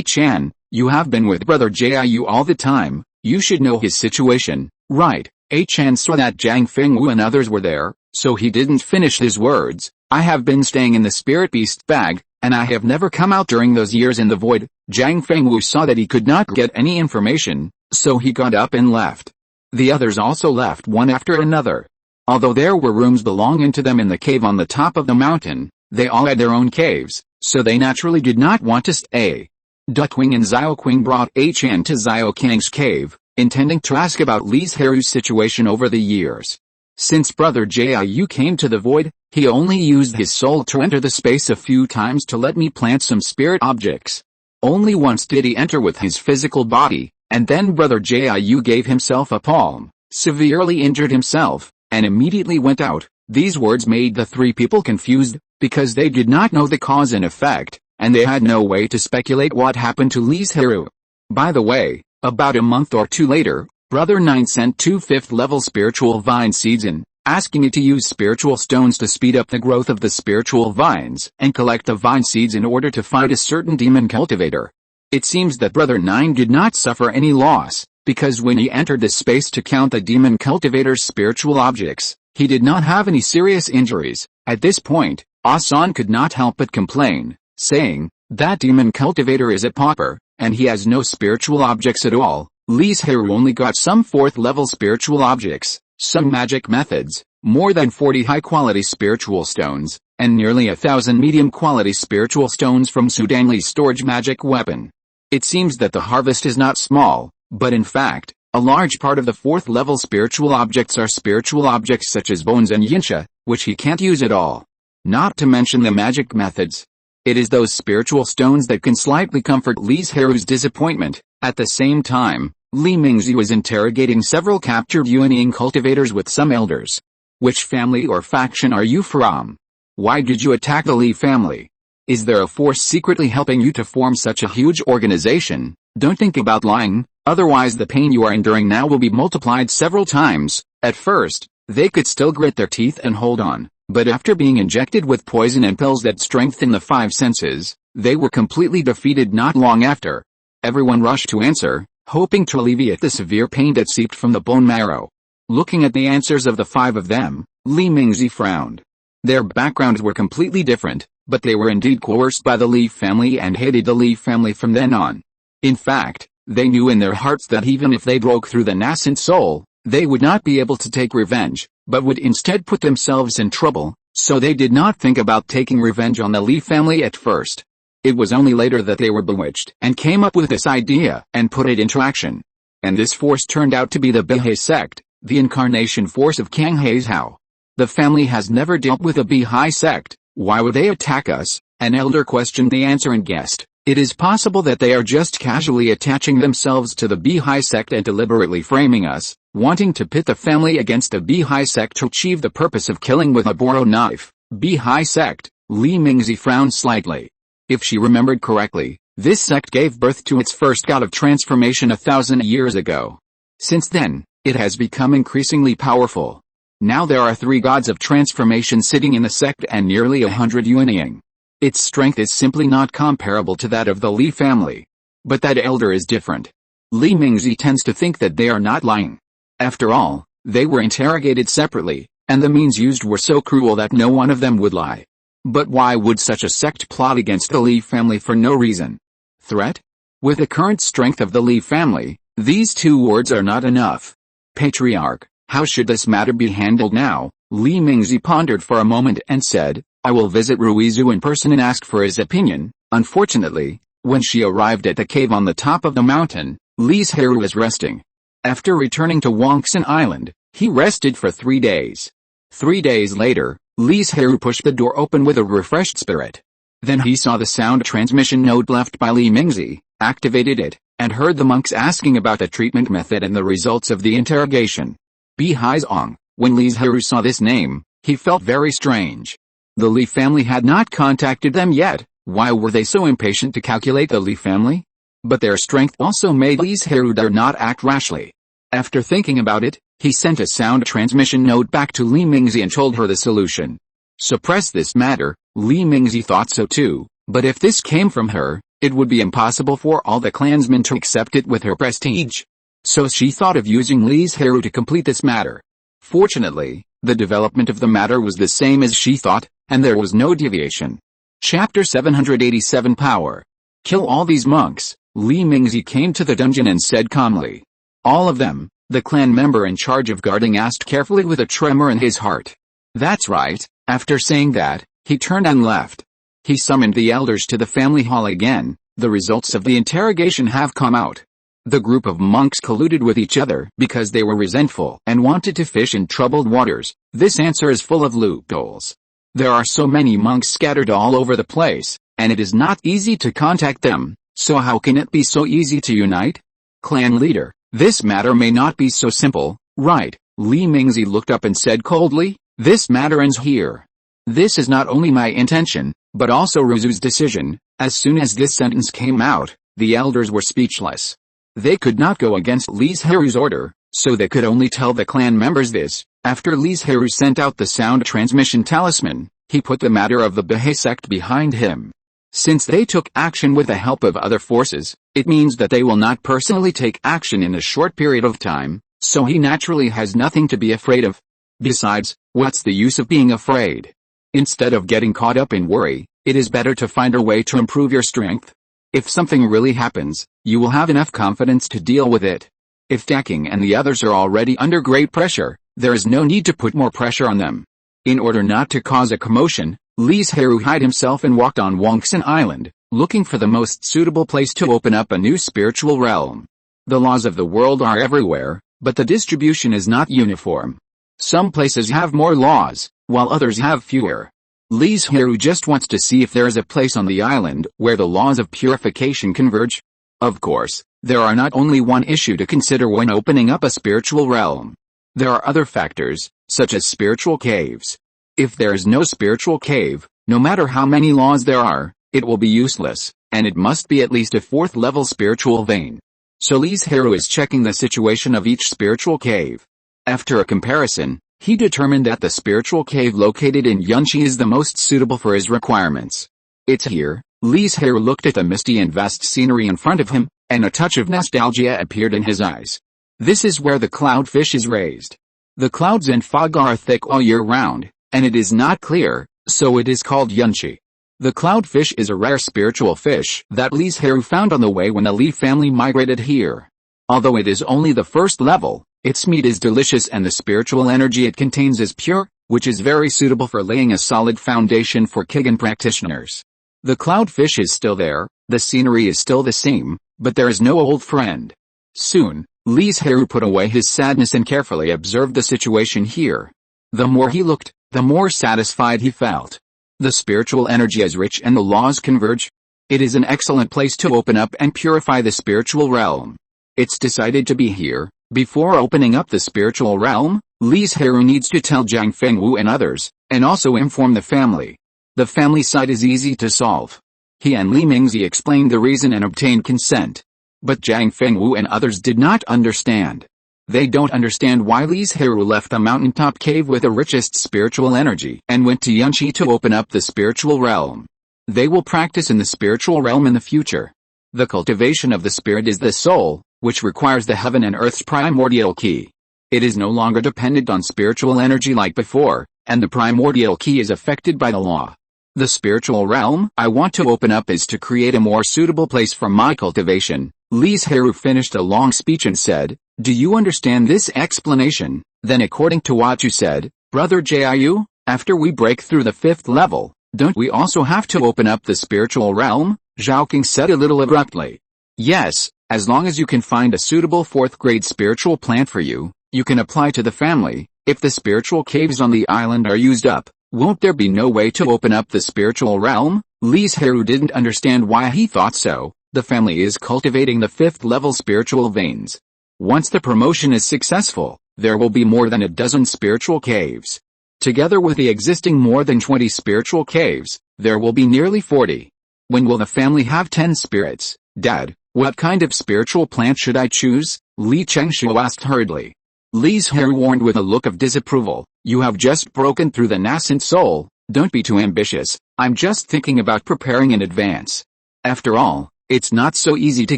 Chan, you have been with Brother Jiu all the time, you should know his situation, right? Chan saw that Zhang Fengwu and others were there, so he didn't finish his words. I have been staying in the spirit beast bag, and I have never come out during those years in the void. Zhang Fengwu saw that he could not get any information, so he got up and left. The others also left one after another. Although there were rooms belonging to them in the cave on the top of the mountain, they all had their own caves, so they naturally did not want to stay. Duckwing and Xiaoqing brought Chan to Xiaokang's cave, intending to ask about Li Zhirui's situation over the years. Since Brother Jiu came to the void, he only used his soul to enter the space a few times to let me plant some spirit objects. Only once did he enter with his physical body, and then Brother Jiu gave himself a palm, severely injured himself, and immediately went out. These words made the three people confused, because they did not know the cause and effect, and they had no way to speculate what happened to Li Zhirui. By the way, about a month or two later, Brother 9 sent 2 5th-level spiritual vine seeds in, asking me to use spiritual stones to speed up the growth of the spiritual vines and collect the vine seeds in order to fight a certain demon cultivator. It seems that Brother 9 did not suffer any loss, because when he entered the space to count the demon cultivator's spiritual objects, he did not have any serious injuries. At this point, Asan could not help but complain, saying, that demon cultivator is a pauper, and he has no spiritual objects at all. Li Zhirui only got some 4th-level spiritual objects, some magic methods, more than 40 high-quality spiritual stones, and nearly 1,000 medium-quality spiritual stones from Sudanli's storage magic weapon. It seems that the harvest is not small, but in fact, a large part of the 4th-level spiritual objects are spiritual objects such as bones and yinsha, which he can't use at all. Not to mention the magic methods. It is those spiritual stones that can slightly comfort Li Zhirui's disappointment. At the same time, Li Mingzi was interrogating several captured Yuanying cultivators with some elders. Which family or faction are you from? Why did you attack the Li family? Is there a force secretly helping you to form such a huge organization? Don't think about lying, otherwise the pain you are enduring now will be multiplied several times. At first, they could still grit their teeth and hold on, but after being injected with poison and pills that strengthen the 5 senses, they were completely defeated not long after. Everyone rushed to answer, hoping to alleviate the severe pain that seeped from the bone marrow. Looking at the answers of the 5 of them, Li Mingzi frowned. Their backgrounds were completely different, but they were indeed coerced by the Li family and hated the Li family from then on. In fact, they knew in their hearts that even if they broke through the nascent soul, they would not be able to take revenge, but would instead put themselves in trouble, so they did not think about taking revenge on the Li family at first. It was only later that they were bewitched and came up with this idea and put it into action. And this force turned out to be the Bihai sect, the incarnation force of Kang Heizhao. The family has never dealt with a Bihai sect. Why would they attack us? An elder questioned the answer and guessed. It is possible that they are just casually attaching themselves to the Bihai sect and deliberately framing us, wanting to pit the family against the Bihai sect to achieve the purpose of killing with a boro knife. Bihai sect. Li Mingzi frowned slightly. If she remembered correctly, this sect gave birth to its first god of transformation 1,000 years ago. Since then, it has become increasingly powerful. Now there are 3 gods of transformation sitting in the sect and nearly 100 Yuanying. Its strength is simply not comparable to that of the Li family. But that elder is different. Li Mingzi tends to think that they are not lying. After all, they were interrogated separately, and the means used were so cruel that no one of them would lie. But why would such a sect plot against the Li family for no reason? Threat? With the current strength of the Li family, these two words are not enough. Patriarch, how should this matter be handled now? Li Mingzi pondered for a moment and said, I will visit Ruizu in person and ask for his opinion. Unfortunately, when she arrived at the cave on the top of the mountain, Li Zhirui was resting. After returning to Banyan Island, he rested for 3 days. 3 days later, Li Zhirui pushed the door open with a refreshed spirit. Then he saw the sound transmission node left by Li Mingzi, activated it, and heard the monks asking about the treatment method and the results of the interrogation. Bihizong. When Li Zhirui saw this name, he felt very strange. The Li family had not contacted them yet. Why were they so impatient to calculate the Li family? But their strength also made Li Zhirui dare not act rashly. After thinking about it, he sent a sound transmission node back to Li Mingzi and told her the solution. Suppress this matter. Li Mingzi thought so too, but if this came from her, it would be impossible for all the clansmen to accept it with her prestige. So she thought of using Li Zhirui to complete this matter. Fortunately, the development of the matter was the same as she thought, and there was no deviation. Chapter 787 Power. Kill all these monks. Li Mingzi came to the dungeon and said calmly. All of them, the clan member in charge of guarding asked carefully with a tremor in his heart. That's right. After saying that, he turned and left. He summoned the elders to the family hall again. The results of the interrogation have come out. The group of monks colluded with each other because they were resentful and wanted to fish in troubled waters. This answer is full of loopholes. There are so many monks scattered all over the place, and it is not easy to contact them, so how can it be so easy to unite? Clan leader, this matter may not be so simple, right? Li Mingzi looked up and said coldly, this matter ends here. This is not only my intention, but also Ruizu's decision. As soon as this sentence came out, the elders were speechless. They could not go against Li Zhirui's order, so they could only tell the clan members this. After Li Zhirui sent out the sound transmission talisman, he put the matter of the Baha'i sect behind him. Since they took action with the help of other forces, it means that they will not personally take action in a short period of time, so he naturally has nothing to be afraid of. Besides, what's the use of being afraid? Instead of getting caught up in worry, it is better to find a way to improve your strength. If something really happens, you will have enough confidence to deal with it. If Daking and the others are already under great pressure, there is no need to put more pressure on them. In order not to cause a commotion, Li Zhirui hid himself and walked on Banyan Island, looking for the most suitable place to open up a new spiritual realm. The laws of the world are everywhere, but the distribution is not uniform. Some places have more laws, while others have fewer. Li Zhirui just wants to see if there is a place on the island where the laws of purification converge. Of course, there are not only one issue to consider when opening up a spiritual realm. There are other factors, such as spiritual caves. If there is no spiritual cave, no matter how many laws there are, it will be useless, and it must be at least a 4th level spiritual vein. So Li Zhirui is checking the situation of each spiritual cave. After a comparison, he determined that the spiritual cave located in Yunchi is the most suitable for his requirements. It's here. Li Zhirui looked at the misty and vast scenery in front of him, and a touch of nostalgia appeared in his eyes. This is where the cloudfish is raised. The clouds and fog are thick all year round, and it is not clear, so it is called Yunchi. The cloudfish is a rare spiritual fish that Li Zhirui found on the way when the Li family migrated here. Although it is only the 1st level, its meat is delicious and the spiritual energy it contains is pure, which is very suitable for laying a solid foundation for Kigan practitioners. The cloudfish is still there, the scenery is still the same, but there is no old friend. Soon, Li Zhirui put away his sadness and carefully observed the situation here. The more he looked, the more satisfied he felt. The spiritual energy is rich and the laws converge. It is an excellent place to open up and purify the spiritual realm. It's decided to be here. Before opening up the spiritual realm, Li Zhirui needs to tell Jiang Fengwu and others, and also inform the family. The family side is easy to solve. He and Li Mingzi explained the reason and obtained consent. But Jiang Fengwu and others did not understand. They don't understand why Li Zhirui left the mountaintop cave with the richest spiritual energy and went to Yunchi to open up the spiritual realm. They will practice in the spiritual realm in the future. The cultivation of the spirit is the soul, which requires the heaven and earth's primordial key. It is no longer dependent on spiritual energy like before, and the primordial key is affected by the law. The spiritual realm I want to open up is to create a more suitable place for my cultivation. Li Zhirui finished a long speech and said, "Do you understand this explanation? Then according to what you said, Brother Jiu, after we break through the 5th level, don't we also have to open up the spiritual realm?" Zhaoqing said a little abruptly. "Yes, as long as you can find a suitable 4th grade spiritual plant for you, you can apply to the family. If the spiritual caves on the island are used up, won't there be no way to open up the spiritual realm?" Li Zhirui didn't understand why he thought so. The family is cultivating the 5th level spiritual veins. Once the promotion is successful, there will be more than a dozen spiritual caves. Together with the existing more than 20 spiritual caves, there will be nearly 40. When will the family have 10 spirits? Dad, what kind of spiritual plant should I choose? Li Chengshu asked hurriedly. Li Zhirui warned with a look of disapproval. You have just broken through the nascent soul. Don't be too ambitious. I'm just thinking about preparing in advance. After all, it's not so easy to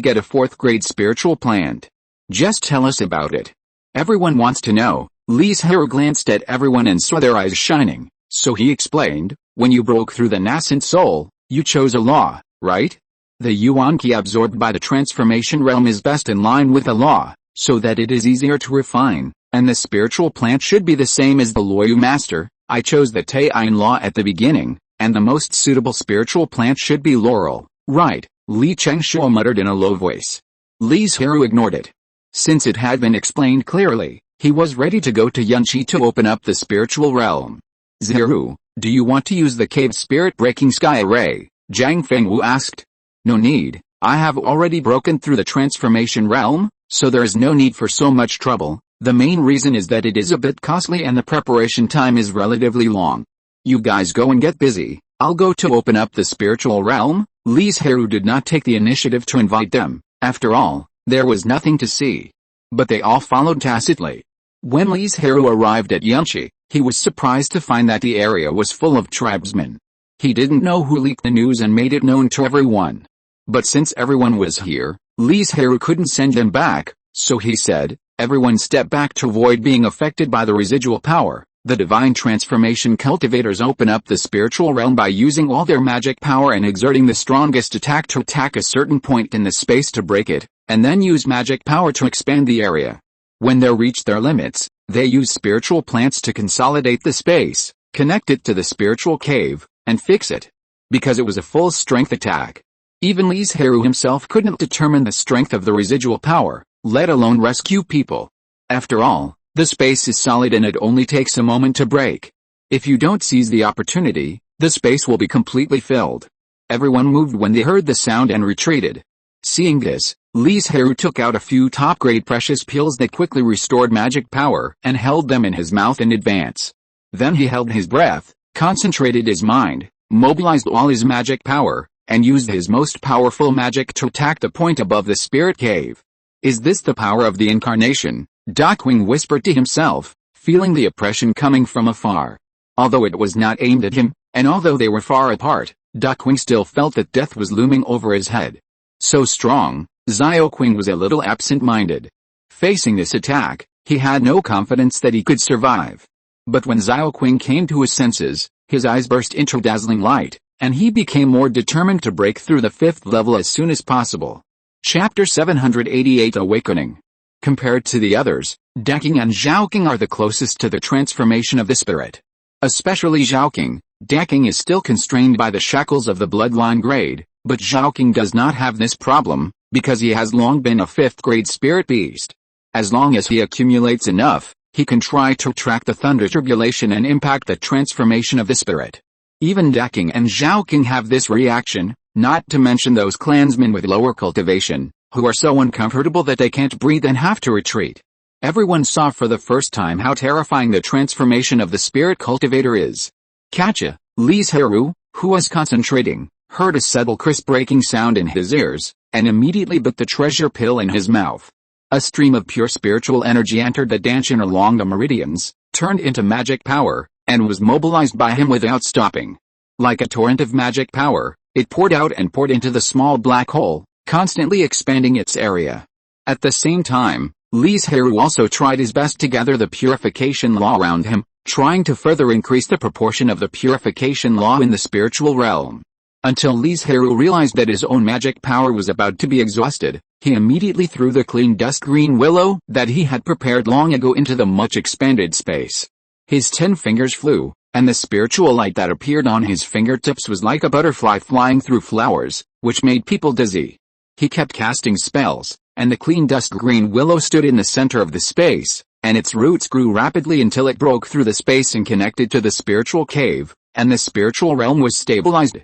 get a 4th grade spiritual plant. Just tell us about it. Everyone wants to know. Li Zhirui glanced at everyone and saw their eyes shining, so he explained, when you broke through the nascent soul, you chose a law, right? The yuan key absorbed by the transformation realm is best in line with the law, so that it is easier to refine, and the spiritual plant should be the same as the Luoyu master. I chose the Taiyin law at the beginning, and the most suitable spiritual plant should be laurel, right? Li Chengshu muttered in a low voice. Li Zhirui ignored it. Since it had been explained clearly, he was ready to go to Yunqi to open up the spiritual realm. Zhirui, do you want to use the cave spirit-breaking sky array? Zhang Fengwu asked. No need, I have already broken through the transformation realm, so there is no need for so much trouble. The main reason is that it is a bit costly and the preparation time is relatively long. You guys go and get busy, I'll go to open up the spiritual realm. Li Zhirui did not take the initiative to invite them. After all, there was nothing to see. But they all followed tacitly. When Li Zhirui arrived at Yunqi, he was surprised to find that the area was full of tribesmen. He didn't know who leaked the news and made it known to everyone. But since everyone was here, Li Zhirui couldn't send them back, so he said, everyone step back to avoid being affected by the residual power. The divine transformation cultivators open up the spiritual realm by using all their magic power and exerting the strongest attack to attack a certain point in the space to break it, and then use magic power to expand the area. When they reach their limits, they use spiritual plants to consolidate the space, connect it to the spiritual cave, and fix it. Because it was a full-strength attack. Even Li Zhirui himself couldn't determine the strength of the residual power, let alone rescue people. After all, the space is solid and it only takes a moment to break. If you don't seize the opportunity, the space will be completely filled. Everyone moved when they heard the sound and retreated. Seeing this, Li Zhirui took out a few top-grade precious pills that quickly restored magic power and held them in his mouth in advance. Then he held his breath, concentrated his mind, mobilized all his magic power, and used his most powerful magic to attack the point above the spirit cave. Is this the power of the incarnation? Daquing whispered to himself, feeling the oppression coming from afar. Although it was not aimed at him, and although they were far apart, Daquing still felt that death was looming over his head. So strong, Xiaoqing was a little absent-minded. Facing this attack, he had no confidence that he could survive. But when Xiaoqing came to his senses, his eyes burst into dazzling light, and he became more determined to break through the 5th level as soon as possible. Chapter 788 Awakening. Compared to the others, Daquing and Xiaoqing are the closest to the transformation of the spirit. Especially Xiaoqing. Daquing is still constrained by the shackles of the bloodline grade, but Xiaoqing does not have this problem, because he has long been a 5th grade spirit beast. As long as he accumulates enough, he can try to track the thunder tribulation and impact the transformation of the spirit. Even Daquing and Xiaoqing have this reaction, not to mention those clansmen with lower cultivation, who are so uncomfortable that they can't breathe and have to retreat. Everyone saw for the first time how terrifying the transformation of the spirit cultivator is. Catcha, Li Zhirui, who was concentrating, heard a subtle crisp-breaking sound in his ears, and immediately bit the treasure pill in his mouth. A stream of pure spiritual energy entered the danchin along the meridians, turned into magic power, and was mobilized by him without stopping. Like a torrent of magic power, it poured out and poured into the small black hole, constantly expanding its area. At the same time, Li Zhirui also tried his best to gather the purification law around him, trying to further increase the proportion of the purification law in the spiritual realm. Until Li Zhirui realized that his own magic power was about to be exhausted, he immediately threw the clean dust green willow that he had prepared long ago into the much expanded space. His 10 fingers flew, and the spiritual light that appeared on his fingertips was like a butterfly flying through flowers, which made people dizzy. He kept casting spells, and the clean dust green willow stood in the center of the space, and its roots grew rapidly until it broke through the space and connected to the spiritual cave, and the spiritual realm was stabilized.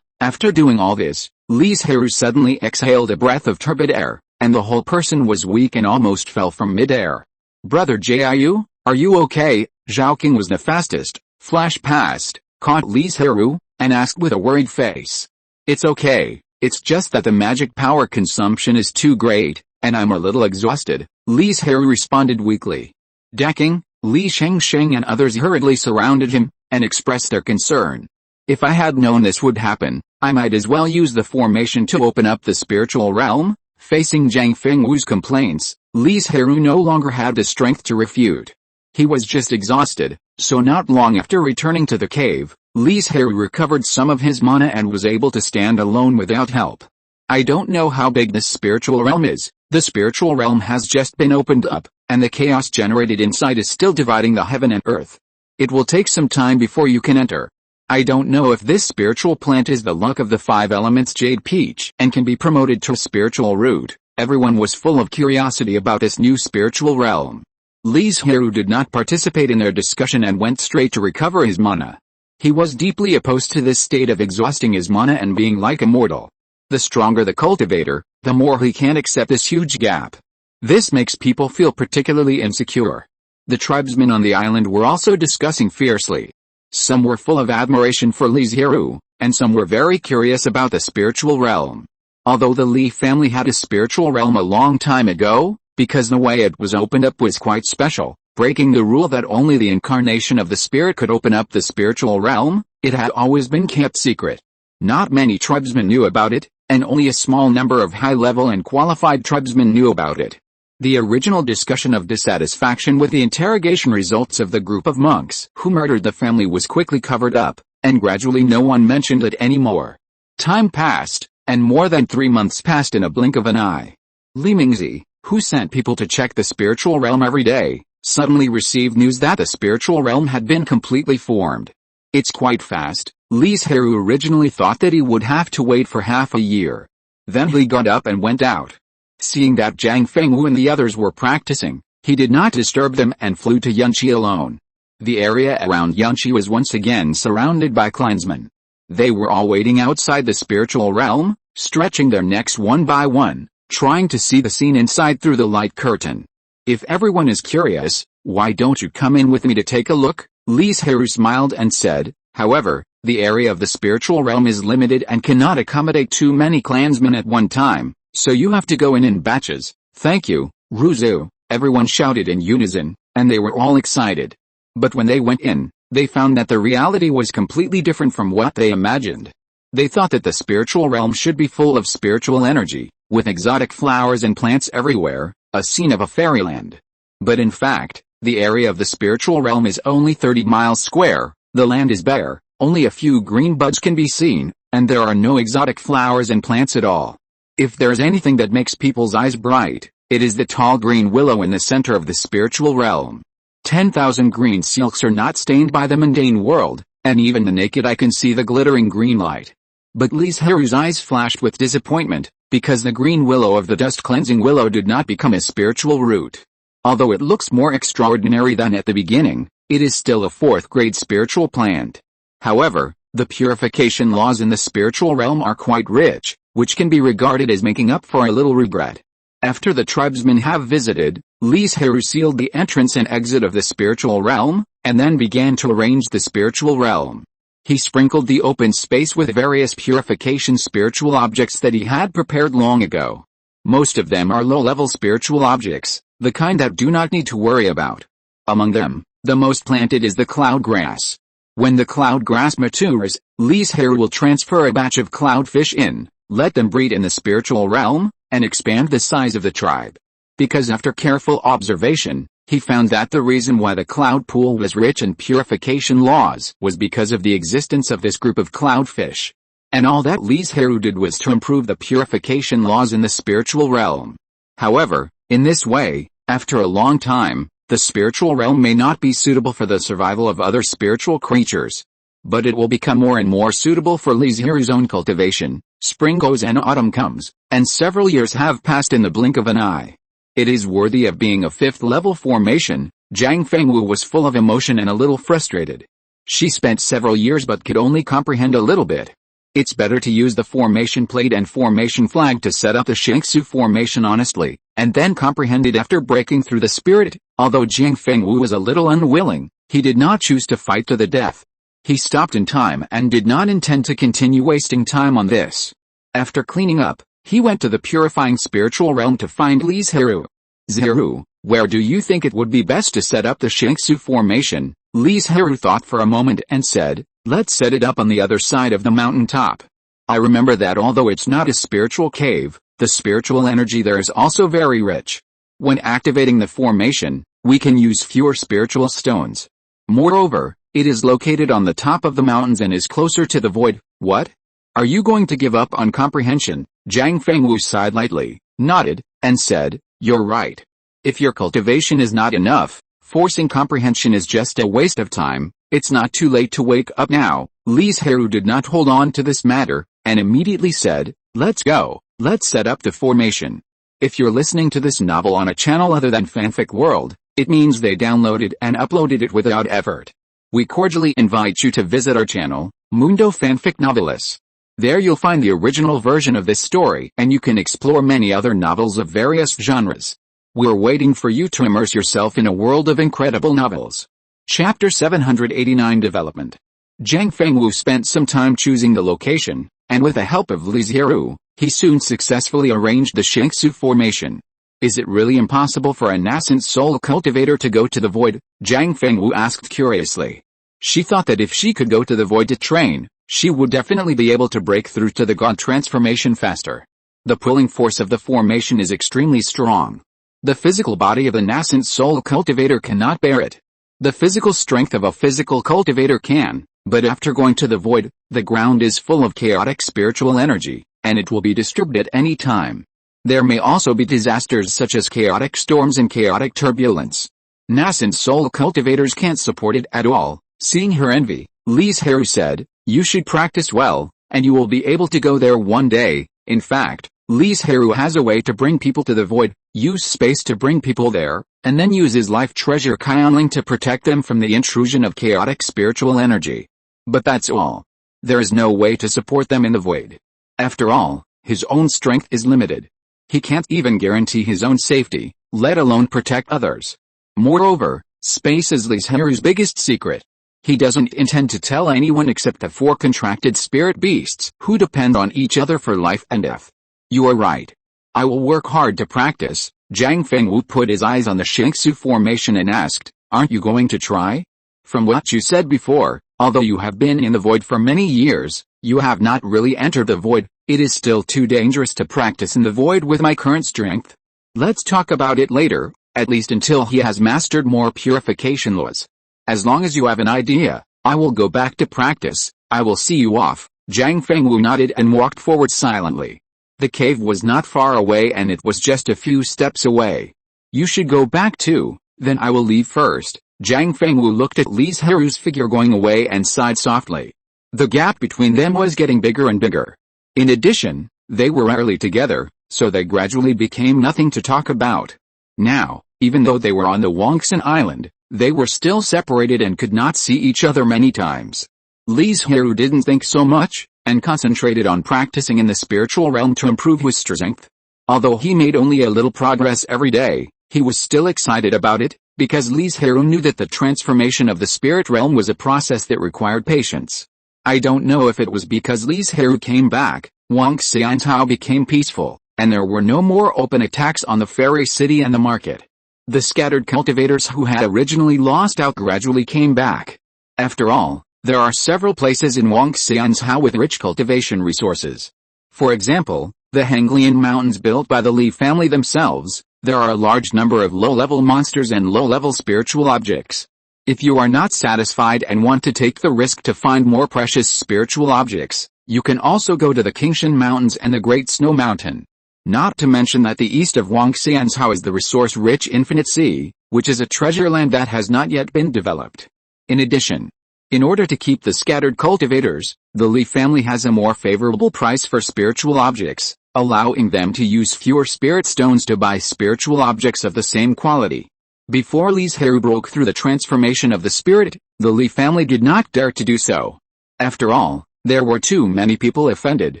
After doing all this, Li Zhirui suddenly exhaled a breath of turbid air, and the whole person was weak and almost fell from mid-air. "Brother Jiu, are you okay?" Zhao King was the fastest, flashed past, caught Li Zhirui, and asked with a worried face. "It's okay, it's just that the magic power consumption is too great, and I'm a little exhausted," Li Zhirui responded weakly. Daking, Li Shengsheng and others hurriedly surrounded him, and expressed their concern. "If I had known this would happen, I might as well use the formation to open up the spiritual realm." Facing Zhang Fengwu's complaints, Li Zhirui no longer had the strength to refute. He was just exhausted, so not long after returning to the cave, Li Zhirui recovered some of his mana and was able to stand alone without help. "I don't know how big this spiritual realm is. The spiritual realm has just been opened up, and the chaos generated inside is still dividing the heaven and earth. It will take some time before you can enter. I don't know if this spiritual plant is the luck of the 5 elements jade peach and can be promoted to spiritual root." Everyone was full of curiosity about this new spiritual realm. Li Zhirui did not participate in their discussion and went straight to recover his mana. He was deeply opposed to this state of exhausting his mana and being like a mortal. The stronger the cultivator, the more he can't accept this huge gap. This makes people feel particularly insecure. The tribesmen on the island were also discussing fiercely. Some were full of admiration for Li Zhirui, and some were very curious about the spiritual realm. Although the Li family had a spiritual realm a long time ago, because the way it was opened up was quite special, breaking the rule that only the incarnation of the spirit could open up the spiritual realm, it had always been kept secret. Not many tribesmen knew about it, and only a small number of high-level and qualified tribesmen knew about it. The original discussion of dissatisfaction with the interrogation results of the group of monks who murdered the family was quickly covered up, and gradually no one mentioned it anymore. Time passed, and more than 3 months passed in a blink of an eye. Li Mingzi, who sent people to check the spiritual realm every day, suddenly received news that the spiritual realm had been completely formed. "It's quite fast." Li Zhirui originally thought that he would have to wait for half a year. Then he got up and went out. Seeing that Zhang Fengwu and the others were practicing, he did not disturb them and flew to Yunqi alone. The area around Yunqi was once again surrounded by clansmen. They were all waiting outside the spiritual realm, stretching their necks one by one, trying to see the scene inside through the light curtain. "If everyone is curious, why don't you come in with me to take a look?" Li Zhirui smiled and said. However, the area of the spiritual realm is limited and cannot accommodate too many clansmen at one time, so you have to go in batches. "Thank you, Ruzu," everyone shouted in unison, and they were all excited. But when they went in, they found that the reality was completely different from what they imagined. They thought that the spiritual realm should be full of spiritual energy, with exotic flowers and plants everywhere, a scene of a fairyland. But in fact, the area of the spiritual realm is only 30 miles square, the land is bare, only a few green buds can be seen, and there are no exotic flowers and plants at all. If there's anything that makes people's eyes bright, it is the tall green willow in the center of the spiritual realm. 10,000 green silks are not stained by the mundane world, and even the naked eye can see the glittering green light. But Li Zhirui's eyes flashed with disappointment, because the green willow of the dust-cleansing willow did not become a spiritual root. Although it looks more extraordinary than at the beginning, it is still a 4th-grade spiritual plant. However, the purification laws in the spiritual realm are quite rich, which can be regarded as making up for a little regret. After the tribesmen have visited, Li Zhirui sealed the entrance and exit of the spiritual realm, and then began to arrange the spiritual realm. He sprinkled the open space with various purification spiritual objects that he had prepared long ago. Most of them are low-level spiritual objects, the kind that do not need to worry about. Among them, the most planted is the cloud grass. When the cloud grass matures, Li Zhirui will transfer a batch of cloudfish in, let them breed in the spiritual realm, and expand the size of the tribe. because after careful observation, he found that the reason why the cloud pool was rich in purification laws was because of the existence of this group of cloudfish. And all that Li Zhirui did was to improve the purification laws in the spiritual realm. However, in this way, after a long time, the spiritual realm may not be suitable for the survival of other spiritual creatures. But it will become more and more suitable for Li Zhirui's own cultivation. Spring goes and autumn comes, and several years have passed in the blink of an eye. It is worthy of being a 5th-level formation. Zhang Fengwu was full of emotion and a little frustrated. She spent several years but could only comprehend a little bit. It's better to use the formation plate and formation flag to set up the Shengsu formation honestly, and then comprehend it after breaking through the spirit. Although Zhang Fengwu was a little unwilling, he did not choose to fight to the death. He stopped in time and did not intend to continue wasting time on this. After cleaning up, he went to the purifying spiritual realm to find Li Zhirui. Zhirui, where do you think it would be best to set up the Shengsu formation? Li Zhirui thought for a moment and said, let's set it up on the other side of the mountain top. I remember that although it's not a spiritual cave, the spiritual energy there is also very rich. When activating the formation, we can use fewer spiritual stones. Moreover, it is located on the top of the mountains and is closer to the void. What? Are you going to give up on comprehension? Zhang Fengwu sighed lightly, nodded, and said, you're right. If your cultivation is not enough, forcing comprehension is just a waste of time. It's not too late to wake up now. Li Zhirui did not hold on to this matter, and immediately said, let's go, let's set up the formation. If you're listening to this novel on a channel other than Fanfic World, it means they downloaded and uploaded it without effort. We cordially invite you to visit our channel, Mundo Fanfic Novelis. There you'll find the original version of this story and you can explore many other novels of various genres. We're waiting for you to immerse yourself in a world of incredible novels. Chapter 789 Development. Zhang Fengwu spent some time choosing the location, and with the help of Li Zhirui, he soon successfully arranged the Shengsu formation. Is it really impossible for a nascent soul cultivator to go to the void? Zhang Fengwu asked curiously. She thought that if she could go to the void to train, she would definitely be able to break through to the god transformation faster. The pulling force of the formation is extremely strong. The physical body of the nascent soul cultivator cannot bear it. The physical strength of a physical cultivator can, but after going to the void, the ground is full of chaotic spiritual energy, and it will be disturbed at any time. There may also be disasters such as chaotic storms and chaotic turbulence. Nascent soul cultivators can't support it at all. Seeing her envy, Li Zhirui said, you should practice well, and you will be able to go there one day. In fact, Li Zhirui has a way to bring people to the void, use space to bring people there, and then use his life treasure Qianling to protect them from the intrusion of chaotic spiritual energy. But that's all. There is no way to support them in the void. After all, his own strength is limited. He can't even guarantee his own safety, let alone protect others. Moreover, space is Li Zhirui's biggest secret. He doesn't intend to tell anyone except the 4 contracted spirit beasts who depend on each other for life and death. You are right. I will work hard to practice. Zhang Fengwu put his eyes on the Shengsu formation and asked, aren't you going to try? From what you said before, although you have been in the void for many years, you have not really entered the void. It is still too dangerous to practice in the void with my current strength. Let's talk about it later, at least until he has mastered more purification laws. As long as you have an idea, I will go back to practice. I will see you off. Zhang Fengwu nodded and walked forward silently. The cave was not far away and it was just a few steps away. You should go back too, then I will leave first. Zhang Fengwu looked at Li Zhirui's figure going away and sighed softly. The gap between them was getting bigger and bigger. In addition, they were rarely together, so they gradually became nothing to talk about. Now, even though they were on the Banyan Island, they were still separated and could not see each other many times. Li Zhirui didn't think so much, and concentrated on practicing in the spiritual realm to improve his strength. Although he made only a little progress every day, he was still excited about it, because Li Zhirui knew that the transformation of the spirit realm was a process that required patience. I don't know if it was because Li Zhirui came back, Wangxiantao became peaceful, and there were no more open attacks on the fairy city and the market. The scattered cultivators who had originally lost out gradually came back. After all, there are several places in Wangxiantao with rich cultivation resources. For example, the Henglian Mountains built by the Li family themselves, There are a large number of low-level monsters and low-level spiritual objects. If you are not satisfied and want to take the risk to find more precious spiritual objects, you can also go to the Qingshan Mountains and the Great Snow Mountain. Not to mention that the east of Wangxianzhou is the resource-rich Infinite Sea, which is a treasure land that has not yet been developed. In addition, in order to keep the scattered cultivators, the Li family has a more favorable price for spiritual objects, allowing them to use fewer spirit stones to buy spiritual objects of the same quality. Before Li Zhirui broke through the transformation of the spirit, the Li family did not dare to do so. After all, there were too many people offended,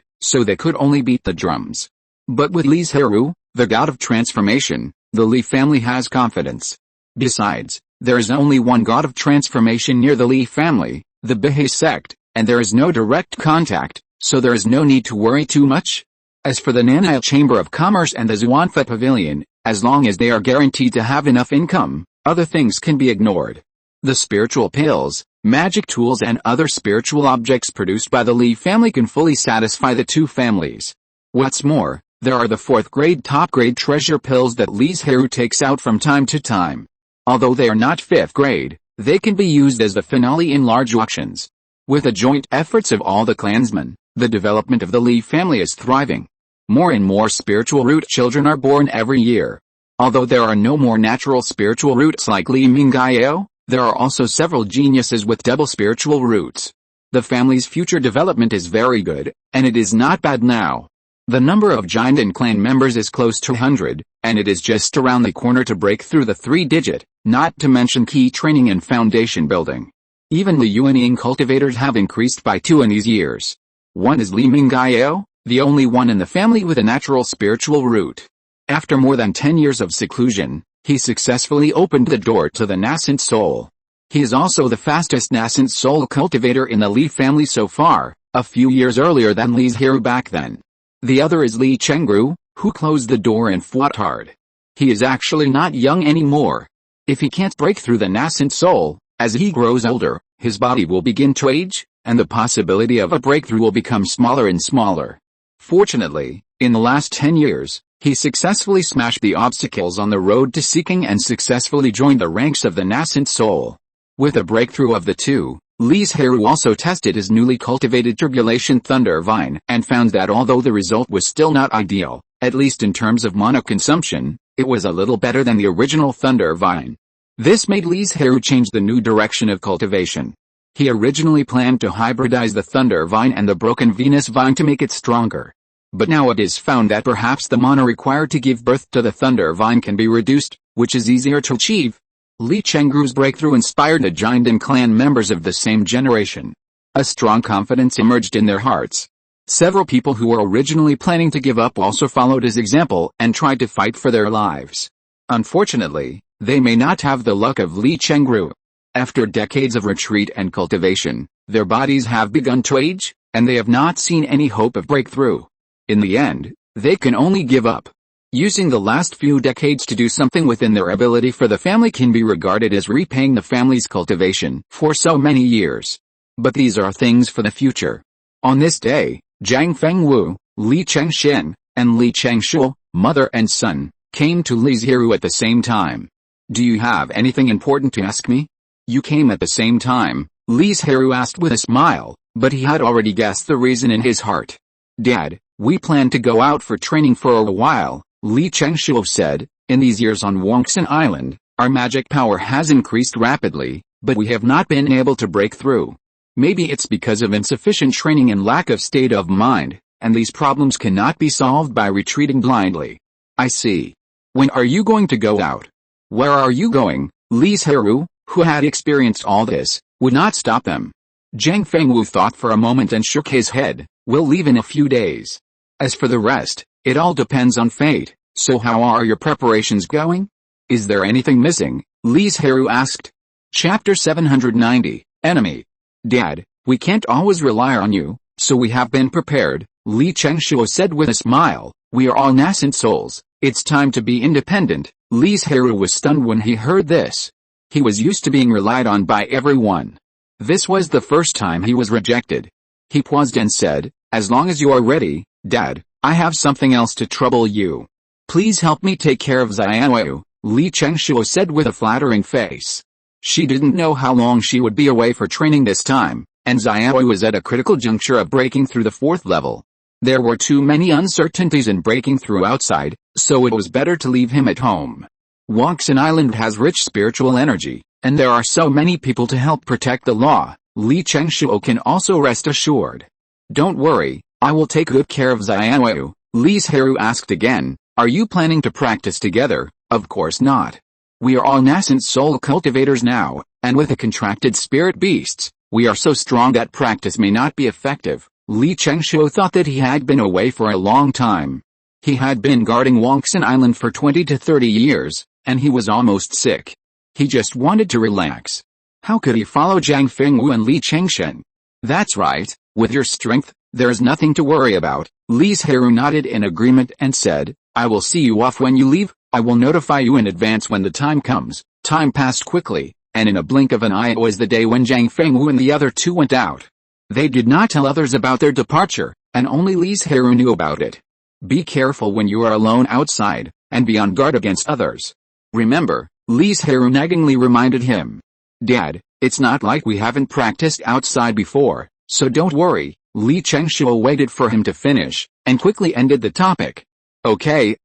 so they could only beat the drums. But with Li Zhirui, the god of transformation, the Li family has confidence. Besides, there is only one god of transformation near the Li family, the Behe sect, and there is no direct contact, so there is no need to worry too much. As for the Nan'ai Chamber of Commerce and the Xuanfa Pavilion, as long as they are guaranteed to have enough income, other things can be ignored. The spiritual pills, magic tools and other spiritual objects produced by the Li family can fully satisfy the two families. What's more, there are the 4th grade top grade treasure pills that Li Zhirui takes out from time to time. Although they are not 5th grade, they can be used as the finale in large auctions. With the joint efforts of all the clansmen, the development of the Li family is thriving. More and more spiritual root children are born every year. Although there are no more natural spiritual roots like Li Mingyao, there are also several geniuses with double spiritual roots. The family's future development is very good, and it is not bad now. The number of giant and clan members is close to 100, and it is just around the corner to break through the 3-digit, not to mention key training and foundation building. Even the Yuanying cultivators have increased by 2 in these years. One is Li Mingyao, the only one in the family with a natural spiritual root. After more than 10 years of seclusion, he successfully opened the door to the nascent soul. He is also the fastest nascent soul cultivator in the Li family so far, a few years earlier than Li Zhirui back then. The other is Li Chengru, who closed the door and fought hard. He is actually not young anymore. If he can't break through the nascent soul, as he grows older, his body will begin to age, and the possibility of a breakthrough will become smaller and smaller. Fortunately, in the last 10 years, he successfully smashed the obstacles on the road to seeking and successfully joined the ranks of the nascent soul. With a breakthrough of the two, Li Zhirui also tested his newly cultivated Tribulation Thunder Vine and found that although the result was still not ideal, at least in terms of mana consumption, it was a little better than the original Thunder Vine. This made Li Zhirui change the new direction of cultivation. He originally planned to hybridize the Thunder Vine and the Broken Venus Vine to make it stronger. But now it is found that perhaps the mana required to give birth to the Thunder Vine can be reduced, which is easier to achieve. Li Chengru's breakthrough inspired the giant and clan members of the same generation. A strong confidence emerged in their hearts. Several people who were originally planning to give up also followed his example and tried to fight for their lives. Unfortunately, they may not have the luck of Li Chengru. After decades of retreat and cultivation, their bodies have begun to age, and they have not seen any hope of breakthrough. In the end, they can only give up. Using the last few decades to do something within their ability for the family can be regarded as repaying the family's cultivation for so many years. But these are things for the future. On this day, Zhang Fengwu, Li Chengxian, and Li Chengshu, mother and son, came to Li Zhirui at the same time. Do you have anything important to ask me? You came at the same time, Li Zhirui asked with a smile, but he had already guessed the reason in his heart. Dad, we plan to go out for training for a while, Li Chengshu said. In these years on Banyan Island, our magic power has increased rapidly, but we have not been able to break through. Maybe it's because of insufficient training and lack of state of mind, and these problems cannot be solved by retreating blindly. I see. When are you going to go out? Where are you going? Li Zhirui, who had experienced all this, would not stop them. Zhang Fengwu thought for a moment and shook his head. We'll leave in a few days. As for the rest, it all depends on fate. So how are your preparations going? Is there anything missing? Li Zhirui asked. Chapter 790, Enemy. Dad, we can't always rely on you, so we have been prepared, Li Chengshu said with a smile. We are all nascent souls, it's time to be independent. Li Zhirui was stunned when he heard this. He was used to being relied on by everyone. This was the first time he was rejected. He paused and said, as long as you are ready, Dad, I have something else to trouble you. Please help me take care of Xiaoyu, Li Chengshuo said with a flattering face. She didn't know how long she would be away for training this time, and Xiaoyu was at a critical juncture of breaking through the 4th level. There were too many uncertainties in breaking through outside, so it was better to leave him at home. Banyan Island has rich spiritual energy, and there are so many people to help protect the law. Li Chengshuo can also rest assured. Don't worry, I will take good care of Xiaoyu. Li Zhirui asked again, are you planning to practice together? Of course not. We are all nascent soul cultivators now, and with the contracted spirit beasts, we are so strong that practice may not be effective. Li Chengshuo thought that he had been away for a long time. He had been guarding Banyan Island for 20 to 30 years, and he was almost sick. He just wanted to relax. How could he follow Zhang Fengwu and Li Chengshen? That's right, with your strength, there is nothing to worry about. Li Zhirui nodded in agreement and said, I will see you off when you leave. I will notify you in advance when the time comes. Time passed quickly, and in a blink of an eye it was the day when Zhang Fengwu and the other two went out. They did not tell others about their departure, and only Li Zhirui knew about it. Be careful when you are alone outside, and be on guard against others. Remember, Li Zhirui naggingly reminded him. Dad, it's not like we haven't practiced outside before, so don't worry. Li Chengshuo waited for him to finish, and quickly ended the topic. Okay,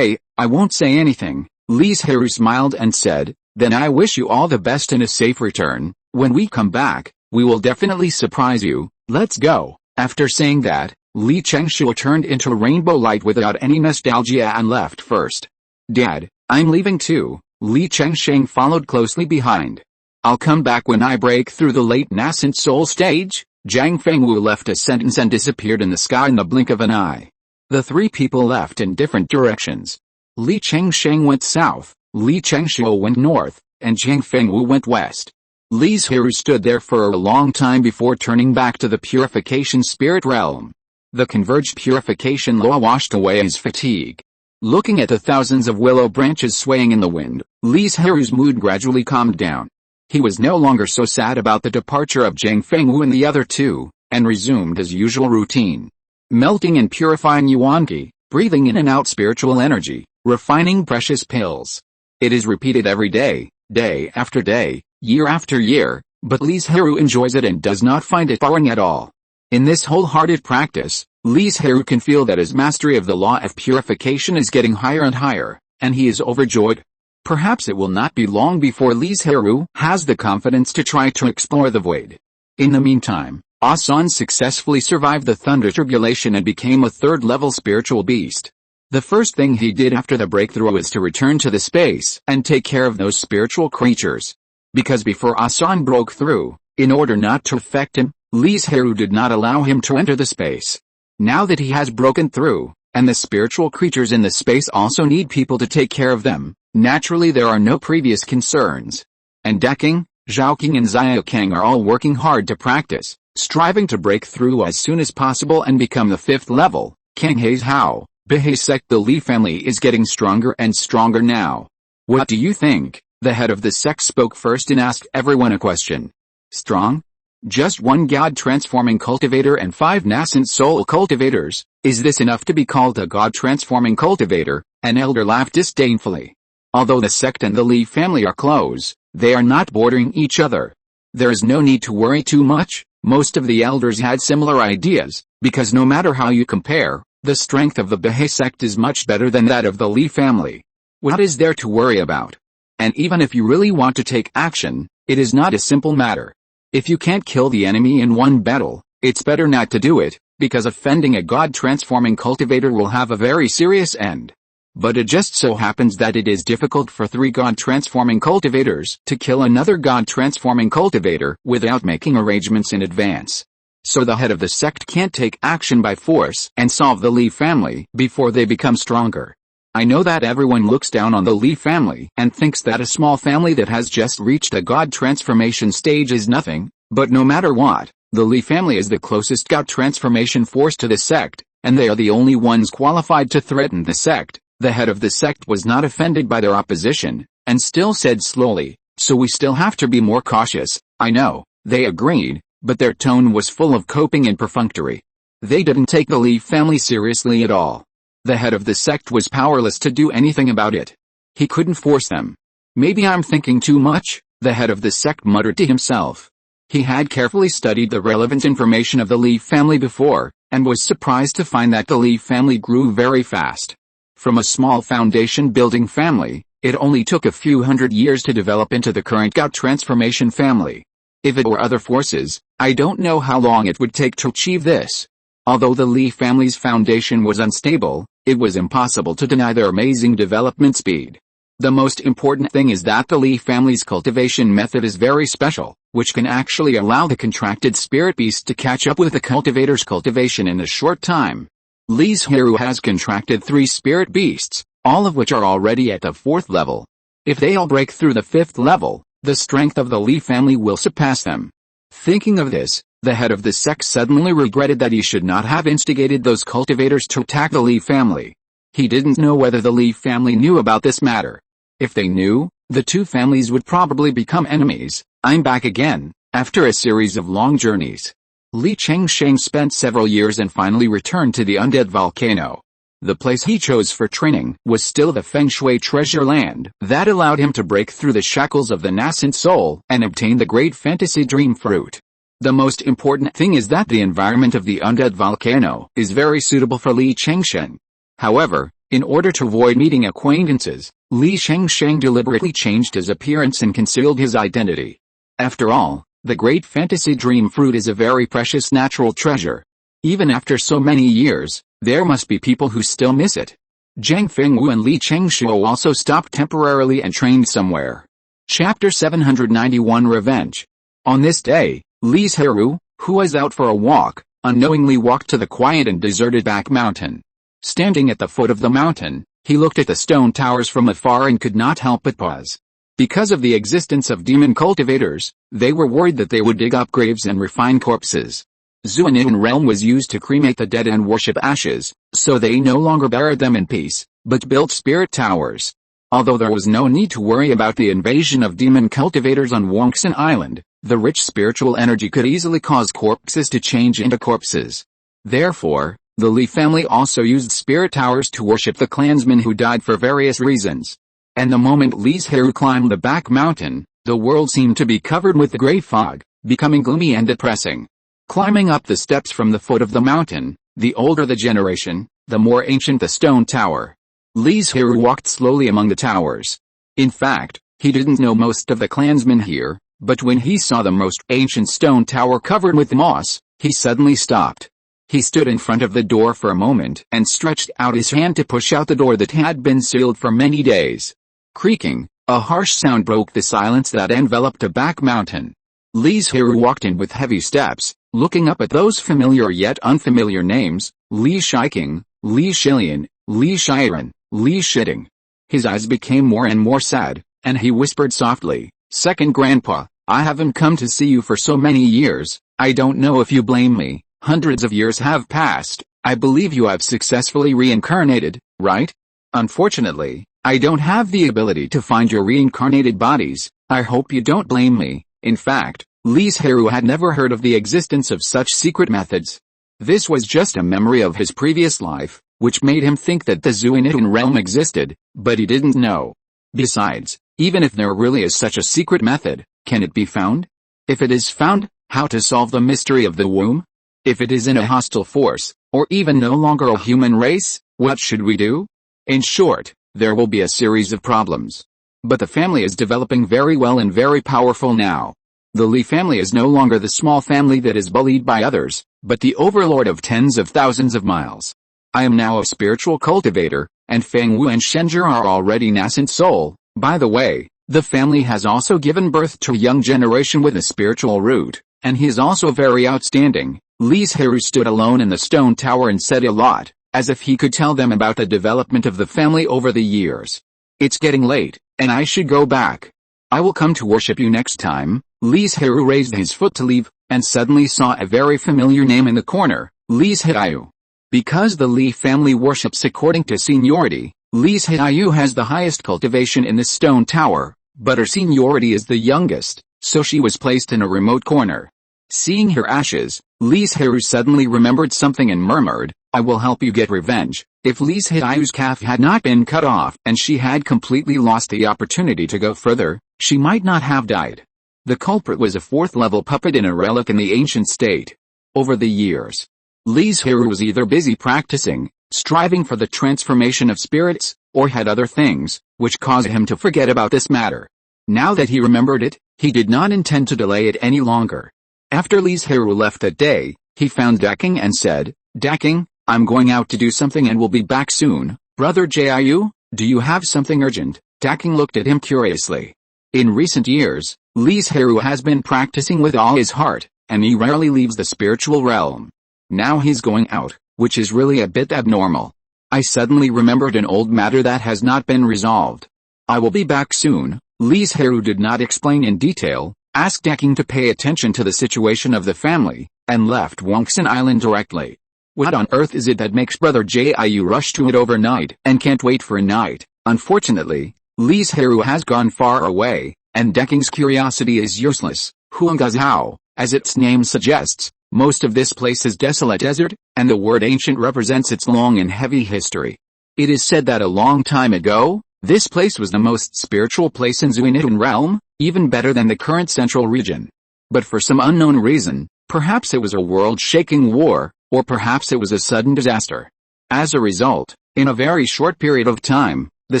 I won't say anything. Li Zhirui smiled and said, then I wish you all the best and a safe return. When we come back, we will definitely surprise you. Let's go. After saying that, Li Chengshuo turned into rainbow light without any nostalgia and left first. Dad, I'm leaving too. Li Chengshen followed closely behind. I'll come back when I break through the late nascent soul stage. Zhang Fengwu left a sentence and disappeared in the sky in the blink of an eye. The three people left in different directions. Li Chengshen went south, Li Chengshuo went north, and Zhang Fengwu went west. Li Zhirui stood there for a long time before turning back to the purification spirit realm. The converged purification law washed away his fatigue. Looking at the thousands of willow branches swaying in the wind, Li Zhirui's mood gradually calmed down. He was no longer so sad about the departure of Zhang Fengwu and the other two, and resumed his usual routine. Melting and purifying yuan-qi, breathing in and out spiritual energy, refining precious pills. It is repeated every day, day after day, year after year, but Li Zhirui enjoys it and does not find it boring at all. In this wholehearted practice, Li Zhirui can feel that his mastery of the law of purification is getting higher and higher, and he is overjoyed. Perhaps it will not be long before Li Zhirui has the confidence to try to explore the void. In the meantime, Asan successfully survived the thunder tribulation and became a 3rd-level spiritual beast. The first thing he did after the breakthrough was to return to the space and take care of those spiritual creatures. Because before Asan broke through, in order not to affect him, Li Zhirui did not allow him to enter the space. Now that he has broken through, and the spiritual creatures in the space also need people to take care of them, naturally there are no previous concerns. And Deking, Zhaoqing and Xiaokang are all working hard to practice, striving to break through as soon as possible and become the 5th level. Kang Hei's Hao, Bahai sect. The Li family is getting stronger and stronger now. What do you think? The head of the sect spoke first and asked everyone a question. Strong? Just one god-transforming cultivator and 5 nascent soul cultivators. Is this enough to be called a god-transforming cultivator? An elder laughed disdainfully. Although the sect and the Li family are close, they are not bordering each other. There is no need to worry too much. Most of the elders had similar ideas, because no matter how you compare, the strength of the Bahai sect is much better than that of the Li family. What is there to worry about? And even if you really want to take action, it is not a simple matter. If you can't kill the enemy in one battle, it's better not to do it, because offending a god-transforming cultivator will have a very serious end. But it just so happens that it is difficult for 3 god-transforming cultivators to kill another god-transforming cultivator without making arrangements in advance. So the head of the sect can't take action by force and solve the Li family before they become stronger. I know that everyone looks down on the Li family and thinks that a small family that has just reached a god transformation stage is nothing, but no matter what, the Li family is the closest god transformation force to the sect, and they are the only ones qualified to threaten the sect. The head of the sect was not offended by their opposition, and still said slowly, so we still have to be more cautious. I know, they agreed, but their tone was full of coping and perfunctory. They didn't take the Li family seriously at all. The head of the sect was powerless to do anything about it. He couldn't force them. Maybe I'm thinking too much, the head of the sect muttered to himself. He had carefully studied the relevant information of the Li family before, and was surprised to find that the Li family grew very fast. From a small foundation-building family, it only took a few hundred years to develop into the current Gout transformation family. If it were other forces, I don't know how long it would take to achieve this. Although the Li family's foundation was unstable, it was impossible to deny their amazing development speed. The most important thing is that the Li family's cultivation method is very special, which can actually allow the contracted spirit beast to catch up with the cultivator's cultivation in a short time. Li Zhirui has contracted 3 spirit beasts, all of which are already at the 4th level. If they all break through the 5th level, the strength of the Li family will surpass them. Thinking of this, the head of the sect suddenly regretted that he should not have instigated those cultivators to attack the Li family. He didn't know whether the Li family knew about this matter. If they knew, the 2 families would probably become enemies. I'm back again, after a series of long journeys. Li Chengsheng spent several years and finally returned to the undead volcano. The place he chose for training was still the Feng Shui treasure land that allowed him to break through the shackles of the nascent soul and obtain the great fantasy dream fruit. The most important thing is that the environment of the undead volcano is very suitable for Li Chengsheng. However, in order to avoid meeting acquaintances, Li Chengsheng deliberately changed his appearance and concealed his identity. After all, the great fantasy dream fruit is a very precious natural treasure. Even after so many years, there must be people who still miss it. Zhang Fengwu and Li Chengshuo also stopped temporarily and trained somewhere. Chapter 791 Revenge. On this day, Li Zhirui, who was out for a walk, unknowingly walked to the quiet and deserted back mountain. Standing at the foot of the mountain, he looked at the stone towers from afar and could not help but pause. Because of the existence of demon cultivators, they were worried that they would dig up graves and refine corpses. Zuanian realm was used to cremate the dead and worship ashes, so they no longer buried them in peace, but built spirit towers. Although there was no need to worry about the invasion of demon cultivators on Banyan Island, the rich spiritual energy could easily cause corpses to change into corpses. Therefore, the Li family also used spirit towers to worship the clansmen who died for various reasons. And the moment Li Zhirui climbed the back mountain, the world seemed to be covered with a gray fog, becoming gloomy and depressing. Climbing up the steps from the foot of the mountain, the older the generation, the more ancient the stone tower. Li Zhirui walked slowly among the towers. In fact, he didn't know most of the clansmen here, but when he saw the most ancient stone tower covered with moss, he suddenly stopped. He stood in front of the door for a moment and stretched out his hand to push out the door that had been sealed for many days. Creaking, a harsh sound broke the silence that enveloped the back mountain. Li Zhirui walked in with heavy steps, looking up at those familiar yet unfamiliar names, Li Shiking, Li Shilian, Li Shiren, Li Shitting. His eyes became more and more sad, and he whispered softly, "Second Grandpa, I haven't come to see you for so many years. I don't know if you blame me. Hundreds of years have passed. I believe you have successfully reincarnated, right? Unfortunately, I don't have the ability to find your reincarnated bodies. I hope you don't blame me." In fact, Li Zhirui had never heard of the existence of such secret methods. This was just a memory of his previous life, which made him think that the Zuanian realm existed, but he didn't know. Besides, even if there really is such a secret method, can it be found? If it is found, how to solve the mystery of the womb? If it is in a hostile force, or even no longer a human race, what should we do? In short, there will be a series of problems. But the family is developing very well and very powerful now. The Li family is no longer the small family that is bullied by others, but the overlord of tens of thousands of miles. I am now a spiritual cultivator, and Feng Wu and Shenzhe are already nascent soul. By the way, the family has also given birth to a young generation with a spiritual root, and he is also very outstanding. Li Zhirui stood alone in the stone tower and said a lot, as if he could tell them about the development of the family over the years. It's getting late, and I should go back. I will come to worship you next time. Li Zhirui raised his foot to leave, and suddenly saw a very familiar name in the corner, Li Zhirui. Because the Li family worships according to seniority, Li Zhirui has the highest cultivation in the stone tower, but her seniority is the youngest, so she was placed in a remote corner. Seeing her ashes, Li Zhirui suddenly remembered something and murmured, "I will help you get revenge." If Li Zhirui's calf had not been cut off and she had completely lost the opportunity to go further, she might not have died. The culprit was a 4th-level puppet in a relic in the ancient state. Over the years, Li Zhirui was either busy practicing, striving for the transformation of spirits, or had other things, which caused him to forget about this matter. Now that he remembered it, he did not intend to delay it any longer. After Li Zhirui left that day, he found Daking and said, "Daking, I'm going out to do something and will be back soon. Brother Jiu, do you have something urgent?" Daking looked at him curiously. In recent years, Li Zhirui has been practicing with all his heart, and he rarely leaves the spiritual realm. Now he's going out, which is really a bit abnormal. I suddenly remembered an old matter that has not been resolved. I will be back soon. Li Zhirui did not explain in detail, asked Daking to pay attention to the situation of the family, and left Banyan Island directly. What on earth is it that makes Brother Jiu rush to it overnight and can't wait for a night? Unfortunately, Li Zhirui has gone far away, and Daking's curiosity is useless. Huangazhao, as its name suggests, most of this place is desolate desert, and the word ancient represents its long and heavy history. It is said that a long time ago, this place was the most spiritual place in Zuinitan realm, even better than the current central region. But for some unknown reason, perhaps it was a world-shaking war, or perhaps it was a sudden disaster. As a result, in a very short period of time, the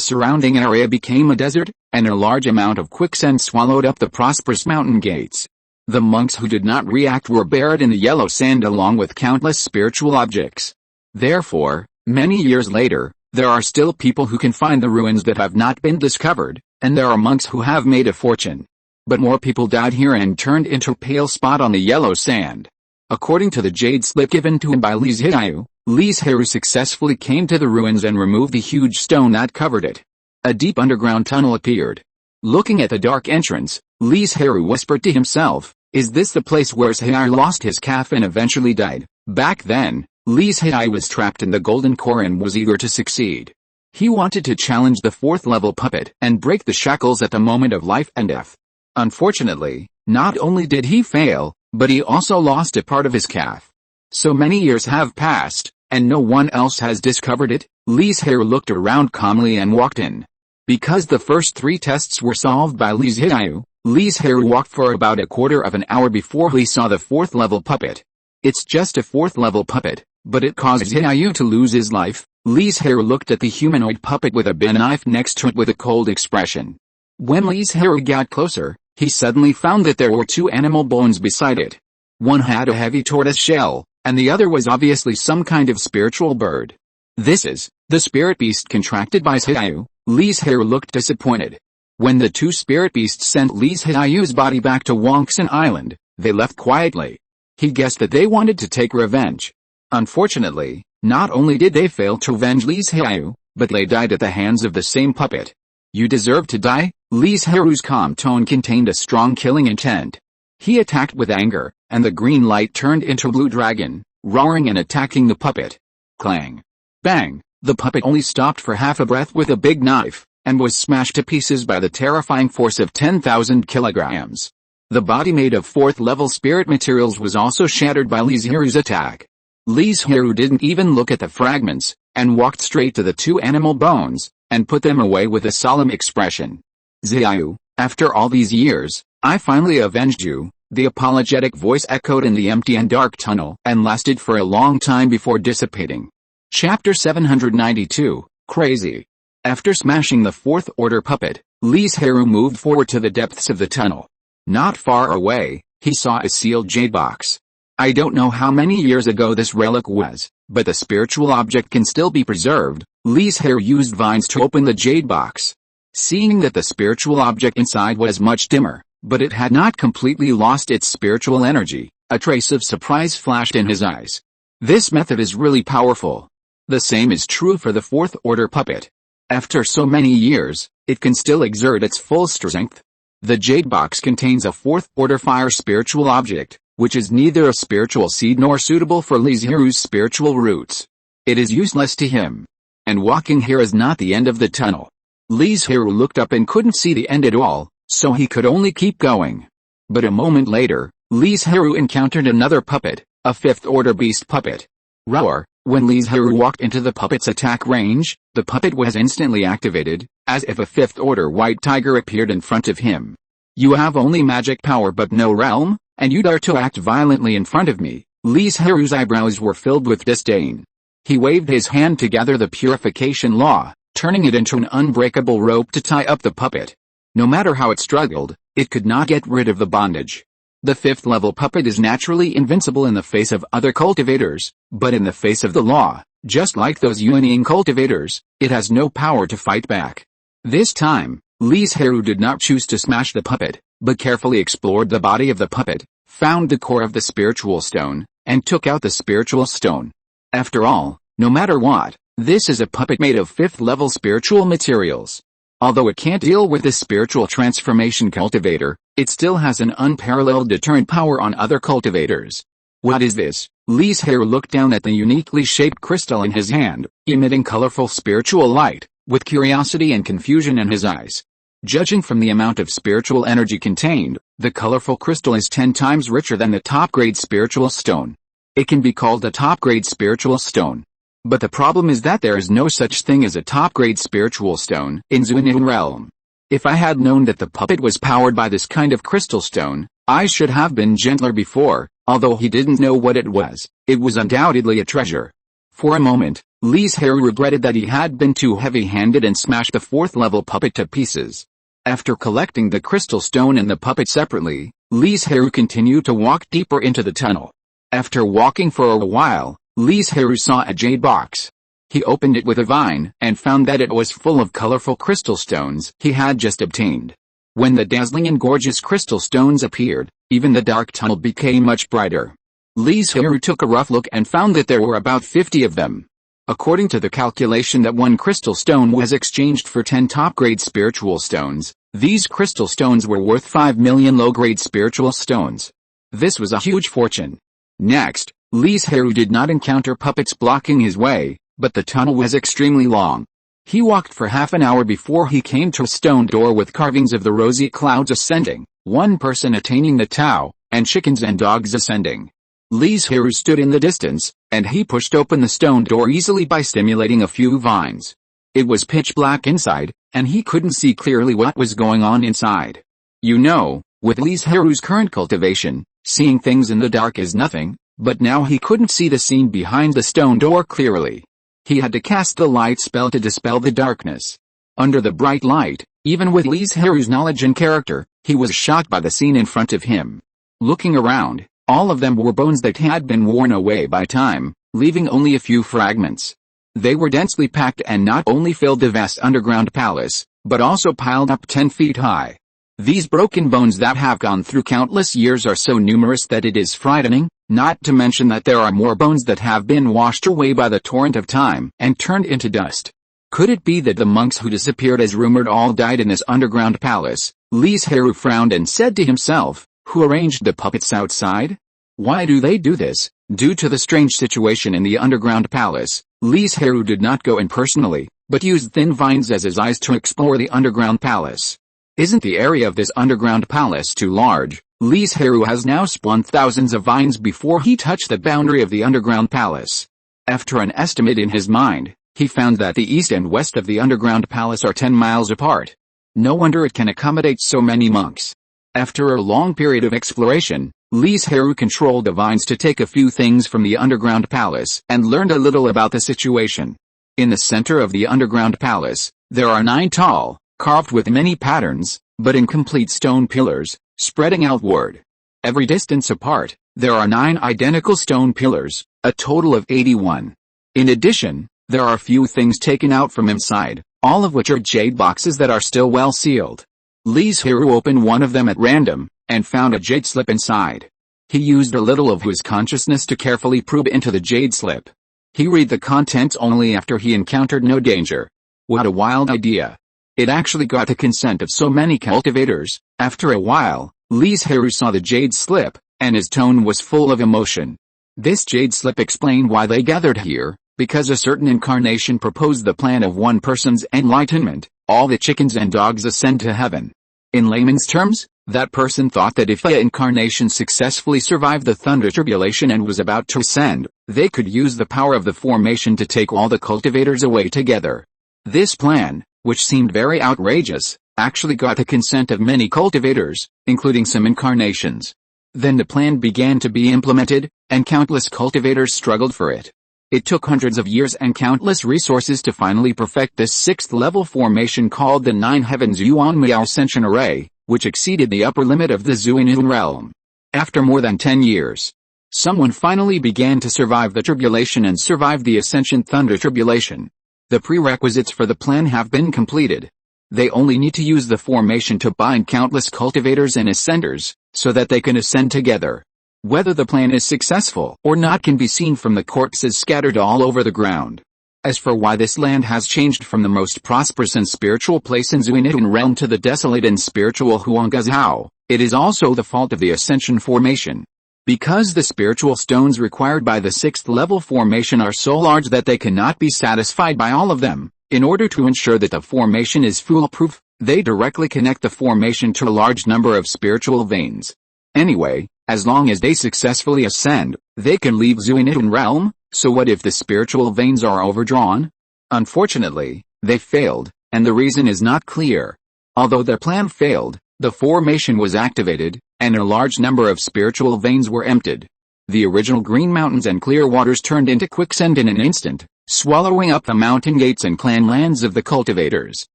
surrounding area became a desert, and a large amount of quicksand swallowed up the prosperous mountain gates. The monks who did not react were buried in the yellow sand along with countless spiritual objects. Therefore, many years later, there are still people who can find the ruins that have not been discovered, and there are monks who have made a fortune. But more people died here and turned into a pale spot on the yellow sand. According to the jade slip given to him by Li Zhirui successfully came to the ruins and removed the huge stone that covered it. A deep underground tunnel appeared. Looking at the dark entrance, Li Zhirui whispered to himself, "Is this the place where heir lost his calf and eventually died?" Back then, Li Zhirui was trapped in the golden core and was eager to succeed. He wanted to challenge the 4th-level puppet and break the shackles at the moment of life and death. Unfortunately, not only did he fail, but he also lost a part of his calf. So many years have passed, and no one else has discovered it. Li Zhirui looked around calmly and walked in. Because the first 3 tests were solved by Li Zhirui walked for about a quarter of an hour before he saw the 4th-level puppet. It's just a 4th-level puppet, but it caused Jiu to lose his life. Li Zhirui looked at the humanoid puppet with a bin knife next to it with a cold expression. When Li Zhirui got closer, he suddenly found that there were 2 animal bones beside it. One had a heavy tortoise shell, and the other was obviously some kind of spiritual bird. "This is the spirit beast contracted by Jiu." Li Zhirui looked disappointed. When the 2 spirit beasts sent Li Zhirui's body back to Banyan Island, they left quietly. He guessed that they wanted to take revenge. Unfortunately, not only did they fail to avenge Li Zhirui, but they died at the hands of the same puppet. "You deserve to die." Li Zhirui's calm tone contained a strong killing intent. He attacked with anger, and the green light turned into a blue dragon, roaring and attacking the puppet. Clang! Bang! The puppet only stopped for half a breath with a big knife, and was smashed to pieces by the terrifying force of 10,000 kilograms. The body made of 4th-level spirit materials was also shattered by Li Zhirui's attack. Li Zhirui didn't even look at the fragments, and walked straight to the 2 animal bones, and put them away with a solemn expression. "Jiu, after all these years, I finally avenged you." The apologetic voice echoed in the empty and dark tunnel, and lasted for a long time before dissipating. Chapter 792, Crazy. After smashing the 4th-order puppet, Li Zhirui moved forward to the depths of the tunnel. Not far away, he saw a sealed jade box. I don't know how many years ago this relic was, but the spiritual object can still be preserved. Li Zhirui used vines to open the jade box. Seeing that the spiritual object inside was much dimmer, but it had not completely lost its spiritual energy, a trace of surprise flashed in his eyes. This method is really powerful. The same is true for the 4th-order puppet. After so many years, it can still exert its full strength. The jade box contains a 4th-order fire spiritual object, which is neither a spiritual seed nor suitable for Li Zhirui's spiritual roots. It is useless to him. And walking here is not the end of the tunnel. Li Zhirui looked up and couldn't see the end at all, so he could only keep going. But a moment later, Li Zhirui encountered another puppet, a fifth-order beast puppet. Roar! When Li Zhirui walked into the puppet's attack range, the puppet was instantly activated, as if a fifth-order white tiger appeared in front of him. You have only magic power but no realm, and you dare to act violently in front of me. Li Zhirui's eyebrows were filled with disdain. He waved his hand to gather the purification law, turning it into an unbreakable rope to tie up the puppet. No matter how it struggled, it could not get rid of the bondage. The fifth-level puppet is naturally invincible in the face of other cultivators, but in the face of the law, just like those Yuanying cultivators, it has no power to fight back. This time, Li Zhirui did not choose to smash the puppet, but carefully explored the body of the puppet, found the core of the spiritual stone, and took out the spiritual stone. After all, no matter what, this is a puppet made of fifth-level spiritual materials. Although it can't deal with the spiritual transformation cultivator, it still has an unparalleled deterrent power on other cultivators. What is this? Li Zhirui looked down at the uniquely shaped crystal in his hand, emitting colorful spiritual light, with curiosity and confusion in his eyes. Judging from the amount of spiritual energy contained, the colorful crystal is 10 times richer than the top-grade spiritual stone. It can be called a top-grade spiritual stone. But the problem is that there is no such thing as a top-grade spiritual stone in Zuanying realm. If I had known that the puppet was powered by this kind of crystal stone, I should have been gentler before. Although he didn't know what it was undoubtedly a treasure. For a moment, Li Zhirui regretted that he had been too heavy-handed and smashed the fourth-level puppet to pieces. After collecting the crystal stone and the puppet separately, Li Zhirui continued to walk deeper into the tunnel. After walking for a while, Li Zhirui saw a jade box. He opened it with a vine and found that it was full of colorful crystal stones he had just obtained. When the dazzling and gorgeous crystal stones appeared, even the dark tunnel became much brighter. Li Zhirui took a rough look and found that there were about 50 of them. According to the calculation that one crystal stone was exchanged for 10 top-grade spiritual stones, these crystal stones were worth 5 million low-grade spiritual stones. This was a huge fortune. Next, Li Zhirui did not encounter puppets blocking his way, but the tunnel was extremely long. He walked for half an hour before he came to a stone door with carvings of the rosy clouds ascending, one person attaining the Tao, and chickens and dogs ascending. Li Zhirui stood in the distance, and he pushed open the stone door easily by stimulating a few vines. It was pitch black inside, and he couldn't see clearly what was going on inside. You know, with Li Zhirui's current cultivation, seeing things in the dark is nothing, but now he couldn't see the scene behind the stone door clearly. He had to cast the light spell to dispel the darkness. Under the bright light, even with Li Zhirui's knowledge and character, he was shocked by the scene in front of him. Looking around, all of them were bones that had been worn away by time, leaving only a few fragments. They were densely packed and not only filled the vast underground palace, but also piled up 10 feet high. These broken bones that have gone through countless years are so numerous that it is frightening, not to mention that there are more bones that have been washed away by the torrent of time and turned into dust. Could it be that the monks who disappeared as rumored all died in this underground palace? Li Zhirui frowned and said to himself, who arranged the puppets outside? Why do they do this? Due to the strange situation in the underground palace, Li Zhirui did not go in personally, but used thin vines as his eyes to explore the underground palace. Isn't the area of this underground palace too large? Li Zhirui has now spun thousands of vines before he touched the boundary of the underground palace. After an estimate in his mind, he found that the east and west of the underground palace are 10 miles apart. No wonder it can accommodate so many monks. After a long period of exploration, Li Zhirui controlled the vines to take a few things from the underground palace and learned a little about the situation. In the center of the underground palace, there are 9 tall, carved with many patterns, but incomplete stone pillars, spreading outward. Every distance apart, there are 9 identical stone pillars, a total of 81. In addition, there are a few things taken out from inside, all of which are jade boxes that are still well sealed. Li Zhirui opened one of them at random, and found a jade slip inside. He used a little of his consciousness to carefully probe into the jade slip. He read the contents only after he encountered no danger. What a wild idea. It actually got the consent of so many cultivators. After a while, Li Zhirui saw the jade slip, and his tone was full of emotion. This jade slip explained why they gathered here, because a certain incarnation proposed the plan of one person's enlightenment, all the chickens and dogs ascend to heaven. In layman's terms, That person thought that if the incarnation successfully survived the thunder tribulation and was about to ascend, they could use the power of the formation to take all the cultivators away together. This plan, which seemed very outrageous, actually got the consent of many cultivators, including some incarnations. Then the plan began to be implemented, and countless cultivators struggled for it. It took hundreds of years and countless resources to finally perfect this sixth-level formation called the Nine Heavens Yuanmiao Ascension Array, which exceeded the upper limit of the Zuinian realm. After more than 10 years, someone finally began to survive the tribulation and survive the Ascension Thunder Tribulation. The prerequisites for the plan have been completed. They only need to use the formation to bind countless cultivators and ascenders, so that they can ascend together. Whether the plan is successful or not can be seen from the corpses scattered all over the ground. As for why this land has changed from the most prosperous and spiritual place in Zuinian realm to the desolate and spiritual Huangazhou, it is also the fault of the Ascension formation. Because the spiritual stones required by the sixth level formation are so large that they cannot be satisfied by all of them, in order to ensure that the formation is foolproof, they directly connect the formation to a large number of spiritual veins. Anyway, as long as they successfully ascend, they can leave Zuinian realm. So what if the spiritual veins are overdrawn? Unfortunately, they failed, and the reason is not clear. Although their plan failed, the formation was activated, and a large number of spiritual veins were emptied. The original green mountains and clear waters turned into quicksand in an instant, swallowing up the mountain gates and clan lands of the cultivators.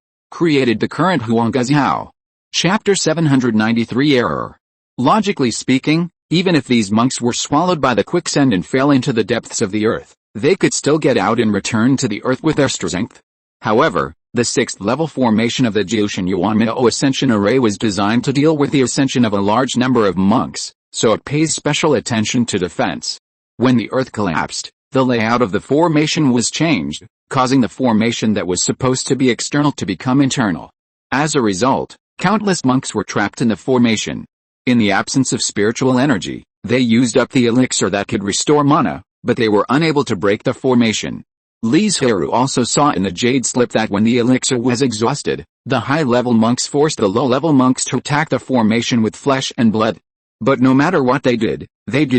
Created the current Huangazhou. Chapter 793 Error. Logically speaking, even if these monks were swallowed by the quicksand and fell into the depths of the earth, they could still get out and return to the earth with their strength. However, the sixth-level formation of the Jiushan Yuanmiao Ascension Array was designed to deal with the ascension of a large number of monks, so it pays special attention to defense. When the earth collapsed, the layout of the formation was changed, causing the formation that was supposed to be external to become internal. As a result, countless monks were trapped in the formation. In the absence of spiritual energy, they used up the elixir that could restore mana, but they were unable to break the formation. Li Zhirui also saw in the jade slip that when the elixir was exhausted, the high-level monks forced the low-level monks to attack the formation with flesh and blood. But no matter what they did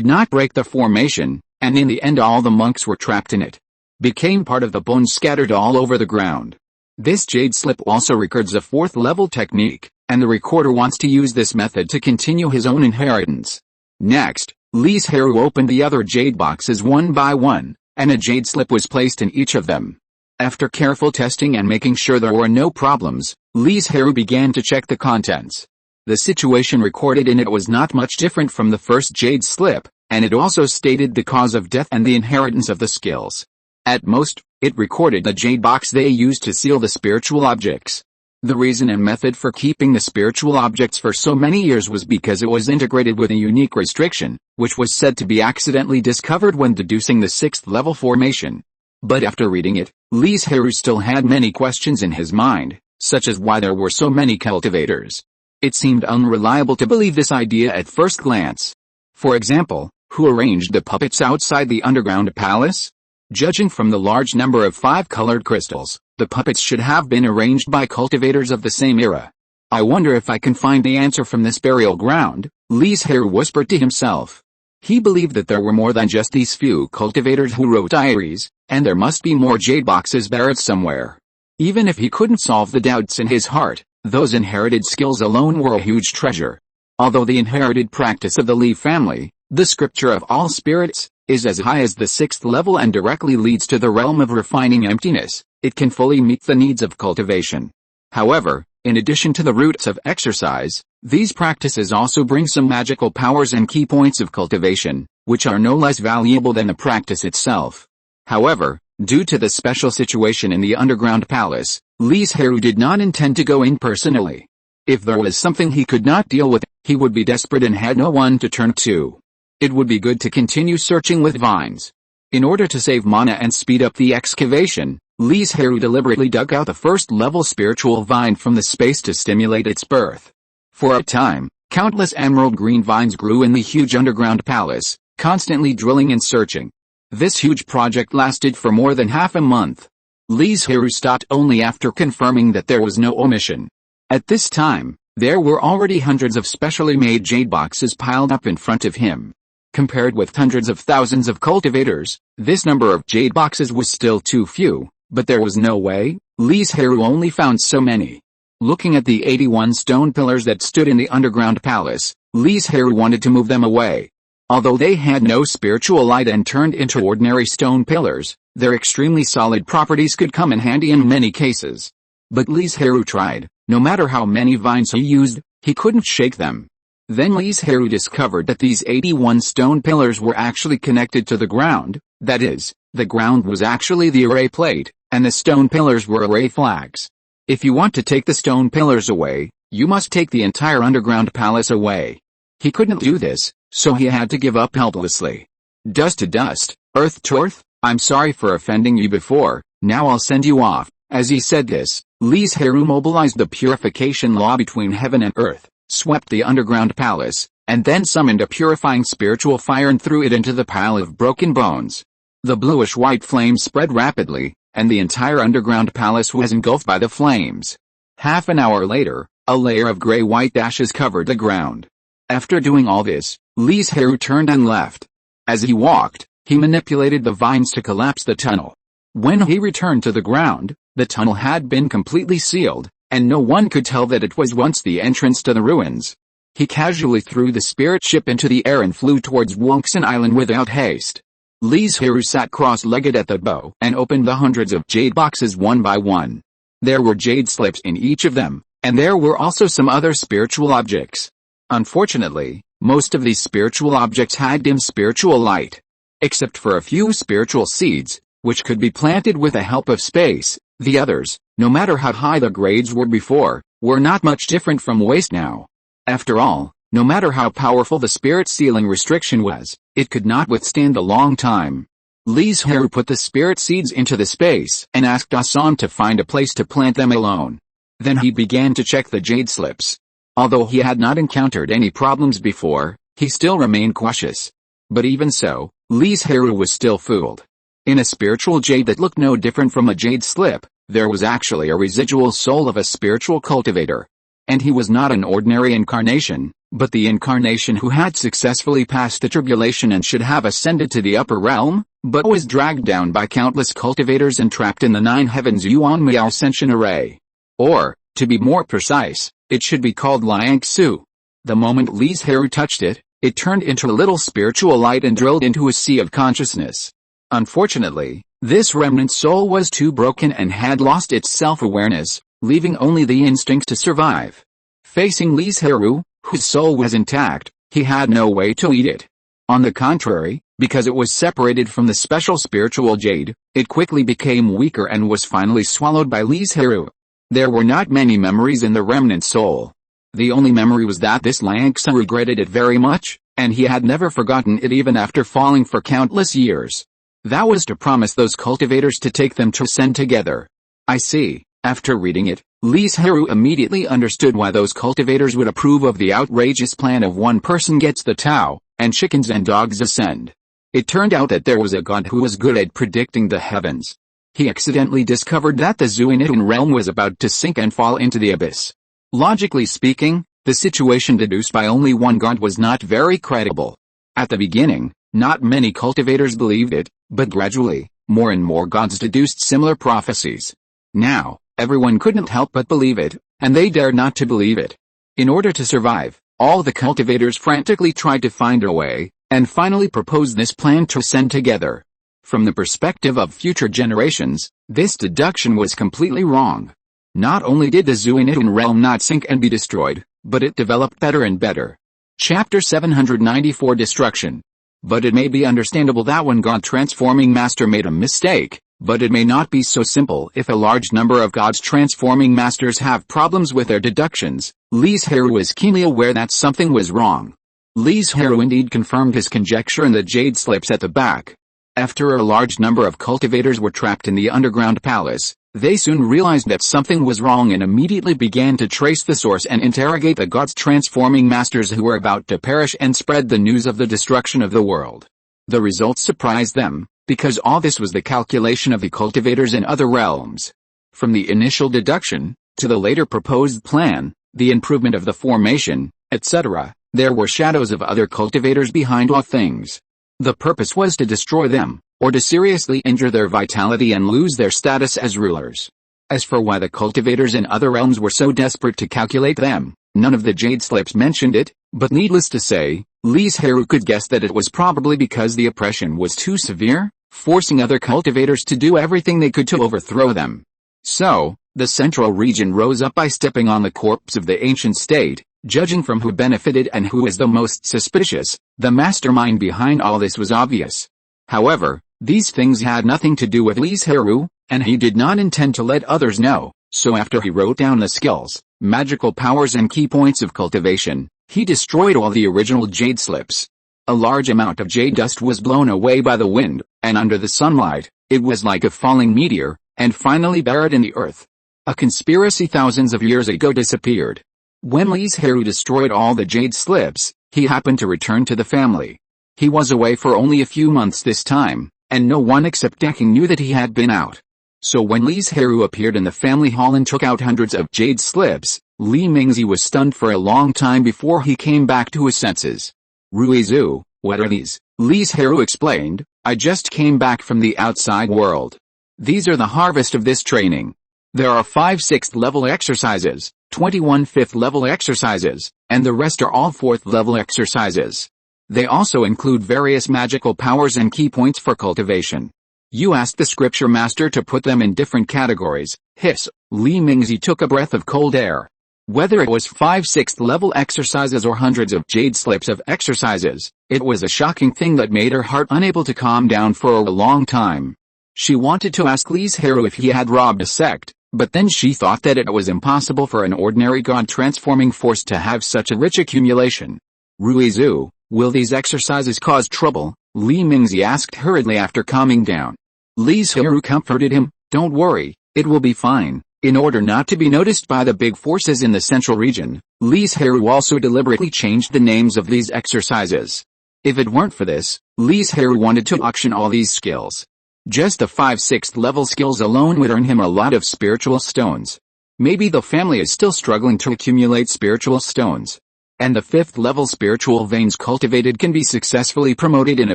not break the formation, and in the end all the monks were trapped in it. Became part of the bones scattered all over the ground. This jade slip also records a fourth-level technique, and the recorder wants to use this method to continue his own inheritance. Next, Li Zhirui opened the other jade boxes one by one, and a jade slip was placed in each of them. After careful testing and making sure there were no problems, Li Zhirui began to check the contents. The situation recorded in it was not much different from the first jade slip, and it also stated the cause of death and the inheritance of the skills. At most, it recorded the jade box they used to seal the spiritual objects. The reason and method for keeping the spiritual objects for so many years was because it was integrated with a unique restriction, which was said to be accidentally discovered when deducing the sixth-level formation. But after reading it, Li Zhirui still had many questions in his mind, such as why there were so many cultivators. It seemed unreliable to believe this idea at first glance. For example, who arranged the puppets outside the underground palace? Judging from the large number of 5-colored crystals, the puppets should have been arranged by cultivators of the same era. I wonder if I can find the answer from this burial ground, Li Zhirui whispered to himself. He believed that there were more than just these few cultivators who wrote diaries, and there must be more jade boxes buried somewhere. Even if he couldn't solve the doubts in his heart, those inherited skills alone were a huge treasure. Although the inherited practice of the Li family, the scripture of all spirits, is as high as the sixth level and directly leads to the realm of refining emptiness, it can fully meet the needs of cultivation. However, in addition to the roots of exercise, these practices also bring some magical powers and key points of cultivation, which are no less valuable than the practice itself. However, due to the special situation in the underground palace, Li Zhirui did not intend to go in personally. If there was something he could not deal with, he would be desperate and had no one to turn to. It would be good to continue searching with vines. In order to save mana and speed up the excavation, Li Zhirui deliberately dug out the first-level spiritual vine from the space to stimulate its birth. For a time, countless emerald green vines grew in the huge underground palace, constantly drilling and searching. This huge project lasted for more than half a month. Li Zhirui stopped only after confirming that there was no omission. At this time, There were already hundreds of specially made jade boxes piled up in front of him. Compared with hundreds of thousands of cultivators, this number of jade boxes was still too few, but there was no way. Li Zhirui only found so many. Looking at the 81 stone pillars that stood in the underground palace, Li Zhirui wanted to move them away. Although they had no spiritual light and turned into ordinary stone pillars, their extremely solid properties could come in handy in many cases. But Li Zhirui tried. No matter how many vines he used, he couldn't shake them. Then Li Zhirui discovered that these 81 stone pillars were actually connected to the ground. That is, the ground was actually the array plate, and the stone pillars were array flags. If you want to take the stone pillars away, you must take the entire underground palace away. He couldn't do this, so he had to give up helplessly. Dust to dust, earth to earth, I'm sorry for offending you before, now I'll send you off. As he said this, Li Zhirui mobilized the purification law between heaven and earth, swept the underground palace, and then summoned a purifying spiritual fire and threw it into the pile of broken bones. The bluish-white flames spread rapidly, and the entire underground palace was engulfed by the flames. Half an hour later, a layer of gray-white ashes covered the ground. After doing all this, Li Zhirui turned and left. As he walked, he manipulated the vines to collapse the tunnel. When he returned to the ground, the tunnel had been completely sealed, and no one could tell that it was once the entrance to the ruins. He casually threw the spirit ship into the air and flew towards Banyan Island without haste. Li Zhirui sat cross-legged at the bow and opened the hundreds of jade boxes one by one. There were jade slips in each of them, and there were also some other spiritual objects. Unfortunately, most of these spiritual objects had dim spiritual light. Except for a few spiritual seeds, which could be planted with the help of space, the others, no matter how high the grades were before, were not much different from waste now. After all, no matter how powerful the spirit sealing restriction was, it could not withstand a long time. Li Zhirui put the spirit seeds into the space and asked Assam to find a place to plant them alone. Then he began to check the jade slips. Although he had not encountered any problems before, he still remained cautious. But even so, Li Zhirui was still fooled. In a spiritual jade that looked no different from a jade slip, there was actually a residual soul of a spiritual cultivator. And he was not an ordinary incarnation, but the incarnation who had successfully passed the tribulation and should have ascended to the upper realm, but was dragged down by countless cultivators and trapped in the 9 heavens Yuan Miao Ascension Array. Or, to be more precise, it should be called Liang Su. The moment Li Zhirui touched it, it turned into a little spiritual light and drilled into a sea of consciousness. Unfortunately, this remnant soul was too broken and had lost its self-awareness, leaving only the instinct to survive. Facing Li Zhirui, whose soul was intact, he had no way to eat it. On the contrary, because it was separated from the special spiritual jade, it quickly became weaker and was finally swallowed by Li Zhirui. There were not many memories in the remnant soul. The only memory was that this Liangsa regretted it very much, and he had never forgotten it even after falling for countless years. That was to promise those cultivators to take them to ascend together. I see. After reading it, Li Zhirui immediately understood why those cultivators would approve of the outrageous plan of one person gets the Tao, and chickens and dogs ascend. It turned out that there was a god who was good at predicting the heavens. He accidentally discovered that the Zuinitan realm was about to sink and fall into the abyss. Logically speaking, the situation deduced by only one god was not very credible. At the beginning, not many cultivators believed it, but gradually, more and more gods deduced similar prophecies. Now, everyone couldn't help but believe it, and they dared not to believe it. In order to survive, all the cultivators frantically tried to find a way, and finally proposed this plan to ascend together. From the perspective of future generations, this deduction was completely wrong. Not only did the Zuinitan realm not sink and be destroyed, but it developed better and better. Chapter 794 Destruction. But it may be understandable that one God-transforming master made a mistake, but it may not be so simple if a large number of God's transforming masters have problems with their deductions. Li Zhirui was keenly aware that something was wrong. Li Zhirui indeed confirmed his conjecture in the jade slips at the back. After a large number of cultivators were trapped in the underground palace, they soon realized that something was wrong and immediately began to trace the source and interrogate the gods transforming masters who were about to perish and spread the news of the destruction of the world. The results surprised them, because all this was the calculation of the cultivators in other realms. From the initial deduction, to the later proposed plan, the improvement of the formation, etc. There were shadows of other cultivators behind all things. The purpose was to destroy them, or to seriously injure their vitality and lose their status as rulers. As for why the cultivators in other realms were so desperate to calculate them, none of the jade slips mentioned it, but needless to say, Li Zhirui could guess that it was probably because the oppression was too severe, forcing other cultivators to do everything they could to overthrow them. So, the central region rose up by stepping on the corpse of the ancient state, judging from who benefited and who was the most suspicious. The mastermind behind all this was obvious. However, these things had nothing to do with Li Zhirui, and he did not intend to let others know, so after he wrote down the skills, magical powers and key points of cultivation, he destroyed all the original jade slips. A large amount of jade dust was blown away by the wind, and under the sunlight, it was like a falling meteor, and finally buried in the earth. A conspiracy thousands of years ago disappeared. When Li Zhirui destroyed all the jade slips, he happened to return to the family. He was away for only a few months this time, and no one except Deking knew that he had been out. So when Li Zhirui appeared in the family hall and took out hundreds of jade slips, Li Mingzi was stunned for a long time before he came back to his senses. Ruizu, what are these? Li Zhirui explained, I just came back from the outside world. These are the harvest of this training. There are 5 6th level exercises, 21 5th level exercises, and the rest are all 4th level exercises. They also include various magical powers and key points for cultivation. You asked the scripture master to put them in different categories. Hiss. Li Mingzi took a breath of cold air. Whether it was 5 6th level exercises or hundreds of jade slips of exercises, it was a shocking thing that made her heart unable to calm down for a long time. She wanted to ask Li Zhirui if he had robbed a sect, but then she thought that it was impossible for an ordinary god-transforming force to have such a rich accumulation. Ruizu, will these exercises cause trouble? Li Mingzi asked hurriedly after calming down. Li Zhirui comforted him, don't worry, it will be fine. In order not to be noticed by the big forces in the central region, Li Zhirui also deliberately changed the names of these exercises. If it weren't for this, Li Zhirui wanted to auction all these skills. Just the 5 6th level skills alone would earn him a lot of spiritual stones. Maybe the family is still struggling to accumulate spiritual stones. And the 5th level spiritual veins cultivated can be successfully promoted in a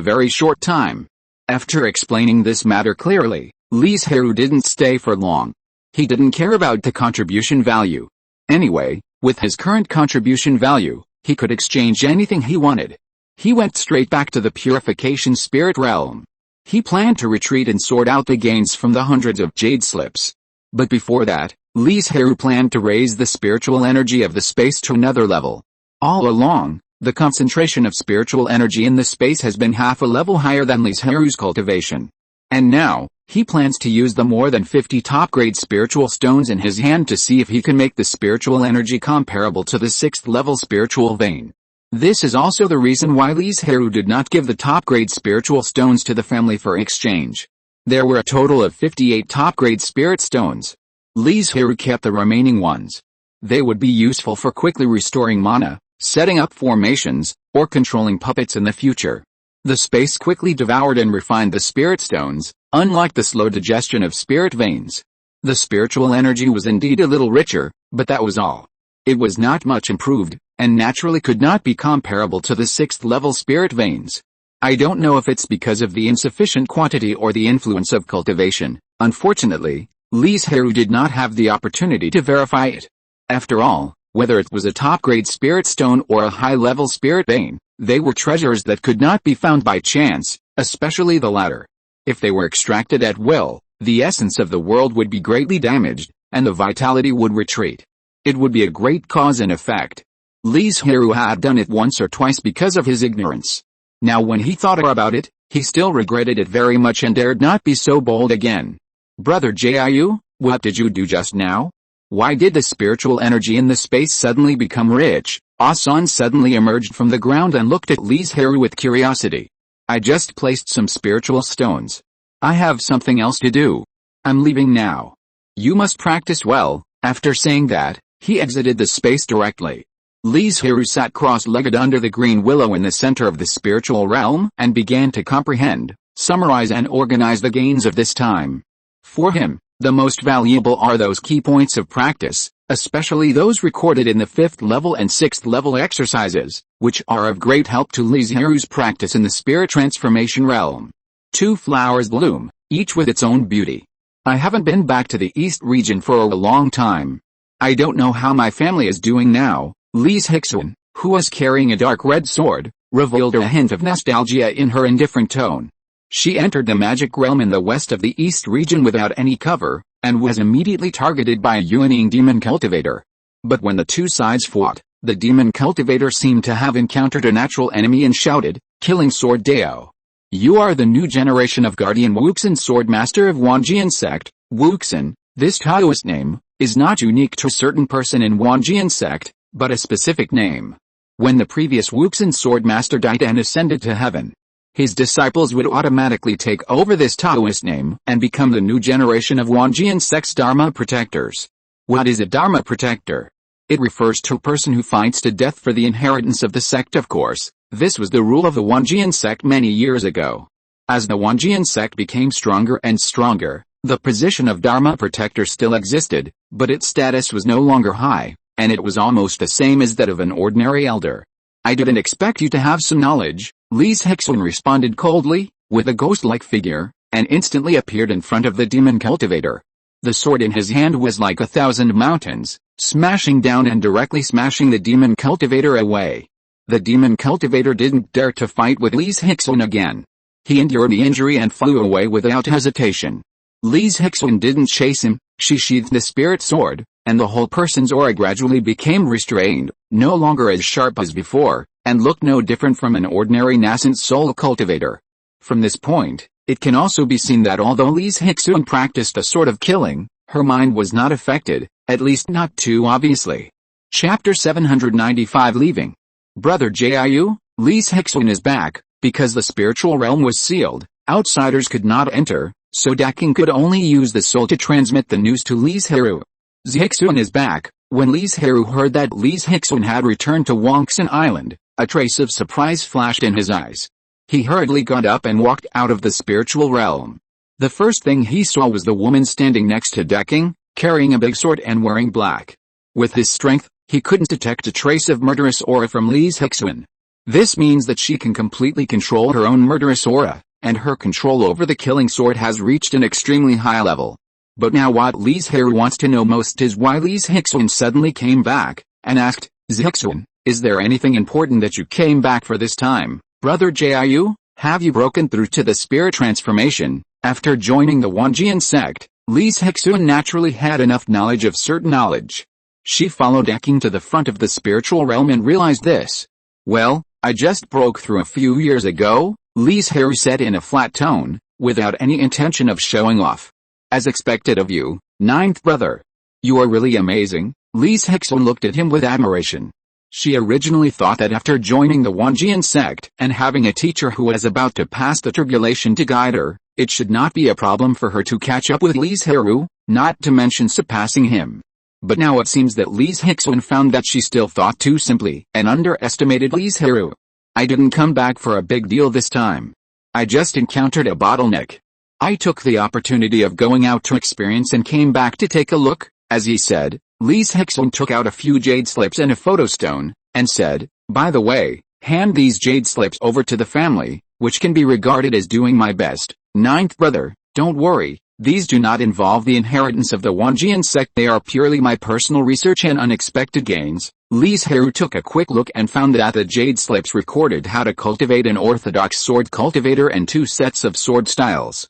very short time. After explaining this matter clearly, Li Zhirui didn't stay for long. He didn't care about the contribution value. Anyway, with his current contribution value, he could exchange anything he wanted. He went straight back to the purification spirit realm. He planned to retreat and sort out the gains from the hundreds of jade slips. But before that, Li Zhirui planned to raise the spiritual energy of the space to another level. All along, the concentration of spiritual energy in the space has been half a level higher than Li Zhirui's cultivation. And now, he plans to use the more than 50 top-grade spiritual stones in his hand to see if he can make the spiritual energy comparable to the 6th level spiritual vein. This is also the reason why Li Zhirui did not give the top-grade spiritual stones to the family for exchange. There were a total of 58 top-grade spirit stones. Li Zhirui kept the remaining ones. They would be useful for quickly restoring mana, setting up formations, or controlling puppets in the future. The space quickly devoured and refined the spirit stones, unlike the slow digestion of spirit veins. The spiritual energy was indeed a little richer, but that was all. It was not much improved, and naturally could not be comparable to the 6th level spirit veins. I don't know if it's because of the insufficient quantity or the influence of cultivation. Unfortunately, Li Zhirui did not have the opportunity to verify it. After all, whether it was a top-grade spirit stone or a high-level spirit vein, they were treasures that could not be found by chance, especially the latter. If they were extracted at will, the essence of the world would be greatly damaged, and the vitality would retreat. It would be a great cause and effect. Li Zhirui had done it once or twice because of his ignorance. Now when he thought about it, he still regretted it very much and dared not be so bold again. Brother Jiu, what did you do just now? Why did the spiritual energy in the space suddenly become rich? Asan suddenly emerged from the ground and looked at Li Zhirui with curiosity. I just placed some spiritual stones. I have something else to do. I'm leaving now. You must practice well. After saying that, he exited the space directly. Li Zhirui sat cross-legged under the green willow in the center of the spiritual realm and began to comprehend, summarize and organize the gains of this time. For him, the most valuable are those key points of practice, especially those recorded in the 5th level and 6th level exercises, which are of great help to Li Zhirui's practice in the spirit transformation realm. 2 flowers bloom, each with its own beauty. I haven't been back to the East region for a long time. I don't know how my family is doing now. Li Zhirui, who was carrying a dark red sword, revealed a hint of nostalgia in her indifferent tone. She entered the magic realm in the west of the East region without any cover, and was immediately targeted by a Yuaning demon cultivator. But when the two sides fought, the demon cultivator seemed to have encountered a natural enemy and shouted, "Killing Sword Dao! You are the new generation of Guardian Wuxin Sword Master of Wanjian sect." Wuxin, this Taoist name, is not unique to a certain person in Wanjian sect, but a specific name. When the previous Wuxin Sword Master died and ascended to heaven, his disciples would automatically take over this Taoist name and become the new generation of Wanjian sect's Dharma protectors. What is a Dharma protector? It refers to a person who fights to death for the inheritance of the sect, of course. This was the rule of the Wanjian sect many years ago. As the Wanjian sect became stronger and stronger, the position of Dharma protector still existed, but its status was no longer high, and it was almost the same as that of an ordinary elder. "I didn't expect you to have some knowledge," Li Zhirui responded coldly, with a ghost-like figure, and instantly appeared in front of the demon cultivator. The sword in his hand was like 1,000 mountains, smashing down and directly smashing the demon cultivator away. The demon cultivator didn't dare to fight with Li Zhirui again. He endured the injury and flew away without hesitation. Li Zhirui didn't chase him. She sheathed the spirit sword, and the whole person's aura gradually became restrained, no longer as sharp as before, and looked no different from an ordinary nascent soul cultivator. From this point, it can also be seen that although Li Zhirui practiced a sort of killing, her mind was not affected, at least not too obviously. Chapter 795 Leaving. Brother Jiu, Li Zhirui is back. Because the spiritual realm was sealed, outsiders could not enter, so Daking could only use the soul to transmit the news to Li Zhirui. Zhirui is back. When Li Zhirui heard that Li Zhirui had returned to Banyan Island, a trace of surprise flashed in his eyes. He hurriedly got up and walked out of the spiritual realm. The first thing he saw was the woman standing next to Daking, carrying a big sword and wearing black. With his strength, he couldn't detect a trace of murderous aura from Li Zhirui. This means that she can completely control her own murderous aura, and her control over the killing sword has reached an extremely high level. But now what Li Zhirui wants to know most is why Li Zhirui suddenly came back, and asked, "Zhirui, is there anything important that you came back for this time, Brother Jiu? Have you broken through to the spirit transformation?" After joining the Wanjian sect, Li Zhirui naturally had enough knowledge of certain knowledge. She followed Daking to the front of the spiritual realm and realized this. "Well, I just broke through a few years ago," Li Zhirui said in a flat tone, without any intention of showing off. "As expected of you, 9th brother. You are really amazing." Li Zhirui looked at him with admiration. She originally thought that after joining the Wanjian sect and having a teacher who was about to pass the tribulation to guide her, it should not be a problem for her to catch up with Li Zhirui, not to mention surpassing him. But now it seems that Li Zhirui found that she still thought too simply and underestimated Li Zhirui. "I didn't come back for a big deal this time. I just encountered a bottleneck. I took the opportunity of going out to experience and came back to take a look." As he said, Li Zhirui took out a few jade slips and a photo stone, and said, "By the way, hand these jade slips over to the family, which can be regarded as doing my best, 9th brother. Don't worry. These do not involve the inheritance of the Wanjian sect. They are purely my personal research and unexpected gains." Li Zhirui took a quick look and found that the jade slips recorded how to cultivate an orthodox sword cultivator and 2 sets of sword styles.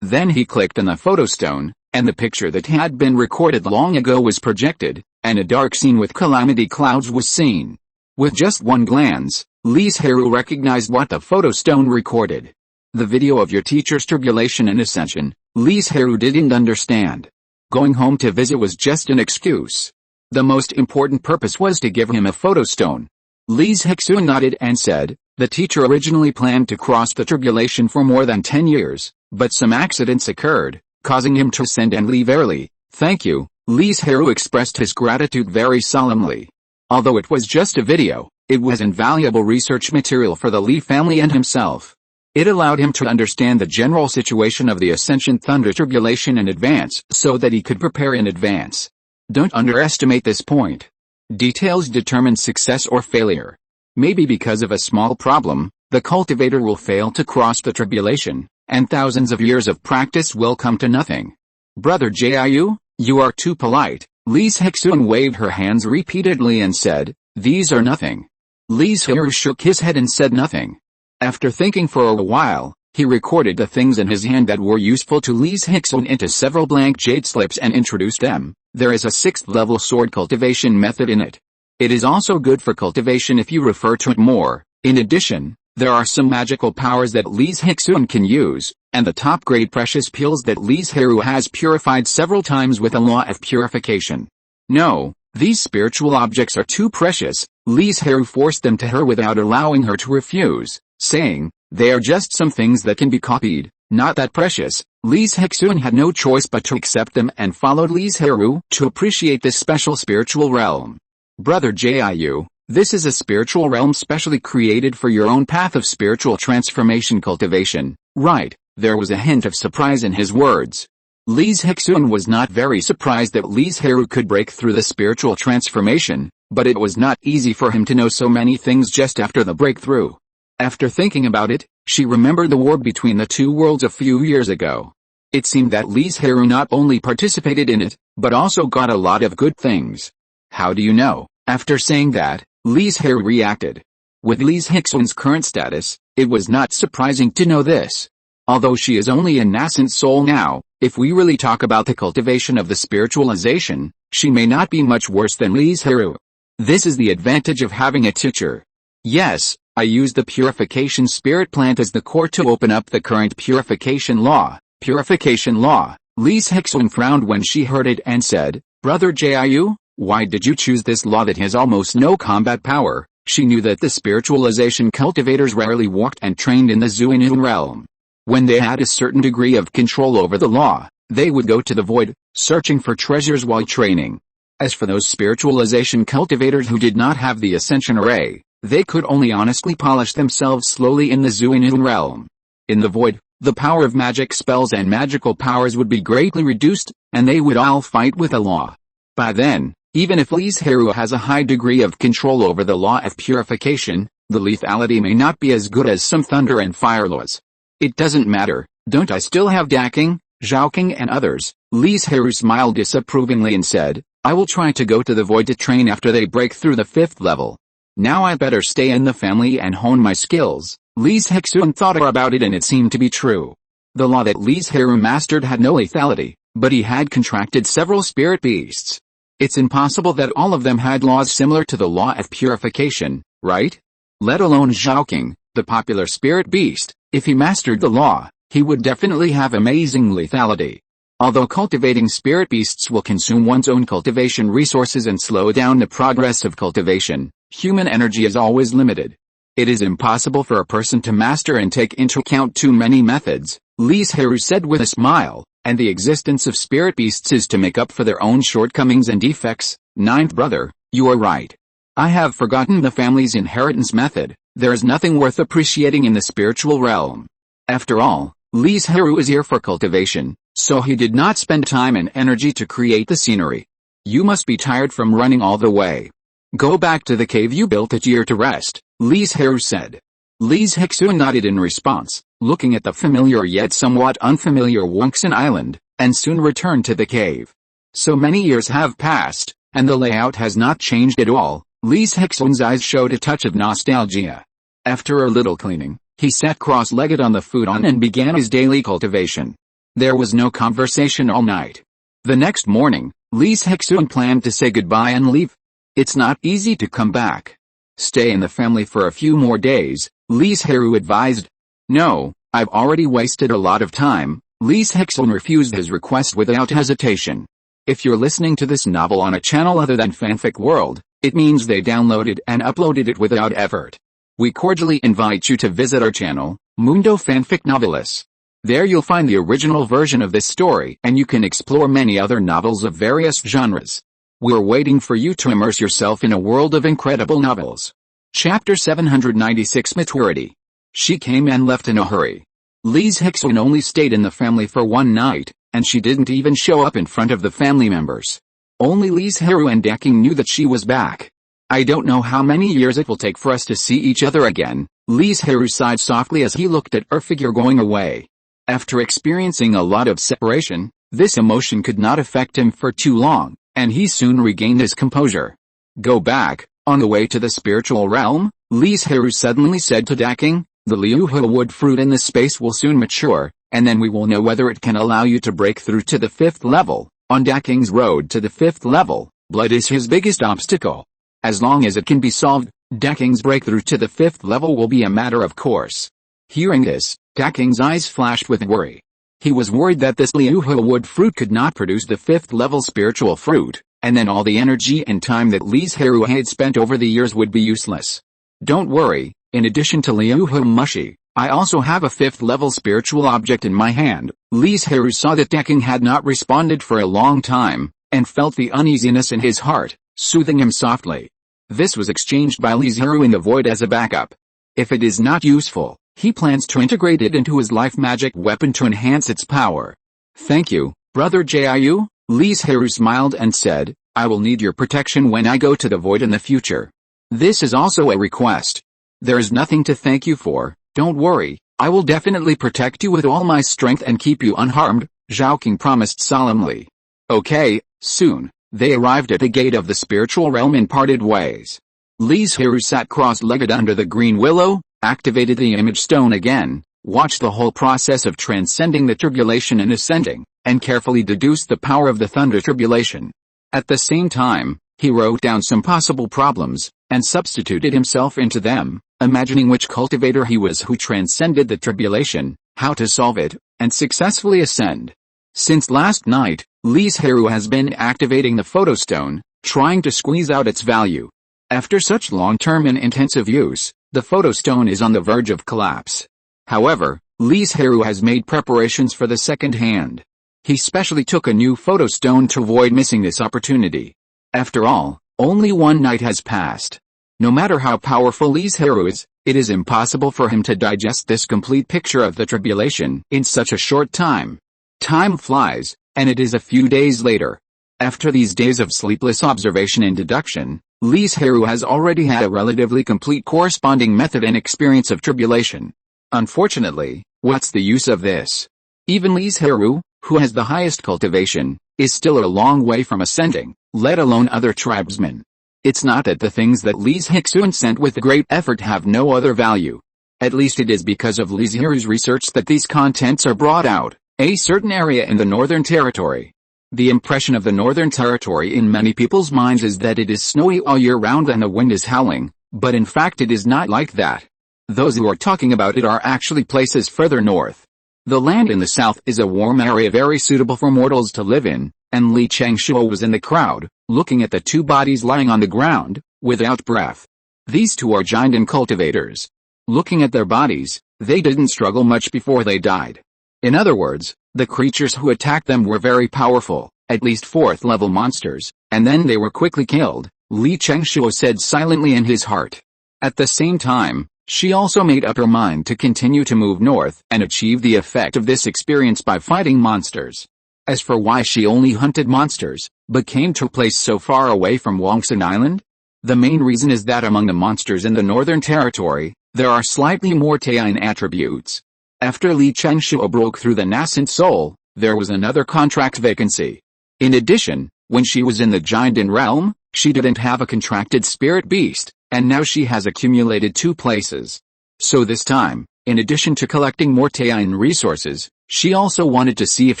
Then he clicked on the photo stone, and the picture that had been recorded long ago was projected, and a dark scene with calamity clouds was seen. With just one glance, Li Zhirui recognized what the photo stone recorded. The video of your teacher's tribulation and ascension. Li Zhirui didn't understand. Going home to visit was just an excuse. The most important purpose was to give him a photo stone. Li Zhirui nodded and said, "The teacher originally planned to cross the tribulation for more than 10 years, but some accidents occurred, causing him to ascend and leave early." "Thank you." Li Zhirui expressed his gratitude very solemnly. Although it was just a video, it was invaluable research material for the Li family and himself. It allowed him to understand the general situation of the Ascension Thunder Tribulation in advance so that he could prepare in advance. Don't underestimate this point. Details determine success or failure. Maybe because of a small problem, the cultivator will fail to cross the tribulation, and thousands of years of practice will come to nothing. Brother Jiu, you are too polite. Li Zhirui waved her hands repeatedly and said, these are nothing. Li Zhirui shook his head and said nothing. After thinking for a while, he recorded the things in his hand that were useful to Li Zhirui into several blank jade slips and introduced them. There is a 6th level sword cultivation method in it. It is also good for cultivation if you refer to it more. In addition, there are some magical powers that Li Zhirui can use, and the top-grade precious pills that Li Zhirui has purified several times with a law of purification. No, these spiritual objects are too precious. Li Zhirui forced them to her without allowing her to refuse, saying, they are just some things that can be copied, not that precious. Li Zhirui had no choice but to accept them and followed Li Zhirui to appreciate this special spiritual realm. Brother Jiu, this is a spiritual realm specially created for your own path of spiritual transformation cultivation, right? There was a hint of surprise in his words. Li Zhirui was not very surprised that Li Zhirui could break through the spiritual transformation, but it was not easy for him to know so many things just after the breakthrough. After thinking about it, she remembered the war between the two worlds a few years ago. It seemed that Li Zhirui not only participated in it, but also got a lot of good things. How do you know? After saying that, Li Zhirui reacted. With Li Zhirui's current status, it was not surprising to know this. Although she is only a nascent soul now, if we really talk about the cultivation of the spiritualization, she may not be much worse than Li Zhirui. This is the advantage of having a teacher. Yes, I use the purification spirit plant as the core to open up the current purification law. Purification law. Li Zhirui frowned when she heard it and said, Brother Jiu, why did you choose this law that has almost no combat power? She knew that the spiritualization cultivators rarely walked and trained in the Zuinu realm. When they had a certain degree of control over the law, they would go to the void, searching for treasures while training. As for those spiritualization cultivators who did not have the ascension array, they could only honestly polish themselves slowly in the Zuinu realm. In the void, the power of magic spells and magical powers would be greatly reduced, and they would all fight with the law. By then, even if Li Zhirui has a high degree of control over the law of purification, the lethality may not be as good as some thunder and fire laws. It doesn't matter, don't I still have Daking, Zhaoking and others? Li Zhirui smiled disapprovingly and said, I will try to go to the void to train after they break through the 5th level. Now I better stay in the family and hone my skills. Li Zhirui thought about it and it seemed to be true. The law that Li Zhirui mastered had no lethality, but he had contracted several spirit beasts. It's impossible that all of them had laws similar to the law of purification, right? Let alone Zhaoking, the popular spirit beast. If he mastered the law, he would definitely have amazing lethality. Although cultivating spirit beasts will consume one's own cultivation resources and slow down the progress of cultivation, human energy is always limited. It is impossible for a person to master and take into account too many methods, Li Zhirui said with a smile, and the existence of spirit beasts is to make up for their own shortcomings and defects. Ninth brother, you are right. I have forgotten the family's inheritance method. There is nothing worth appreciating in the spiritual realm. After all, Li Zhirui is here for cultivation, so he did not spend time and energy to create the scenery. You must be tired from running all the way. Go back to the cave you built at Year to rest, Li Zhirui said. Li Zhirui nodded in response, looking at the familiar yet somewhat unfamiliar Banyan Island, and soon returned to the cave. So many years have passed, and the layout has not changed at all. Li Zhirui's eyes showed a touch of nostalgia. After a little cleaning, he sat cross-legged on the futon and began his daily cultivation. There was no conversation all night. The next morning, Li Zhirui planned to say goodbye and leave. It's not easy to come back. Stay in the family for a few more days, Li Zhirui advised. No, I've already wasted a lot of time. Li Zhirui refused his request without hesitation. If you're listening to this novel on a channel other than Fanfic World, it means they downloaded and uploaded it without effort. We cordially invite you to visit our channel, Mundo Fanfic Novelis. There you'll find the original version of this story and you can explore many other novels of various genres. We're waiting for you to immerse yourself in a world of incredible novels. Chapter 796 Maturity. She came and left in a hurry. Li Zhirui only stayed in the family for one night, and she didn't even show up in front of the family members. Only Li Zhirui and Deking knew that she was back. I don't know how many years it will take for us to see each other again, Li Zhirui sighed softly as he looked at her figure going away. After experiencing a lot of separation, this emotion could not affect him for too long, and he soon regained his composure. Go back, on the way to the spiritual realm, Li Zhirui suddenly said to Deking, the Liu wood fruit in this space will soon mature, and then we will know whether it can allow you to break through to the 5th level. On Daking's road to the 5th level, blood is his biggest obstacle. As long as it can be solved, Daking's breakthrough to the 5th level will be a matter of course. Hearing this, Daking's eyes flashed with worry. He was worried that this Liu wood fruit could not produce the 5th level spiritual fruit, and then all the energy and time that Li Zhirui had spent over the years would be useless. Don't worry, in addition to Liu Mushi, I also have a 5th level spiritual object in my hand. Li Zhirui saw that Deking had not responded for a long time, and felt the uneasiness in his heart, soothing him softly. This was exchanged by Li Zhirui in the void as a backup. If it is not useful, he plans to integrate it into his life magic weapon to enhance its power. Thank you, Brother Jiu, Li Zhirui smiled and said, I will need your protection when I go to the void in the future. This is also a request. There is nothing to thank you for, don't worry, I will definitely protect you with all my strength and keep you unharmed, Zhao King promised solemnly. Okay, soon. They arrived at the gate of the spiritual realm and parted ways. Li Zhirui sat cross-legged under the green willow, activated the image stone again, watched the whole process of transcending the tribulation and ascending, and carefully deduced the power of the thunder tribulation. At the same time, he wrote down some possible problems, and substituted himself into them, imagining which cultivator he was who transcended the tribulation, how to solve it, and successfully ascend. Since last night, Li Zhirui has been activating the photostone, trying to squeeze out its value. After such long-term and intensive use, the photostone is on the verge of collapse. However, Li Zhirui has made preparations for the second hand. He specially took a new photostone to avoid missing this opportunity. After all, only one night has passed. No matter how powerful Li Zhirui is, it is impossible for him to digest this complete picture of the tribulation in such a short time. Time flies, and it is a few days later. After these days of sleepless observation and deduction, Li Zhirui has already had a relatively complete corresponding method and experience of tribulation. Unfortunately, what's the use of this? Even Li Zhirui, who has the highest cultivation, is still a long way from ascending, let alone other tribesmen. It's not that the things that Li Zhixuan sent with great effort have no other value. At least it is because of Li Zhirui's research that these contents are brought out. A certain area in the Northern Territory. The impression of the Northern Territory in many people's minds is that it is snowy all year round and the wind is howling, but in fact it is not like that. Those who are talking about it are actually places further north. The land in the south is a warm area very suitable for mortals to live in, and Li Changshuo was in the crowd, looking at the two bodies lying on the ground, without breath. These two are giant cultivators. Looking at their bodies, they didn't struggle much before they died. In other words, the creatures who attacked them were very powerful, at least 4th level monsters, and then they were quickly killed, Li Changshuo said silently in his heart. At the same time, she also made up her mind to continue to move north and achieve the effect of this experience by fighting monsters. As for why she only hunted monsters, but came to a place so far away from Banyan Island, the main reason is that among the monsters in the Northern Territory, there are slightly more Taiyan attributes. After Li Changshuo broke through the nascent soul, there was another contract vacancy. In addition, when she was in the Giant realm, she didn't have a contracted spirit beast, and now she has accumulated 2 places. So this time, in addition to collecting more Taiyan resources, she also wanted to see if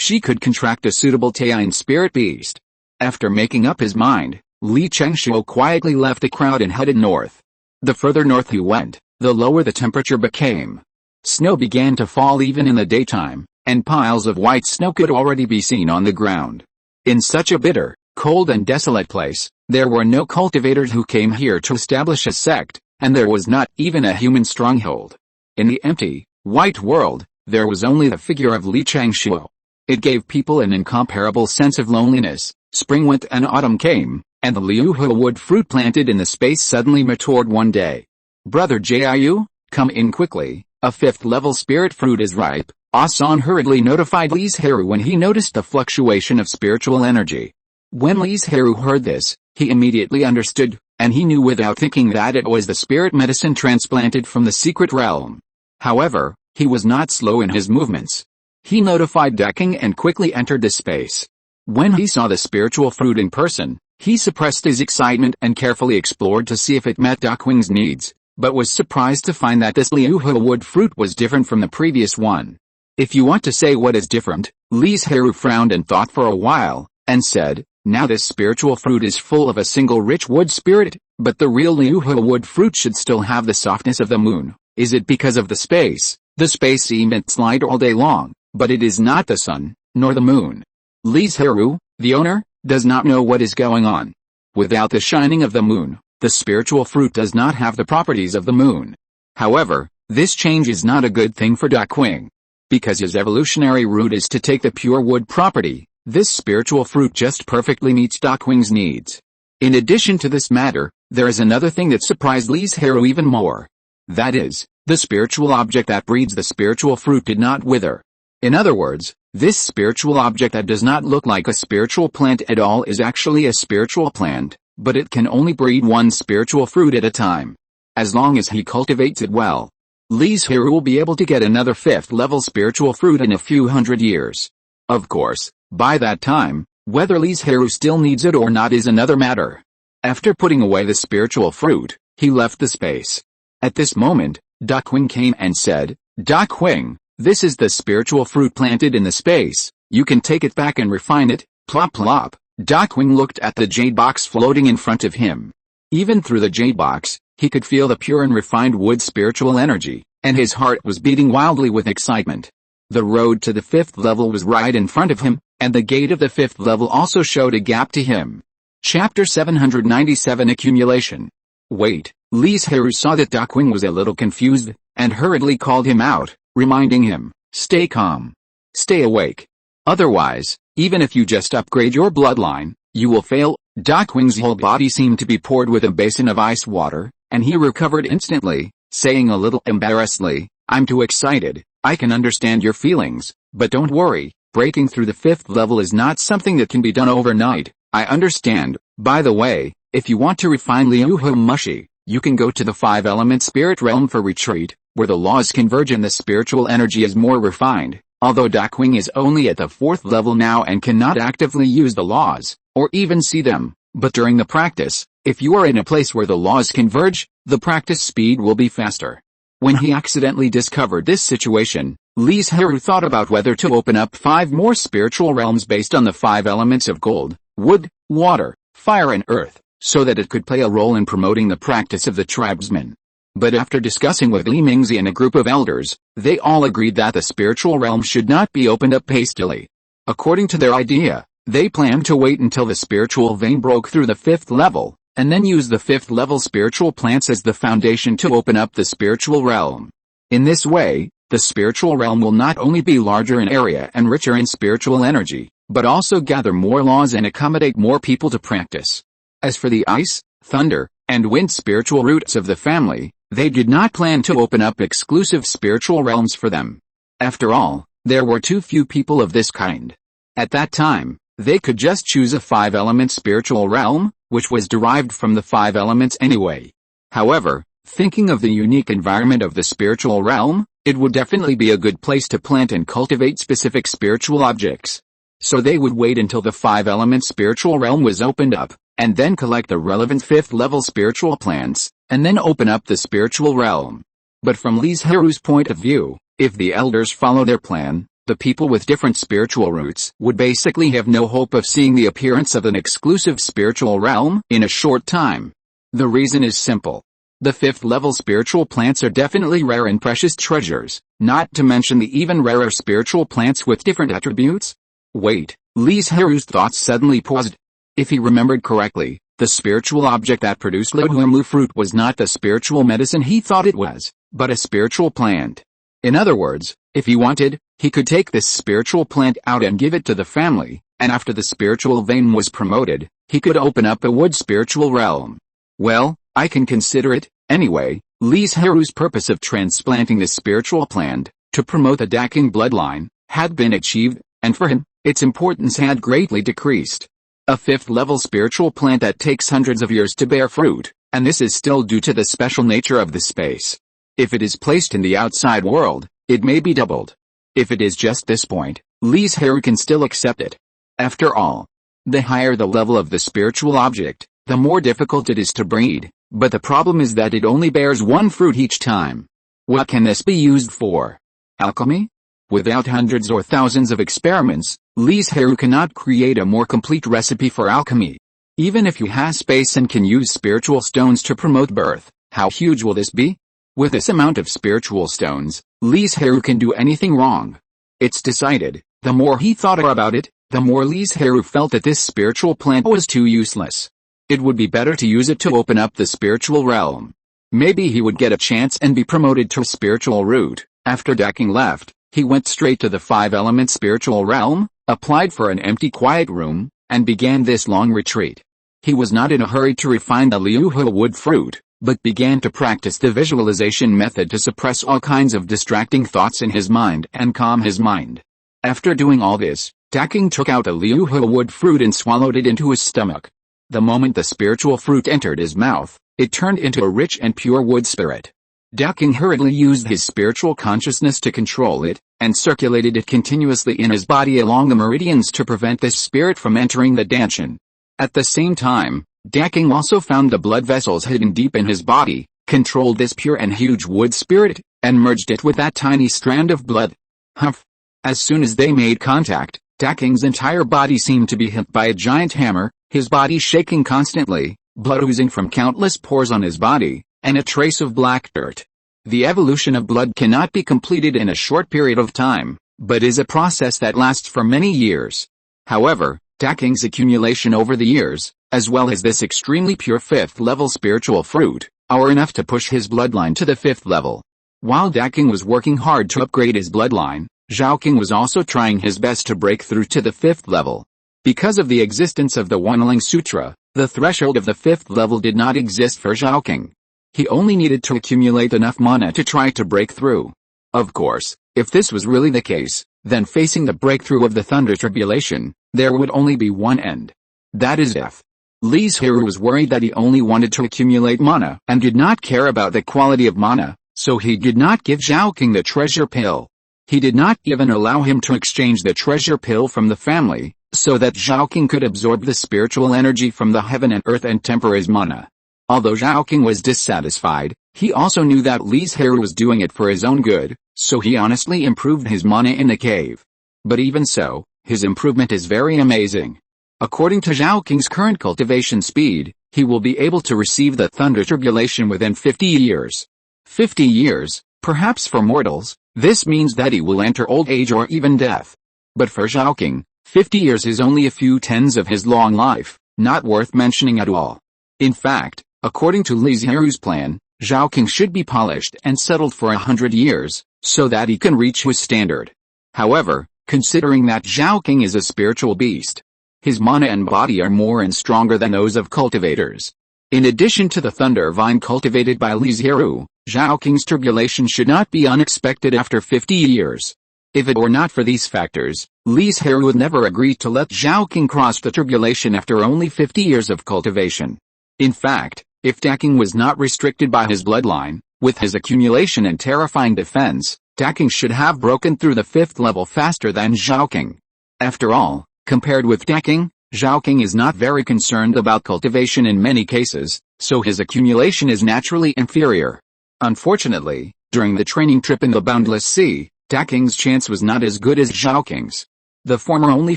she could contract a suitable Taiyan spirit beast. After making up his mind, Li Changshuo quietly left the crowd and headed north. The further north he went, the lower the temperature became. Snow began to fall even in the daytime, and piles of white snow could already be seen on the ground. In such a bitter, cold and desolate place, there were no cultivators who came here to establish a sect, and there was not even a human stronghold. In the empty, white world, there was only the figure of Li Changshuo. It gave people an incomparable sense of loneliness. Spring went and autumn came, and the Liu wood fruit planted in the space suddenly matured one day. Brother Jiu, come in quickly, a 5th level spirit fruit is ripe, Asan hurriedly notified Li Zhirui when he noticed the fluctuation of spiritual energy. When Li Zhirui heard this, he immediately understood, and he knew without thinking that it was the spirit medicine transplanted from the secret realm. However, he was not slow in his movements. He notified Daking and quickly entered the space. When he saw the spiritual fruit in person, he suppressed his excitement and carefully explored to see if it met Dakwing's needs, but was surprised to find that this Liuhe wood fruit was different from the previous one. If you want to say what is different, Li Zhirui frowned and thought for a while, and said, now this spiritual fruit is full of a single rich wood spirit, but the real Liuhe wood fruit should still have the softness of the moon. Is it because of the space? The space emits light all day long, but it is not the sun, nor the moon. Li Zhirui, the owner, does not know what is going on. Without the shining of the moon, the spiritual fruit does not have the properties of the moon. However, this change is not a good thing for Dakwing. Because his evolutionary route is to take the pure wood property, this spiritual fruit just perfectly meets Dakwing's needs. In addition to this matter, there is another thing that surprised Li Zhirui even more. That is, the spiritual object that breeds the spiritual fruit did not wither. In other words, this spiritual object that does not look like a spiritual plant at all is actually a spiritual plant, but it can only breed one spiritual fruit at a time. As long as he cultivates it well, Li Zhirui will be able to get another 5th level spiritual fruit in a few hundred years. Of course, by that time, whether Li Zhirui still needs it or not is another matter. After putting away the spiritual fruit, he left the space. At this moment, Dakwing came and said, Dakwing, this is the spiritual fruit planted in the space, you can take it back and refine it. Plop plop. Dakwing looked at the jade box floating in front of him. Even through the jade box, he could feel the pure and refined wood spiritual energy, and his heart was beating wildly with excitement. The road to the 5th level was right in front of him, and the gate of the 5th level also showed a gap to him. Chapter 797 Accumulation. Wait, Li Zhirui saw that Dakwing was a little confused, and hurriedly called him out, reminding him, stay calm. Stay awake. Otherwise, even if you just upgrade your bloodline, you will fail. Dakwing's whole body seemed to be poured with a basin of ice water, and he recovered instantly, saying a little embarrassedly, I'm too excited. I can understand your feelings, but don't worry, breaking through the 5th level is not something that can be done overnight. I understand. By the way, if you want to refine Liuhe Mushi, you can go to the 5-element spirit realm for retreat, where the laws converge and the spiritual energy is more refined. Although Dakwing is only at the 4th level now and cannot actively use the laws, or even see them, but during the practice, if you are in a place where the laws converge, the practice speed will be faster. When he accidentally discovered this situation, Li Zhirui thought about whether to open up 5 more spiritual realms based on the 5 elements of gold, wood, water, fire and earth, so that it could play a role in promoting the practice of the tribesmen. But after discussing with Li Mingzi and a group of elders, they all agreed that the spiritual realm should not be opened up hastily. According to their idea, they planned to wait until the spiritual vein broke through the 5th level, and then use the 5th level spiritual plants as the foundation to open up the spiritual realm. In this way, the spiritual realm will not only be larger in area and richer in spiritual energy, but also gather more laws and accommodate more people to practice. As for the ice, thunder, and wind spiritual roots of the family, they did not plan to open up exclusive spiritual realms for them. After all, there were too few people of this kind. At that time, they could just choose a 5-element spiritual realm, which was derived from the 5 elements anyway. However, thinking of the unique environment of the spiritual realm, it would definitely be a good place to plant and cultivate specific spiritual objects. So they would wait until the 5-element spiritual realm was opened up, and then collect the relevant 5th level spiritual plants, and then open up the spiritual realm. But from Li Zhirui's point of view, if the elders follow their plan, the people with different spiritual roots would basically have no hope of seeing the appearance of an exclusive spiritual realm in a short time. The reason is simple. The 5th level spiritual plants are definitely rare and precious treasures, not to mention the even rarer spiritual plants with different attributes. Wait, Li Zhirui's thoughts suddenly paused. If he remembered correctly, the spiritual object that produced Liuhe fruit was not the spiritual medicine he thought it was, but a spiritual plant. In other words, if he wanted, he could take this spiritual plant out and give it to the family, and after the spiritual vein was promoted, he could open up a wood spiritual realm. Well, I can consider it, anyway. Li Zhirui's purpose of transplanting this spiritual plant, to promote the Daking bloodline, had been achieved, and for him, its importance had greatly decreased. a 5th level spiritual plant that takes hundreds of years to bear fruit, and this is still due to the special nature of the space. If it is placed in the outside world, it may be doubled. If it is just this point, Li Zhirui can still accept it. After all, the higher the level of the spiritual object, the more difficult it is to breed, but the problem is that it only bears one fruit each time. What can this be used for? Alchemy? Without hundreds or thousands of experiments, Li Zhirui cannot create a more complete recipe for alchemy. Even if you have space and can use spiritual stones to promote birth, how huge will this be? With this amount of spiritual stones, Li Zhirui can do anything wrong. It's decided. The more he thought about it, the more Li Zhirui felt that this spiritual plant was too useless. It would be better to use it to open up the spiritual realm. Maybe he would get a chance and be promoted to a spiritual root. After Daking left, he went straight to the 5-element spiritual realm, applied for an empty quiet room, and began this long retreat. He was not in a hurry to refine the liuhu wood fruit, but began to practice the visualization method to suppress all kinds of distracting thoughts in his mind and calm his mind. After doing all this, Daking took out a liuhu wood fruit and swallowed it into his stomach. The moment the spiritual fruit entered his mouth, it turned into a rich and pure wood spirit. Daking hurriedly used his spiritual consciousness to control it, and circulated it continuously in his body along the meridians to prevent this spirit from entering the danshan. At the same time, Daking also found the blood vessels hidden deep in his body, controlled this pure and huge wood spirit, and merged it with that tiny strand of blood. Humph! As soon as they made contact, Daking's entire body seemed to be hit by a giant hammer, his body shaking constantly, blood oozing from countless pores on his body, and a trace of black dirt. The evolution of blood cannot be completed in a short period of time, but is a process that lasts for many years. However, Daking's accumulation over the years, as well as this extremely pure 5th level spiritual fruit, are enough to push his bloodline to the 5th level. While Daking was working hard to upgrade his bloodline, Zhaoqing was also trying his best to break through to the 5th level. Because of the existence of the Wanling Sutra, the threshold of the 5th level did not exist for Zhaoqing. He only needed to accumulate enough mana to try to break through. Of course, if this was really the case, then facing the breakthrough of the Thunder Tribulation, there would only be one end. That is death. Li Zhirui was worried that he only wanted to accumulate mana and did not care about the quality of mana, so he did not give Zhaoqing the treasure pill. He did not even allow him to exchange the treasure pill from the family, so that Zhaoqing could absorb the spiritual energy from the heaven and earth and temper his mana. Although Zhaoqing was dissatisfied, he also knew that Li Zhirui was doing it for his own good, so he honestly improved his mana in the cave. But even so, his improvement is very amazing. According to Zhaoqing's current cultivation speed, he will be able to receive the Thunder Tribulation within 50 years. 50 years, perhaps for mortals, this means that he will enter old age or even death. But for Zhaoqing, 50 years is only a few tens of his long life, not worth mentioning at all. In fact, according to Li Zhirui's plan, Zhaoqing should be polished and settled for 100 years, so that he can reach his standard. However, considering that Zhaoqing is a spiritual beast, his mana and body are more and stronger than those of cultivators. In addition to the thunder vine cultivated by Li Zhirui, Zhaoqing's tribulation should not be unexpected after 50 years. If it were not for these factors, Li Zhirui would never agree to let Zhaoqing cross the tribulation after only 50 years of cultivation. In fact, if Daking was not restricted by his bloodline, with his accumulation and terrifying defense, Daking should have broken through the 5th level faster than Zhaoqing. After all, compared with Daking, Zhaoqing is not very concerned about cultivation in many cases, so his accumulation is naturally inferior. Unfortunately, during the training trip in the Boundless Sea, Daking's chance was not as good as Zhaoqing's. The former only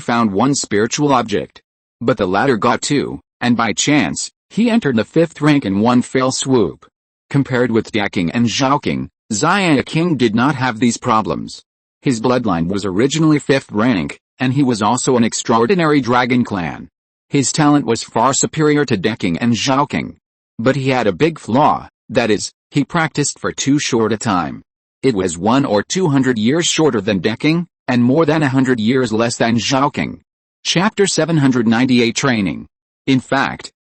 found one spiritual object, but the latter got two, and by chance, he entered the 5th rank in one fell swoop. Compared with Daking and Zhaoqing, King did not have these problems. His bloodline was originally 5th rank, and he was also an extraordinary dragon clan. His talent was far superior to Daking and Zhaoqing. But he had a big flaw, that is, he practiced for too short a time. It was 100 or 200 years shorter than Daking, and more than 100 years less than Zhaoqing. Chapter 798 Training. In fact,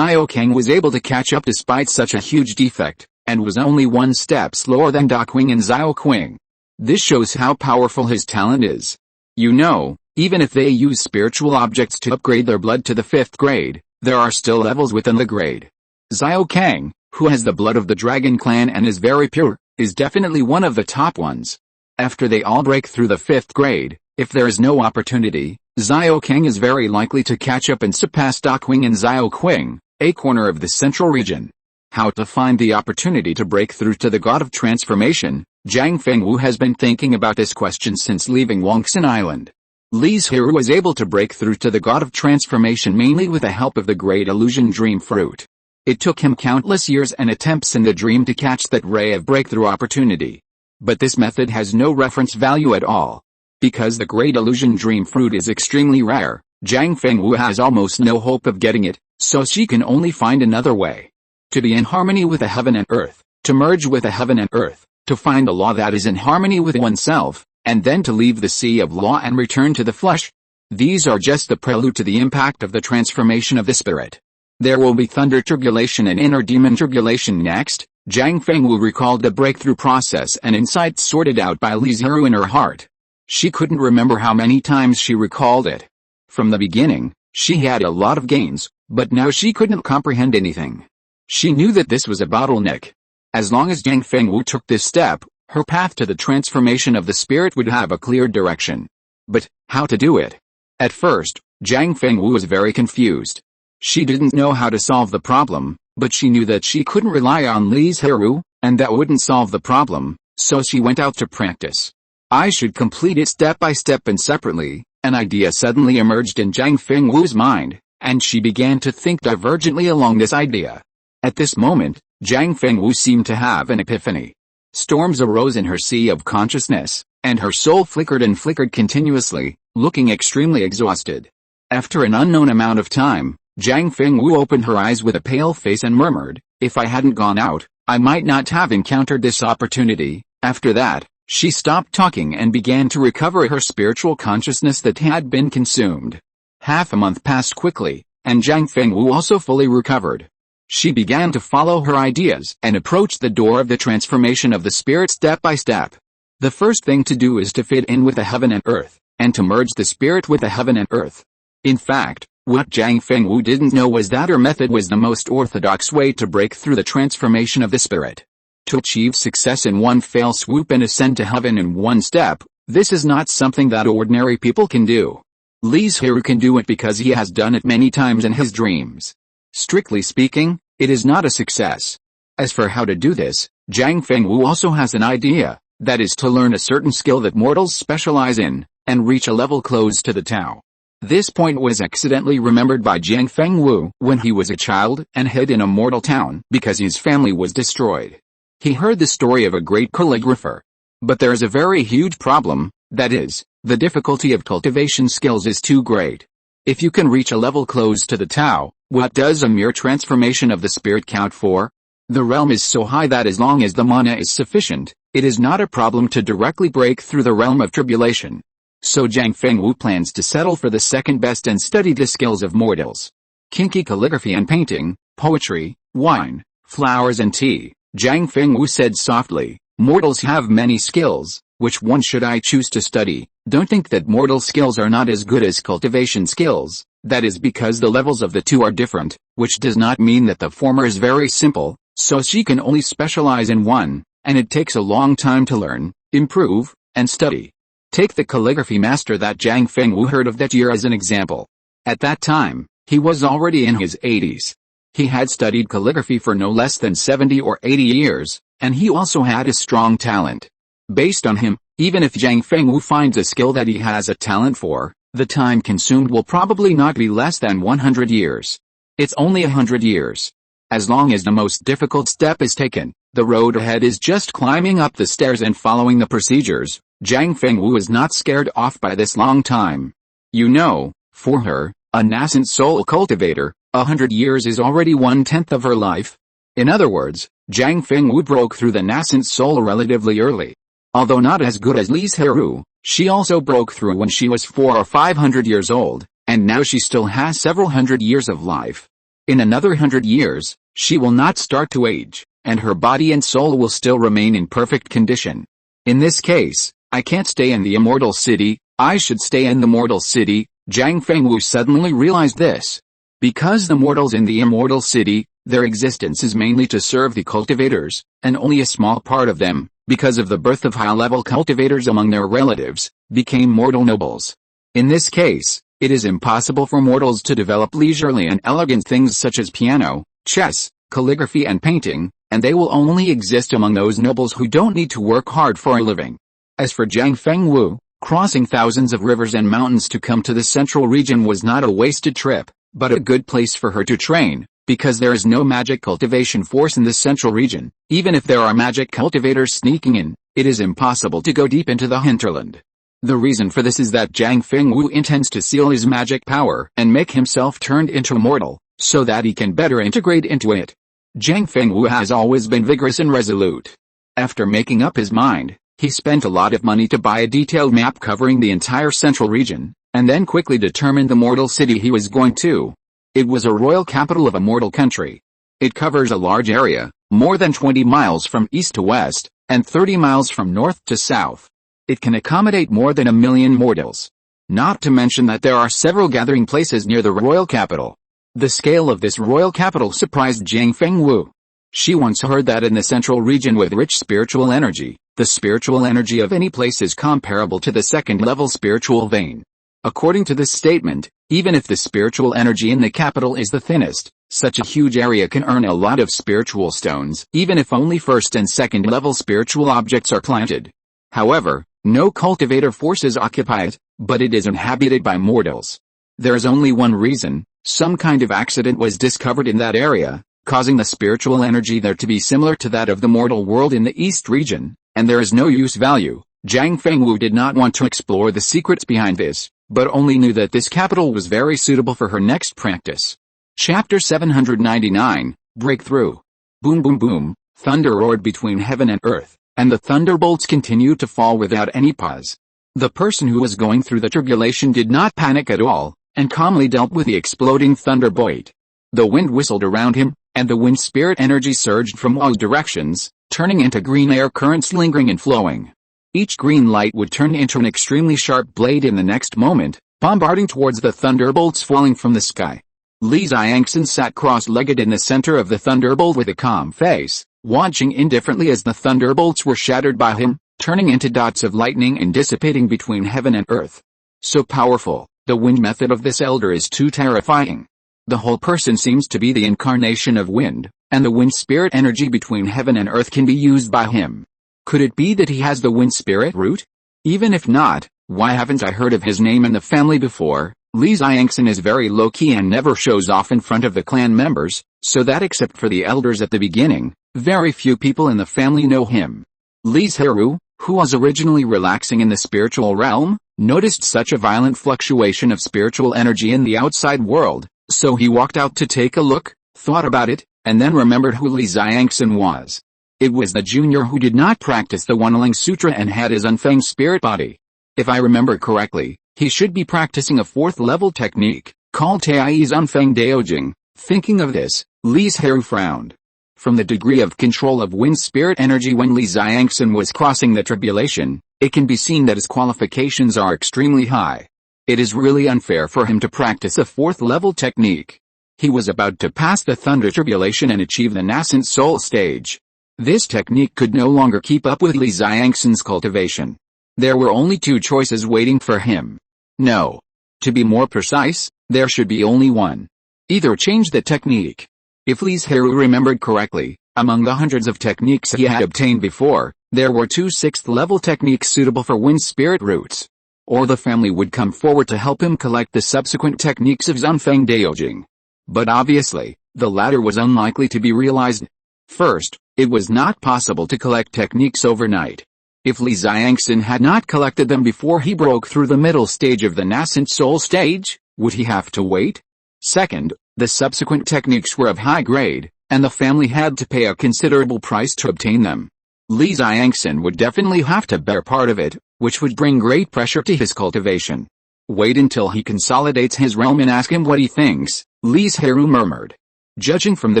King was able to catch up despite such a huge defect, and was only one step slower than Daking and Zhaoqing. This shows how powerful his talent is. You know, Even if they use spiritual objects to upgrade their blood to the 5th grade, there are still levels within the grade. Xiao Kang, who has the blood of the dragon clan and is very pure, is definitely one of the top ones. After they all break through the 5th grade, if there is no opportunity, Xiao Kang is very likely to catch up and surpass Da Qing and Xiao Qing, a corner of the central region. How to find the opportunity to break through to the God of Transformation? Zhang Fengwu has been thinking about this question since leaving Wangxin Island. Li Zhirui was able to break through to the God of Transformation mainly with the help of the Great Illusion Dream Fruit. It took him countless years and attempts in the dream to catch that ray of breakthrough opportunity. But this method has no reference value at all. Because the Great Illusion Dream Fruit is extremely rare, Zhang Fengwu has almost no hope of getting it, so she can only find another way. To be in harmony with the heaven and earth, to merge with the heaven and earth, to find the law that is in harmony with oneself, and then to leave the sea of law and return to the flesh. These are just the prelude to the impact of the transformation of the spirit. There will be thunder tribulation and inner demon tribulation next. Zhang Fengwu recalled the breakthrough process and insights sorted out by Li Zhirui in her heart. She couldn't remember how many times she recalled it. From the beginning, she had a lot of gains, but now she couldn't comprehend anything. She knew that this was a bottleneck. As long as Zhang Fengwu took this step, her path to the transformation of the spirit would have a clear direction. But, how to do it? At first, Zhang Fengwu was very confused. She didn't know how to solve the problem, but she knew that she couldn't rely on Li Zhirui, and that wouldn't solve the problem, so she went out to practice. I should complete it step by step and separately. An idea suddenly emerged in Zhang Fengwu's mind, and she began to think divergently along this idea. At this moment, Zhang Fengwu seemed to have an epiphany. Storms arose in her sea of consciousness, and her soul flickered and flickered continuously, looking extremely exhausted. After an unknown amount of time, Zhang Fengwu opened her eyes with a pale face and murmured, "If I hadn't gone out, I might not have encountered this opportunity." After that, she stopped talking and began to recover her spiritual consciousness that had been consumed. Half a month passed quickly, and Zhang Fengwu also fully recovered. She began to follow her ideas and approached the door of the transformation of the spirit step by step. The first thing to do is to fit in with the heaven and earth, and to merge the spirit with the heaven and earth. In fact, what Zhang Fengwu didn't know was that her method was the most orthodox way to break through the transformation of the spirit. To achieve success in one fell swoop and ascend to heaven in one step, this is not something that ordinary people can do. Li Zhirui can do it because he has done it many times in his dreams. Strictly speaking, it is not a success. As for how to do this, Zhang Fengwu also has an idea, that is to learn a certain skill that mortals specialize in, and reach a level close to the Tao. This point was accidentally remembered by Zhang Fengwu when he was a child and hid in a mortal town because his family was destroyed. He heard the story of a great calligrapher. But there is a very huge problem, that is, the difficulty of cultivation skills is too great. If you can reach a level close to the Tao, what does a mere transformation of the spirit count for? The realm is so high that as long as the mana is sufficient, it is not a problem to directly break through the realm of tribulation. So Zhang Fengwu plans to settle for the second best and study the skills of mortals. Kinky calligraphy and painting, poetry, wine, flowers and tea. Zhang Fengwu said softly, "Mortals have many skills, which one should I choose to study?" Don't think that mortal skills are not as good as cultivation skills, that is because the levels of the two are different, which does not mean that the former is very simple, so she can only specialize in one, and it takes a long time to learn, improve, and study. Take the calligraphy master that Zhang Fengwu heard of that year as an example. At that time, he was already in his 80s. He had studied calligraphy for no less than 70 or 80 years, and he also had a strong talent. Based on him, even if Zhang Fengwu finds a skill that he has a talent for, the time consumed will probably not be less than 100 years. It's only 100 years. As long as the most difficult step is taken, the road ahead is just climbing up the stairs and following the procedures. Zhang Fengwu is not scared off by this long time. You know, for her, a nascent soul cultivator, 100 years is already 1/10 of her life. In other words, Zhang Fengwu broke through the nascent soul relatively early. Although not as good as Li Zhirui, she also broke through when she was 400 or 500 years old, and now she still has several hundred years of life. In another 100 years, she will not start to age, and her body and soul will still remain in perfect condition. In this case, I can't stay in the immortal city, I should stay in the mortal city. Zhang Fengwu suddenly realized this. Because the mortals in the immortal city, their existence is mainly to serve the cultivators, and only a small part of them, because of the birth of high-level cultivators among their relatives, became mortal nobles. In this case, it is impossible for mortals to develop leisurely and elegant things such as piano, chess, calligraphy and painting, and they will only exist among those nobles who don't need to work hard for a living. As for Zhang Fengwu, crossing thousands of rivers and mountains to come to the central region was not a wasted trip, but a good place for her to train, because there is no magic cultivation force in the central region. Even if there are magic cultivators sneaking in, it is impossible to go deep into the hinterland. The reason for this is that Zhang Fengwu intends to seal his magic power and make himself turned into mortal, so that he can better integrate into it. Zhang Fengwu has always been vigorous and resolute. After making up his mind, he spent a lot of money to buy a detailed map covering the entire central region, and then quickly determined the mortal city he was going to. It was a royal capital of a mortal country. It covers a large area, more than 20 miles from east to west, and 30 miles from north to south. It can accommodate more than 1 million mortals. Not to mention that there are several gathering places near the royal capital. The scale of this royal capital surprised Zhang Fengwu. She once heard that in the central region with rich spiritual energy, the spiritual energy of any place is comparable to the second-level spiritual vein. According to this statement, even if the spiritual energy in the capital is the thinnest, such a huge area can earn a lot of spiritual stones, even if only first and second-level spiritual objects are planted. However, no cultivator forces occupy it, but it is inhabited by mortals. There is only one reason: some kind of accident was discovered in that area, causing the spiritual energy there to be similar to that of the mortal world in the east region, and there is no use value. Zhang Fengwu did not want to explore the secrets behind this, but only knew that this capital was very suitable for her next practice. Chapter 799, Breakthrough. Boom boom boom, thunder roared between heaven and earth, and the thunderbolts continued to fall without any pause. The person who was going through the tribulation did not panic at all, and calmly dealt with the exploding thunderbolt. The wind whistled around him, and the wind spirit energy surged from all directions, turning into green air currents lingering and flowing. Each green light would turn into an extremely sharp blade in the next moment, bombarding towards the thunderbolts falling from the sky. Li Zhirui sat cross-legged in the center of the thunderbolt with a calm face, watching indifferently as the thunderbolts were shattered by him, turning into dots of lightning and dissipating between heaven and earth. So powerful, the wind method of this elder is too terrifying. The whole person seems to be the incarnation of wind, and the wind spirit energy between heaven and earth can be used by him. Could it be that he has the wind spirit root? Even if not, why haven't I heard of his name in the family before? Li Zhirui is very low-key and never shows off in front of the clan members, so that except for the elders at the beginning, very few people in the family know him. Li Zhirui, who was originally relaxing in the spiritual realm, noticed such a violent fluctuation of spiritual energy in the outside world, so he walked out to take a look, thought about it, and then remembered who Li Zhirui was. It was the junior who did not practice the Wanling Sutra and had his unfanged spirit body. If I remember correctly, he should be practicing a fourth-level technique, called Tai's Unfanged Daojing. Thinking of this, Li Zhirui frowned. From the degree of control of wind spirit energy when Li Zhirui was crossing the tribulation, it can be seen that his qualifications are extremely high. It is really unfair for him to practice a fourth-level technique. He was about to pass the thunder tribulation and achieve the nascent soul stage. This technique could no longer keep up with Li Zhirui's cultivation. There were only two choices waiting for him. No. To be more precise, there should be only one. Either change the technique. If Li Zhirui remembered correctly, among the hundreds of techniques he had obtained before, there were 2 6th-level techniques suitable for wind spirit roots. Or the family would come forward to help him collect the subsequent techniques of Zunfeng Daojing. But obviously, the latter was unlikely to be realized. First, it was not possible to collect techniques overnight. If Li Zhirui had not collected them before he broke through the middle stage of the nascent soul stage, would he have to wait? Second, the subsequent techniques were of high grade, and the family had to pay a considerable price to obtain them. Li Zhirui would definitely have to bear part of it, which would bring great pressure to his cultivation. Wait until he consolidates his realm and ask him what he thinks, Li Zhirui murmured. Judging from the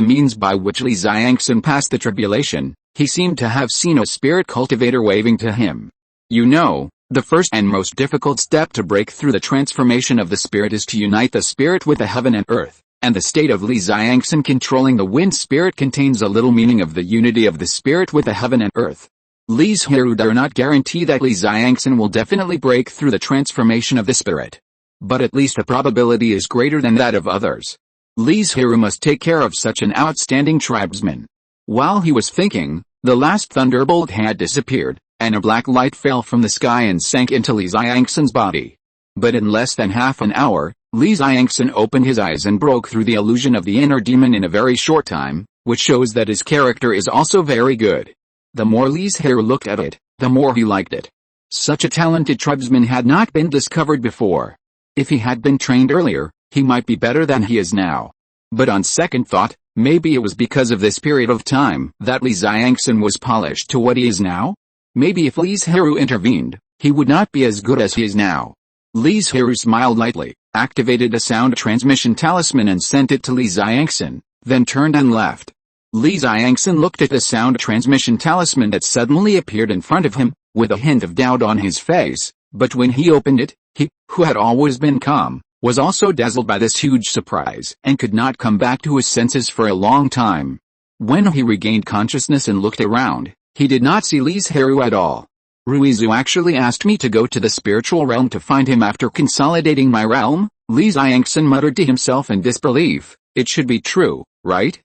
means by which Li Zhirui passed the tribulation, he seemed to have seen a spirit cultivator waving to him. You know, The first and most difficult step to break through the transformation of the spirit is to unite the spirit with the heaven and earth, and the state of Li Zhirui controlling the wind spirit contains a little meaning of the unity of the spirit with the heaven and earth. Li Zhirui do not guarantee that Li Zhirui will definitely break through the transformation of the spirit. But at least the probability is greater than that of others. Li Zhirui must take care of such an outstanding tribesman. While he was thinking, the last thunderbolt had disappeared, and a black light fell from the sky and sank into Li Zhirui body. But in less than half an hour, Li Zhirui opened his eyes and broke through the illusion of the inner demon in a very short time, which shows that his character is also very good. The more Li Zhirui looked at it, the more he liked it. Such a talented tribesman had not been discovered before. If he had been trained earlier, he might be better than he is now. But on second thought, maybe it was because of this period of time that Li Zhirui was polished to what he is now? Maybe if Li Zhirui intervened, he would not be as good as he is now. Li Zhirui smiled lightly, activated a sound transmission talisman and sent it to Li Zhirui, then turned and left. Li Zhirui looked at the sound transmission talisman that suddenly appeared in front of him, with a hint of doubt on his face, but when he opened it, he, who had always been calm, was also dazzled by this huge surprise and could not come back to his senses for a long time. When he regained consciousness and looked around, he did not see Li Zhirui at all. Ruizu actually asked me to go to the spiritual realm to find him after consolidating my realm, Li Zhirui muttered to himself in disbelief. It should be true, right?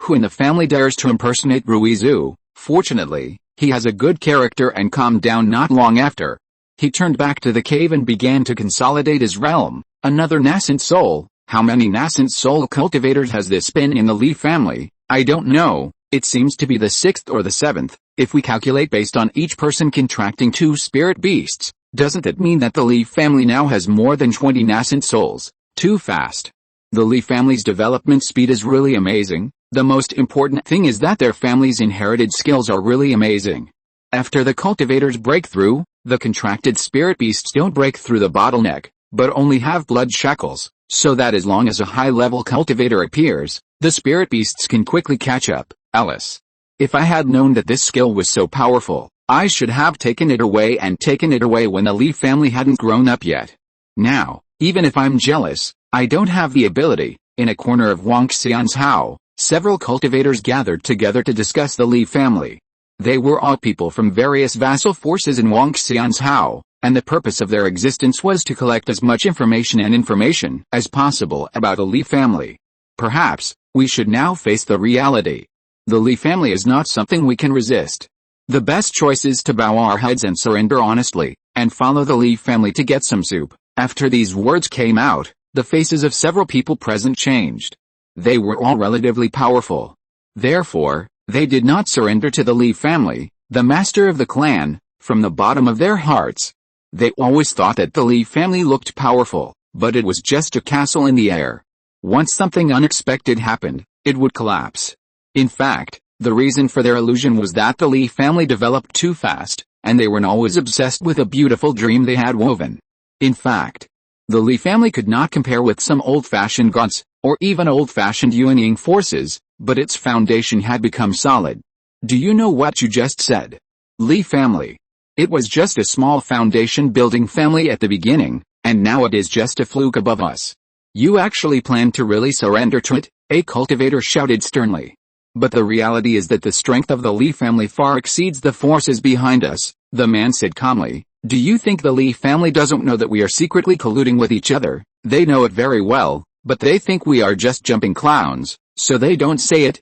Who in the family dares to impersonate Ruizu? Fortunately, he has a good character and calmed down not long after. He turned back to the cave and began to consolidate his realm. Another nascent soul. How many nascent soul cultivators has this been in the Li family? I don't know. It seems to be the 6th or the 7th. If we calculate based on each person contracting 2 spirit beasts, doesn't it mean that the Li family now has more than 20 nascent souls? Too fast. The Li family's development speed is really amazing. The most important thing is that their family's inherited skills are really amazing. After the cultivator's breakthrough, the contracted spirit beasts don't break through the bottleneck, but only have blood shackles, so that as long as a high-level cultivator appears, the spirit beasts can quickly catch up. Alice. If I had known that this skill was so powerful, I should have taken it away when the Li family hadn't grown up yet. Now, even if I'm jealous, I don't have the ability. In a corner of Wang Xian's house, several cultivators gathered together to discuss the Li family. They were all people from various vassal forces in Wang Xian's house, and the purpose of their existence was to collect as much information as possible about the Li family. Perhaps, we should now face the reality. The Li family is not something we can resist. The best choice is to bow our heads and surrender honestly, and follow the Li family to get some soup. After these words came out, the faces of several people present changed. They were all relatively powerful. Therefore, they did not surrender to the Li family, the master of the clan, from the bottom of their hearts. They always thought that the Li family looked powerful, but it was just a castle in the air. Once something unexpected happened, it would collapse. In fact, the reason for their illusion was that the Li family developed too fast, and they were always obsessed with a beautiful dream they had woven. In fact, the Li family could not compare with some old-fashioned gods, or even old-fashioned Yuanying forces, but its foundation had become solid. Do you know what you just said? Li family. It was just a small foundation-building family at the beginning, and now it is just a fluke above us. You actually plan to really surrender to it? A cultivator shouted sternly. But the reality is that the strength of the Li family far exceeds the forces behind us, the man said calmly. Do you think the Li family doesn't know that we are secretly colluding with each other? They know it very well, but they think we are just jumping clowns, so they don't say it.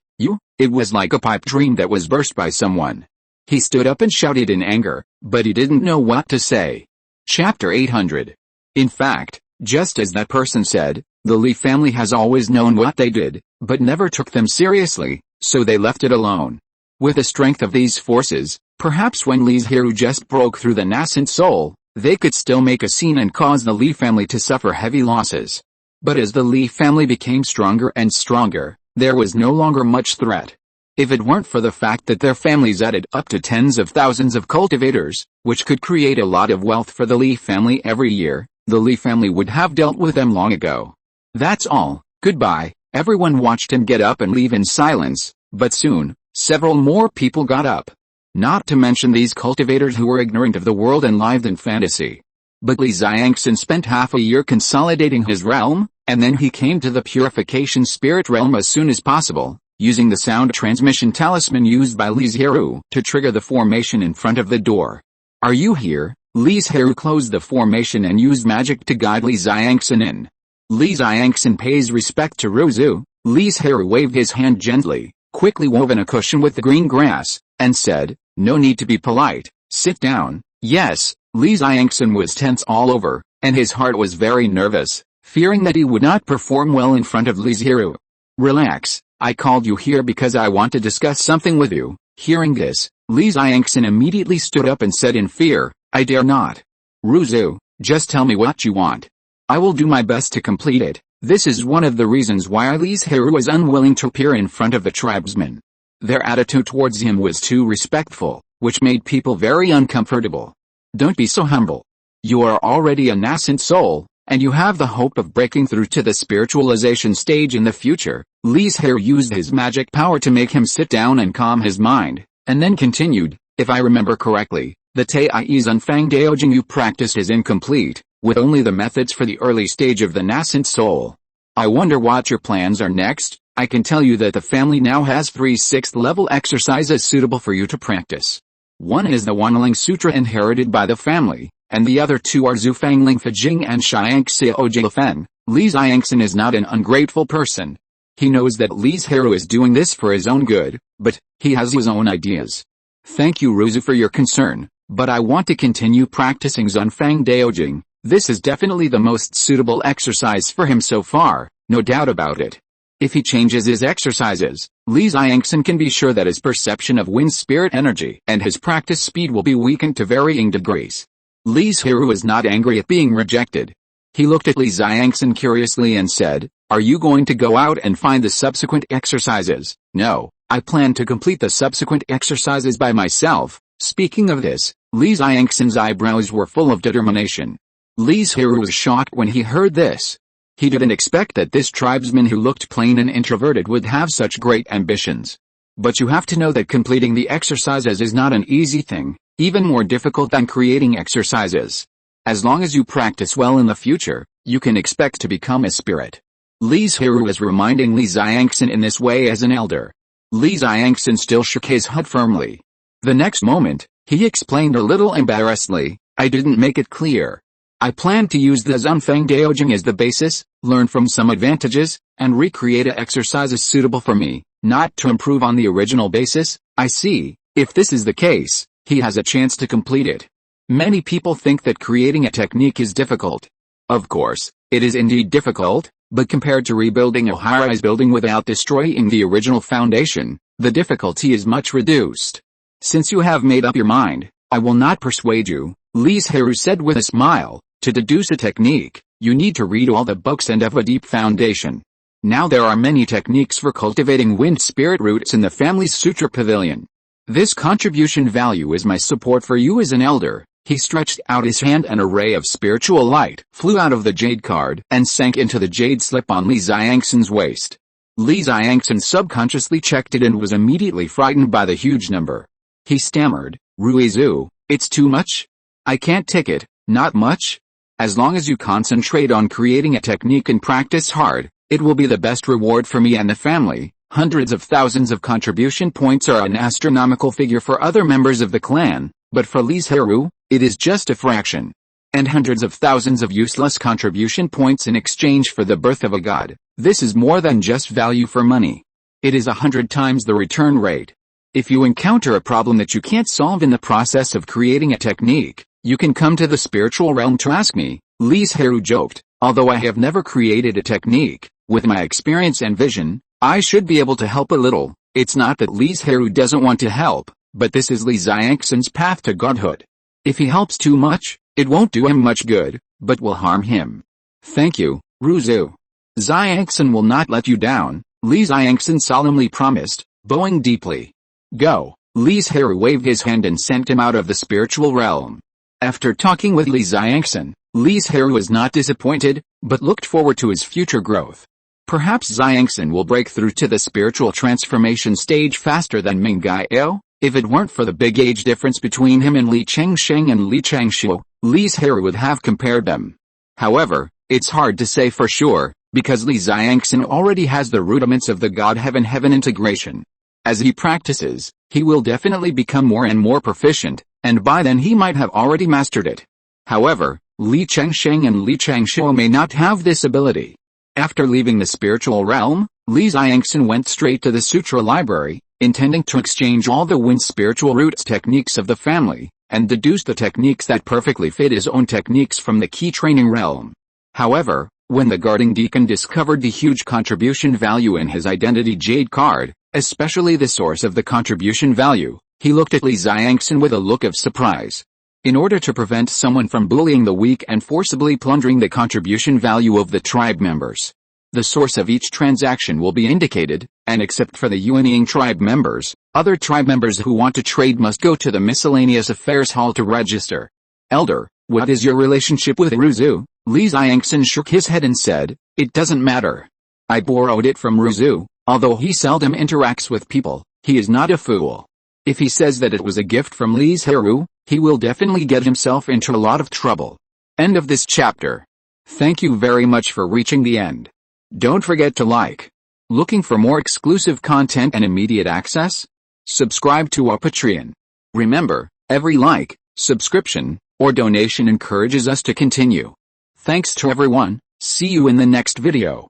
It was like a pipe dream that was burst by someone. He stood up and shouted in anger, but he didn't know what to say. Chapter 800. In fact, just as that person said, the Li family has always known what they did, but never took them seriously, so they left it alone. With the strength of these forces, perhaps when Li Zhirui just broke through the nascent soul, they could still make a scene and cause the Li family to suffer heavy losses. But as the Li family became stronger and stronger, there was no longer much threat. If it weren't for the fact that their families added up to tens of thousands of cultivators, which could create a lot of wealth for the Li family every year, the Li family would have dealt with them long ago. That's all, goodbye. Everyone watched him get up and leave in silence, but soon, several more people got up. Not to mention these cultivators who were ignorant of the world and lived in fantasy. But Li Zhiangxin spent half a year consolidating his realm, and then he came to the purification spirit realm as soon as possible, using the sound transmission talisman used by Li Zhirui to trigger the formation in front of the door. Are you here? Li Zhirui closed the formation and used magic to guide Li Zhiangxin in. Li Zhiangxin pays respect to Ruzu. Li Zhirui waved his hand gently, quickly woven a cushion with the green grass, and said, "No need to be polite, sit down." Yes, Li Zhiangxin was tense all over, and his heart was very nervous, fearing that he would not perform well in front of Li Zhirui. "Relax, I called you here because I want to discuss something with you." Hearing this, Li Zhiangxin immediately stood up and said in fear, "I dare not. Ruzu, just tell me what you want. I will do my best to complete it." This is one of the reasons why Li Zhirui was unwilling to appear in front of the tribesmen. Their attitude towards him was too respectful, which made people very uncomfortable. Don't be so humble. You are already a nascent soul, and you have the hope of breaking through to the spiritualization stage in the future. Li Zhirui used his magic power to make him sit down and calm his mind, and then continued, "If I remember correctly, the Taiyi Zunfang Daojing you practiced is incomplete, with only the methods for the early stage of the nascent soul. I wonder what your plans are next." I can tell you that the family now has 3 6th-level exercises suitable for you to practice. One is the Wanling Sutra inherited by the family, and the other 2 are Zufangling Fijing and Xiangxia Jiafen. Li Zhiangxin is not an ungrateful person. He knows that Li Zhirui is doing this for his own good, but he has his own ideas. "Thank you Ruzu for your concern, but I want to continue practicing Zunfang Daojing. This is definitely the most suitable exercise for him so far, no doubt about it. If he changes his exercises, Li Zhiangxin can be sure that his perception of wind spirit energy and his practice speed will be weakened to varying degrees." Li Zhirui was not angry at being rejected. He looked at Li Zhiangxin curiously and said, "Are you going to go out and find the subsequent exercises?" "No, I plan to complete the subsequent exercises by myself." Speaking of this, Li Zhiangxin's eyebrows were full of determination. Li Zhirui was shocked when he heard this. He didn't expect that this tribesman who looked plain and introverted would have such great ambitions. But you have to know that completing the exercises is not an easy thing, even more difficult than creating exercises. As long as you practice well in the future, you can expect to become a spirit. Li Zhirui was reminding Li Zhiangxin in this way as an elder. Li Zhiangxin still shook his head firmly. The next moment, he explained a little embarrassedly, "I didn't make it clear. I plan to use the Zunfang Daojing as the basis, learn from some advantages, and recreate exercises suitable for me, not to improve on the original basis." "I see. If this is the case, he has a chance to complete it." Many people think that creating a technique is difficult. Of course, it is indeed difficult, but compared to rebuilding a high-rise building without destroying the original foundation, the difficulty is much reduced. "Since you have made up your mind, I will not persuade you," Li Zhirui said with a smile. "To deduce a technique, you need to read all the books and have a deep foundation. Now there are many techniques for cultivating wind spirit roots in the family's sutra pavilion. This contribution value is my support for you as an elder." He stretched out his hand and a ray of spiritual light flew out of the jade card and sank into the jade slip on Li Zhiangxin's waist. Li Zhiangxin subconsciously checked it and was immediately frightened by the huge number. He stammered, "Ruizu, it's too much? I can't take it, not much? As long as you concentrate on creating a technique and practice hard, it will be the best reward for me and the family." Hundreds of thousands of contribution points are an astronomical figure for other members of the clan, but for Li Zhirui, it is just a fraction. And hundreds of thousands of useless contribution points in exchange for the birth of a god. This is more than just value for money. It is 100 times the return rate. If you encounter a problem that you can't solve in the process of creating a technique, you can come to the spiritual realm to ask me, Li Zhirui joked. Although I have never created a technique, with my experience and vision, I should be able to help a little. It's not that Li Zhirui doesn't want to help, but this is Li Zhiangxin's path to godhood. If he helps too much, it won't do him much good, but will harm him. "Thank you, Ruzu. Zhiangxin will not let you down," Li Zhiangxin solemnly promised, bowing deeply. "Go." Li Zhirui waved his hand and sent him out of the spiritual realm. After talking with Li Zhiangxin, Li Zhirui was not disappointed, but looked forward to his future growth. Perhaps Zhiangxin will break through to the spiritual transformation stage faster than Ming Gaio. If it weren't for the big age difference between him and Li Changsheng and Li Changshu, Li's heir would have compared them. However, it's hard to say for sure, because Li Zhangxin already has the rudiments of the God Heaven integration. As he practices, he will definitely become more and more proficient, and by then he might have already mastered it. However, Li Changsheng and Li Changshu may not have this ability. After leaving the spiritual realm, Li Zhangxin went straight to the Sutra library, intending to exchange all the wind spiritual roots techniques of the family, and deduce the techniques that perfectly fit his own techniques from the key training realm. However, when the guarding deacon discovered the huge contribution value in his identity jade card, especially the source of the contribution value, he looked at Li Zhangxin with a look of surprise. In order to prevent someone from bullying the weak and forcibly plundering the contribution value of the tribe members, the source of each transaction will be indicated, and except for the Yuanying tribe members, other tribe members who want to trade must go to the miscellaneous affairs hall to register. Elder, what is your relationship with Ruzu? Li Zhangxin shook his head and said, it doesn't matter. I borrowed it from Ruzu, although he seldom interacts with people, he is not a fool. If he says that it was a gift from Li Zhirui, he will definitely get himself into a lot of trouble. End of this chapter. Thank you very much for reaching the end. Don't forget to like. Looking for more exclusive content and immediate access? Subscribe to our Patreon. Remember, every like, subscription, or donation encourages us to continue. Thanks to everyone, see you in the next video.